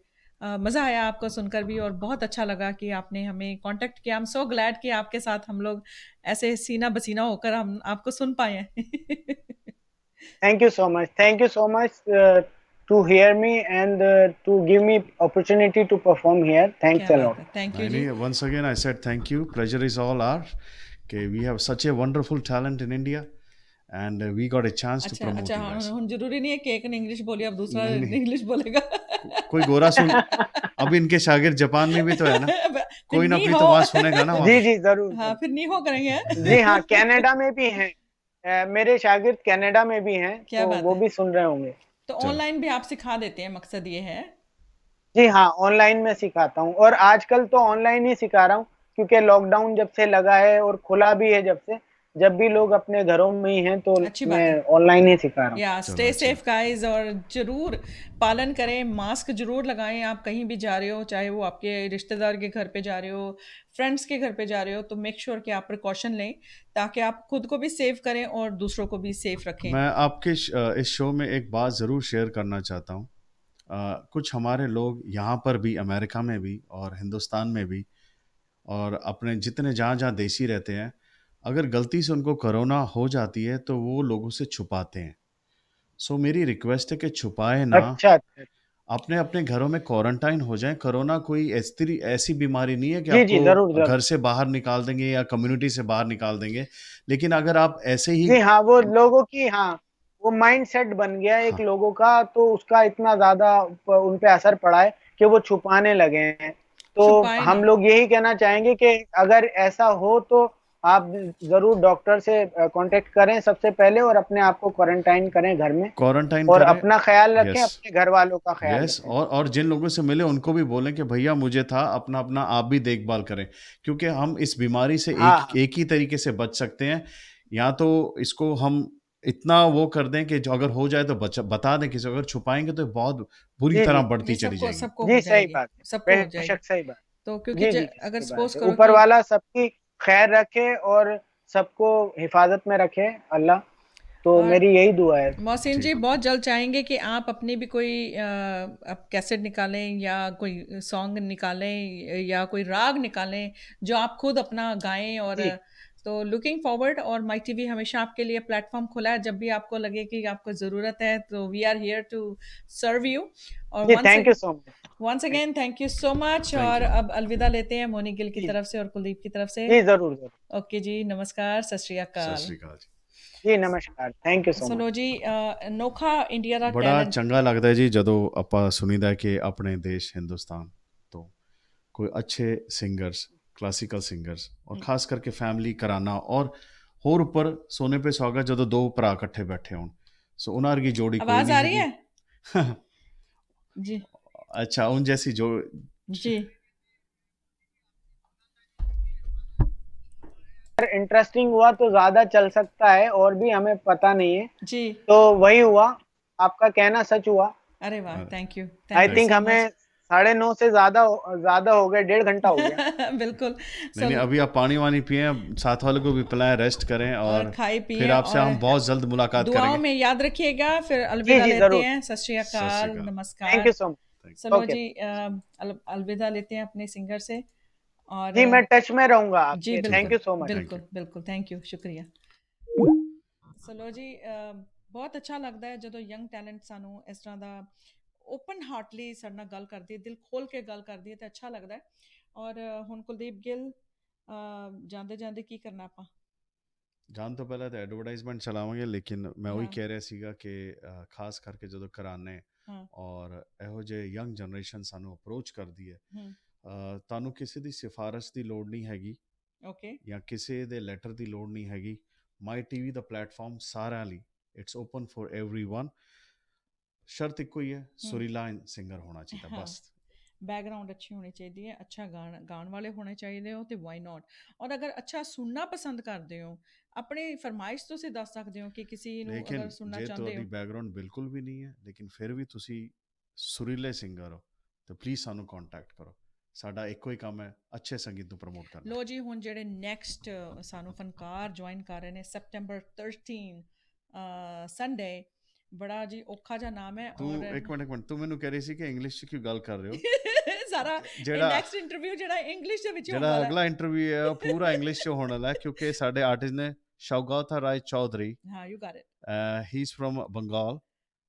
मज़ा आया आपको सुनकर भी, और बहुत अच्छा लगा कि आपने हमें कांटेक्ट किया। आई एम सो ग्लैड कि आपके साथ हम लोग ऐसे सीना बसीना होकर हम आपको सुन पाए हैं। Thank you so much, thank you so much to hear me and to give me opportunity to perform here. क्या थैंक्स अ बात लॉट। है, थैंक यू नहीं जी। नहीं, once again I said thank you, pleasure is all our कि we have such a wonderful talent in India and we got a chance to अच्छा अच्छा, promote you guys. हम जरूरी नहीं है कि एक ने इंग्लिश बोली अब दूसरा नहीं नहीं, इंग्लिश बोलेगा। कोई गोरा सुन, अब इनके शागिर्द जापान में भी तो है ना, फिर कोई ना नहीं कोई हो। तो बात सुनेगा ना वहाँ जी पे। जी, जरूर हाँ जरूर। फिर नहीं हो करेंगे जी हाँ, हैं? कनाडा में भी हैं, मेरे शागिर्द कनाडा में भी हैं, क्या तो बात वो है। भी सुन रहे होंगे। तो चलो, ऑनलाइन भी आप सिखा देते हैं, मकसद ये है। जी हाँ, ऑनलाइन में सिखाता हूँ और आजकल तो ऑनलाइन ही सिखा रहा हूँ, क्योंकि लॉकडाउन जब से लगा है और खुला भी है जब से, जब भी लोग अपने घरों में ही हैं तो अच्छी बात है। मैं ऑनलाइन ही सिखा रहा हूँ। या चलो स्टे अच्छा। सेफ गाइस, और ज़रूर पालन करें, मास्क ज़रूर लगाएं। आप कहीं भी जा रहे हो, चाहे वो आपके रिश्तेदार के घर पे जा रहे हो, फ्रेंड्स के घर पे जा रहे हो, तो मेक श्योर कि आप प्रिकॉशन लें, ताकि आप खुद को भी सेव करें और दूसरों को भी सेफ रखें। मैं आपके इस शो में एक बात ज़रूर शेयर करना चाहता हूँ। कुछ हमारे लोग यहाँ पर भी, अमेरिका में भी और हिंदुस्तान में भी, और अपने जितने जहाँ जहाँ देशी रहते हैं, अगर गलती से उनको कोरोना हो जाती है तो वो लोगों से छुपाते हैं। सो मेरी रिक्वेस्ट है कि छुपाए ना, अच्छा अच्छा। अपने अपने घरों में क्वारंटाइन हो जाएं। कोरोना कोई ऐसी बीमारी नहीं है कि जी जी, जरूर आपको जरूर। घर से बाहर निकाल देंगे या कम्युनिटी से बाहर निकाल देंगे, लेकिन अगर आप ऐसे ही, जी हाँ, वो लोगों की, हाँ, वो माइंड सेट बन गया है एक हाँ, लोगों का, तो उसका इतना ज्यादा उन पे असर पड़ा है कि वो छुपाने लगे हैं। तो छुपाए हम नहीं। लोग यही कहना चाहेंगे कि अगर ऐसा हो तो आप जरूर डॉक्टर से कांटेक्ट करें सबसे पहले, और अपने आप को क्वारंटाइन करें घर में, क्वारंटाइन और करें। अपना ख्याल रखें, यस, अपने घर वालों का ख्याल यस, रखें। और जिन लोगों से मिले उनको भी बोलें कि भैया मुझे था, अपना अपना आप भी देखभाल करें, क्योंकि हम इस बीमारी से हाँ एक हाँ। एक ही तरीके से बच सकते हैं। या तो इसको हम इतना वो कर दें कि जो अगर हो जाए तो बता दें किसी को, अगर छुपाएंगे तो बहुत बुरी जी तरह जी बढ़ती ये चली सबको जाएगी। सबको हो जी, सही जाएगी, बात है। सबको हो जाएगी। बेशक सही बात। तो क्योंकि जी जी जी, अगर सही सपोज बात है। करो ऊपर कि वाला सबकी खैर रखे और सबको हिफाजत में रखे अल्लाह, तो और मेरी यही दुआ है। मोहसिन ठीक, जी बहुत जल्द चाहेंगे कि आप अपनी भी कोई आप कैसेट निकालें या कोई सॉन्ग निकालें या कोई राग निकालें जो आप खुद अपना गाएं। और जी तो लुकिंग फॉरवर्ड, और माई टीवी हमेशा आपके लिए प्लेटफॉर्म खुला है, जब भी आपको लगे कि आपको ज़रूरत है तो we are here to serve you. और जी, thank you so much. Once thank again thank you so much. Thank और यू। अब अलविदा लेते हैं मोनी गिल की जी तरफ से और कुलदीप की तरफ से। जी, जरूर जरूर। ओके जी, नमस्कार, सत श्री सत अकाल। श्री अकाल जी। जी नमस्कार, थैंक यू सो मच। सुनो जी, अनोखा इंडिया का बड़ा टैलेंट। चंगा लगता है जी ਜਦੋਂ ਆਪਾਂ ਸੁਣੀਦਾ ਕਿ ਆਪਣੇ ਦੇਸ਼ ਹਿੰਦੁਸਤਾਨ ਤੋਂ कोई अच्छे सिंगर्स, क्लासिकल सिंगर्स, और खास करके फैमिली कराना, और होर ऊपर सोने पे सुहागा ਜਦੋਂ ਦੋ ਭਰਾ ਇਕੱਠੇ ਬੈਠੇ ਹੋਣ, ਸੋ ਉਹਨਾਂ ਵਰਗੀ ਜੋੜੀ ਕੋਈ आवाज नहीं आ रही हैगी। है जी अच्छा, उन जैसी जो, जी। अगर इंटरेस्टिंग हुआ तो ज्यादा चल सकता है, और भी हमें पता नहीं है। जी। तो वही हुआ, आपका कहना सच हुआ। अरे वाह, uh, I thank you think so हमें मच। 9:30 से ज्यादा ज्यादा हो गए, 1.5 घंटा हो गया। बिल्कुल। नहीं नहीं, सो अभी आप पानी वानी पिए, साथ वालों को भी पिलाएं, रेस्ट करें, और और खाए फिर पिए, आपसे और हम बहुत जल्द मुलाकात दुआओं करेंगे। में याद रखिएगा। फिर जी अलविदा जी, लेते जरूर। हैं, सत श्री सत श्री अकाल, अकाल। थैंक नमस्कार। You so much. थैंक सुनो ओके। जी, अलविदा लेते हैं अपने सिंगर से। और जी, मैं टच में रहूंगा जी आपके। ठीक थैंक है, यू बिल्कुल सो मच। Thank you. बिल्कुल बिल्कुल, थैंक यू, शुक्रिया। ਚਲੋ ਜੀ, ਬਹੁਤ ਅੱਛਾ ਲੱਗਦਾ ਹੈ ਜਦੋਂ ਯੰਗ ਟੈਲੈਂਟ ਸਾਨੂੰ ਇਸ ਤਰ੍ਹਾਂ ਦਾ ਓਪਨ ਹਾਰਟਲੀ ਸਾਡੇ ਨਾਲ ਗੱਲ ਕਰਦੀ ਹੈ, ਦਿਲ ਖੋਲ ਕੇ ਗੱਲ ਕਰਦੀ ਹੈ, ਤੇ ਅੱਛਾ ਲੱਗਦਾ ਹੈ। ਔਰ ਹੁਣ ਕੁਲਦੀਪ ਗਿੱਲ, ਜਾਂਦੇ ਜਾਂਦੇ ਕੀ ਕਰਨਾ ਆਪਾਂ? ਜਾਣ ਤੋਂ ਪਹਿਲਾਂ ਤਾਂ ਐਡਵਰਟਾਈਜ਼ਮੈਂਟ ਚਲਾਵਾਂਗੇ, ਲੇਕਿਨ ਮੈਂ ਉਹੀ ਹਾਂ। ਕਹਿ ਰਿਹਾ ਸੀਗਾ ਕਿ ਖਾਸ ਕਰਕੇ ਜਦੋਂ ਘਰਾਣੇ ਹਾਂ। ਔਰ ਇਹੋ ਜਿਹੇ ਯੰਗ ਜਨਰੇਸ਼ਨ ਸਾਨੂੰ ਅਪਰੋਚ ਕਰਦੀ ਹੈ, ਹੂੰ। ਤੁਹਾਨੂੰ ਕਿਸੇ ਦੀ ਸਿਫਾਰਿਸ਼ ਦੀ ਲੋੜ ਨਹੀਂ ਹੈਗੀ ਓਕੇ। ਜਾਂ ਕਿਸੇ ਦੇ ਲੈਟਰ ਦੀ ਲੋੜ ਨਹੀਂ ਹੈਗੀ। ਮਾਈ ਟੀਵੀ ਦਾ ਪਲੇਟਫਾਰਮ ਸਾਰਿਆਂ ਲਈ, ਇਟਸ ਓਪਨ ਫॉर एवरीवन। ਸ਼ਰਤ ਇੱਕੋ ਹੀ ਹੈ, ਸੁਰੀਲਾ ਸਿੰਗਰ ਹੋਣਾ ਚਾਹੀਦਾ ਹਾਂ। ਬਸ। बैकग्राउंड अच्छी होनी चाहिए, अच्छा गाण वाले होने चाहिए हो तो वाई नॉट। और अगर अच्छा सुनना पसंद करते हो, अपनी फरमाइश ਤੁਸੀਂ ਦੱਸ ਸਕਦੇ ਹੋ ਕਿ ਕਿਸੇ ਨੂੰ ਲੇਕਿਨ ਅਗਰ ਸੁਣਨਾ ਜੇ ਚਾਹੁੰਦੇ ਤੁਹਾਡੀ ਹੋ। ਬੈਕਗ੍ਰਾਉਂਡ ਬਿਲਕੁਲ ਵੀ ਨਹੀਂ ਹੈ, ਲੇਕਿਨ ਫਿਰ ਵੀ ਤੁਸੀਂ ਸੁਰੀਲੇ ਸਿੰਗਰ ਹੋ, ਤਾਂ ਪਲੀਜ਼ ਸਾਨੂੰ ਕੰਟੈਕਟ ਕਰੋ। ਸਾਡਾ ਇੱਕੋ ਹੀ ਕੰਮ ਹੈ, ਅੱਛੇ ਸੰਗੀਤ ਨੂੰ ਪ੍ਰਮੋਟ ਕਰਨਾ। ਲੋ ਜੀ, ਹੁਣ ਜਿਹੜੇ ਨੈਕਸਟ ਸਾਨੂੰ ਫਨਕਾਰ ਜੁਆਇਨ ਕਰ ਰਹੇ ਨੇ ਸੈਪਟੈਂਬਰ 13 ਸੰਡੇ, ਬੜਾ ਜੀ ਔਖਾ ਜਿਹਾ ਨਾਮ ਹੈ। ਤੂੰ ਔਰ ਇੱਕ ਮਿੰਟ, ਤੂੰ ਮੈਨੂੰ ਕਹਿ ਰਹੀ ਸੀ ਕਿ ਇੰਗਲਿਸ਼ 'ਚ ਕਿਉਂ ਗੱਲ ਕਰ ਰਹੇ ਹੋ? ਸਾਰਾ ਜਿਹੜਾ ਨੈਕਸਟ ਇੰਟਰਵਿਊ ਜਿਹੜਾ ਇੰਗਲਿਸ਼ ਦੇ ਵਿੱਚ ਹੋਣ ਜਿਹੜਾ ਵਾਲਾ ਅਗਲਾ ਇੰਟਰਵਿਊ ਹੈ ਉਹ ਪੂਰਾ ਇੰਗਲਿਸ਼ 'ਚ ਹੋਣ ਵਾਲਾ ਹੈ, ਕਿਉਂਕਿ ਸਾਡੇ ਆਰਟਿਸਟ ਨੇ ਸ਼ੌਗਾਤਾ ਰਾਏ ਚੌਧਰੀ, ਹਾਂ, you got it he is firm Bengal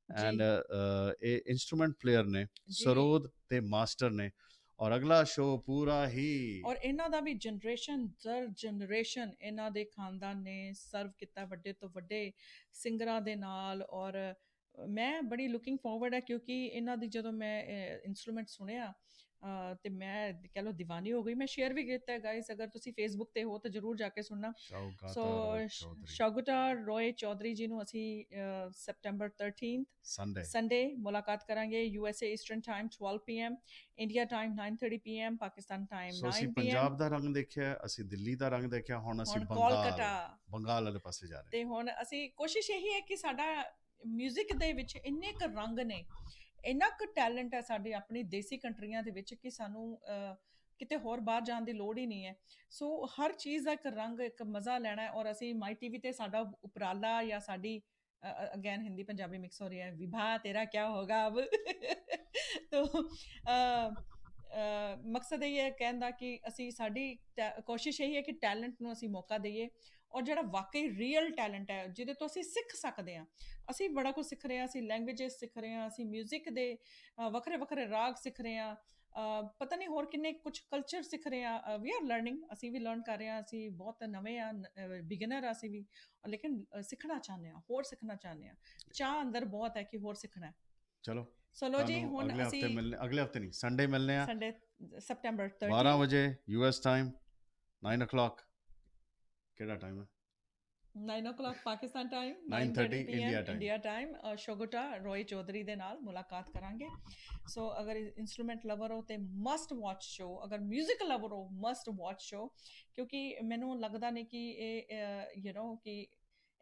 and ਇਹ ਇਨਸਟਰੂਮੈਂਟ ਪਲੇਅਰ ਨੇ, ਸਰੋਦ ਤੇ ਮਾਸਟਰ ਨੇ, ਔਰ ਅਗਲਾ ਸ਼ੋ ਪੂਰਾ ਹੀ ਔਰ ਇਹਨਾਂ ਦਾ ਵੀ ਜਨਰੇਸ਼ਨ ਦਰ ਜਨਰੇਸ਼ਨ ਇਹਨਾਂ ਦੇ ਖਾਨਦਾਨ ਨੇ ਸਰਵ ਕੀਤਾ ਵੱਡੇ ਤੋਂ ਵੱਡੇ ਸਿੰਗਰਾਂ ਦੇ ਨਾਲ। ਔਰ ਮੈਂ ਬੜੀ ਲੁਕਿੰਗ ਫਾਰਵਰਡ ਹੈ, ਕਿਉਂਕਿ ਇਹਨਾਂ ਦੀ ਜਦੋਂ ਮੈਂ ਇਨਸਟਰੂਮੈਂਟ ਸੁਣਿਆ ਤੇ ਮੈਂ ਕਹਿ ਲਓ ਦੀਵਾਨੀ ਹੋ ਗਈ। ਮੈਂ ਸ਼ੇਅਰ ਵੀ ਕੀਤਾ ਗਾਇਸ, ਅਗਰ ਤੁਸੀਂ ਫੇਸਬੁੱਕ ਤੇ ਹੋ ਤਾਂ ਜ਼ਰੂਰ ਜਾ ਕੇ ਸੁਣਨਾ। ਸੋ ਸ਼ੌਗਤਾ ਰੋਏ ਚੌਧਰੀ ਜੀ ਨੂੰ ਅਸੀਂ ਸੈਪਟੈਂਬਰ 13 ਸੰਡੇ ਮੁਲਾਕਾਤ ਕਰਾਂਗੇ। USA eastern time 12 PM, India time 9:30 PM, Pakistan time 9 ਅਸੀਂ PM। ਪੰਜਾਬ ਦਾ ਰੰਗ ਦੇਖਿਆ, ਅਸੀਂ ਦਿੱਲੀ ਦਾ ਰੰਗ ਦੇਖਿਆ, ਹੁਣ ਅਸੀਂ ਬੰਗਾਲ ਵਾਲੇ ਪਾਸੇ ਜਾ ਰਹੇ। ਤੇ ਹੁਣ ਅਸੀਂ ਕੋਸ਼ਿਸ਼ ਇਹੀ ਹੈ ਕਿ ਸਾਡਾ ਮਿਊਜ਼ਿਕ ਦੇ ਵਿੱਚ ਇੰਨੇ ਕੁ ਰੰਗ ਨੇ, ਇੰਨਾ ਕੁ ਟੈਲੈਂਟ ਹੈ ਸਾਡੇ ਆਪਣੀ ਦੇਸੀ ਕੰਟਰੀਆਂ ਦੇ ਵਿੱਚ ਕਿ ਸਾਨੂੰ ਕਿਤੇ ਹੋਰ ਬਾਹਰ ਜਾਣ ਦੀ ਲੋੜ ਹੀ ਨਹੀਂ ਹੈ। ਸੋ ਹਰ ਚੀਜ਼ ਦਾ ਇੱਕ ਰੰਗ, ਇੱਕ ਮਜ਼ਾ ਲੈਣਾ ਹੈ। ਔਰ ਅਸੀਂ ਮਾਈ ਟੀਵੀ ਤੇ ਸਾਡਾ ਉਪਰਾਲਾ ਜਾਂ ਸਾਡੀ ਅਗੇਨ ਹਿੰਦੀ ਪੰਜਾਬੀ ਮਿਕਸ ਹੋ ਰਹੀ ਹੈ, ਵਿਭਾ ਤੇਰਾ ਕਿਆ ਹੋਗਾ ਅਬ ਤੋ ਮਕਸਦ ਇਹ ਹੈ ਕਹਿਣ ਦਾ ਕਿ ਅਸੀਂ ਸਾਡੀ ਕੋਸ਼ਿਸ਼ ਇਹੀ ਹੈ ਕਿ ਟੈਲੈਂਟ ਨੂੰ ਅਸੀਂ ਮੌਕਾ ਦਈਏ, ਔਰ ਜਿਹੜਾ ਵਾਕਈ ਰੀਅਲ ਟੈਲੈਂਟ ਹੈ ਜਿਹਦੇ ਤੋਂ ਅਸੀਂ ਸਿੱਖ ਸਕਦੇ ਹਾਂ। ਅਸੀਂ ਬੜਾ ਕੁਝ ਸਿੱਖ ਰਹੇ ਹਾਂ, ਅਸੀਂ ਲੈਂਗੁਏਜਸ ਸਿੱਖ ਰਹੇ ਹਾਂ, ਅਸੀਂ ਮਿਊਜ਼ਿਕ ਦੇ ਵੱਖਰੇ ਵੱਖਰੇ ਰਾਗ ਸਿੱਖ ਰਹੇ ਹਾਂ, ਪਤਾ ਨਹੀਂ ਹੋਰ ਕਿੰਨੇ ਕੁਝ ਕਲਚਰ ਸਿੱਖ ਰਹੇ ਹਾਂ। ਵੀ ਆਰ ਲਰਨਿੰਗ, ਅਸੀਂ ਵੀ ਲਰਨ ਕਰ ਰਹੇ ਹਾਂ, ਅਸੀਂ ਬਹੁਤ ਨਵੇਂ ਹਾਂ, ਬਿਗਨਰ ਹਾਂ ਅਸੀਂ ਵੀ, ਲੇਕਿਨ ਸਿੱਖਣਾ ਚਾਹੁੰਦੇ ਹਾਂ, ਹੋਰ ਸਿੱਖਣਾ ਚਾਹੁੰਦੇ ਹਾਂ। ਚਾਹ ਅੰਦਰ ਬਹੁਤ ਹੈ ਕਿ ਹੋਰ ਸਿੱਖਣਾ ਹੈ। ਚਲੋ ਜੀ, ਹੁਣ ਅਸੀਂ ਅਗਲੇ ਹਫਤੇ ਨਹੀਂ, ਸੰਡੇ ਮਿਲਨੇ ਆ, ਸੰਡੇ ਸੈਪਟੈਂਬਰ 13 12 ਵਜੇ US ਟਾਈਮ, 9 o'clock ਕਿਹੜਾ ਟਾਈਮ ਹੈ? 9 o'clock Pakistan time, 9:30 India time. Saugata Roy Chowdhury ਦੇ ਨਾਲ ਮੁਲਾਕਾਤ ਕਰਾਂਗੇ। ਸੋ ਅਗਰ ਇਨਸਟਰੂਮੈਂਟ ਲਵਰ ਹੋ ਤੇ ਮਸਟ ਵਾਚ ਸ਼ੋ, ਅਗਰ ਮਿਊਜ਼ਿਕ ਲਵਰ ਹੋ ਮਸਟ ਵਾਚ ਸ਼ੋ, ਕਿਉਂਕਿ ਮੈਨੂੰ ਲੱਗਦਾ ਨਹੀਂ ਕਿ ਇਹ ਕਿ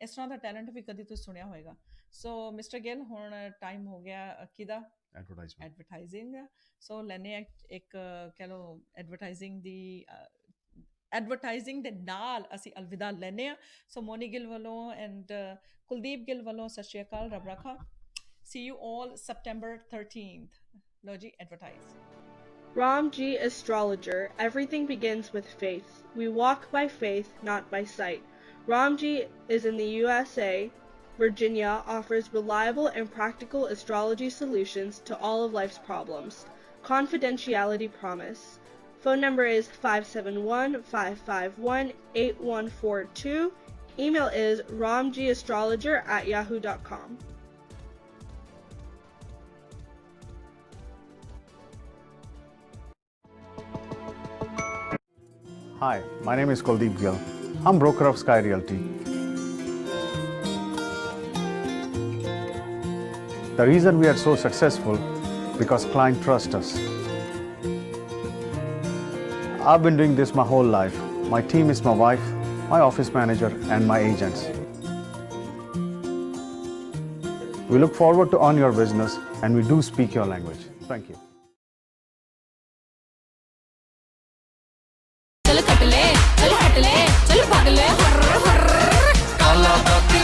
ਇਸ ਤਰ੍ਹਾਂ ਦਾ ਟੈਲੈਂਟ ਵੀ ਕਦੀ ਤੁਸੀਂ ਸੁਣਿਆ ਹੋਏਗਾ। ਸੋ ਮਿਸਟਰ ਗਿੱਲ, ਹੁਣ ਟਾਈਮ ਹੋ ਗਿਆ ਕਿਹਦਾ? ਐਡਵਰਟਾਈਜ਼ਿੰਗ। ਸੋ ਲੈਨੇ ਇੱਕ ਕਹਿ ਲਓ ਐਡਵਰਟਾਈਜ਼ਿੰਗ ਦੇ ਨਾਲ ਅਸੀਂ ਅਲਵਿਦਾ ਲੈਨੇ ਆ। ਸੋ ਮੋਨੀ ਗਿੱਲ ਵੱਲੋਂ ਐਂਡ ਕੁਲਦੀਪ ਗਿੱਲ ਵੱਲੋਂ ਸਤਿ ਸ਼੍ਰੀ ਅਕਾਲ, ਰੱਬ ਰਾਖਾ। See you all September 13th. ਲੋ ਜੀ, advertise. Ramji Astrologer. Everything begins with faith. We walk by faith, not by sight. Ramji is in the USA. Virginia offers reliable and practical astrology solutions to all of life's problems. Confidentiality promise. Phone number is 571-551-8142. Email is ramjiastrologer@yahoo.com. Hi, my name is Kuldeep Gill. I'm broker of Sky Realty. The reason we are so successful because clients trust us. I've been doing this my whole life. My team is my wife, my office manager, and my agents. We look forward to earn your business, and we do speak your language. Thank you. चल cut ले चल भाग ले हर हर काला दाती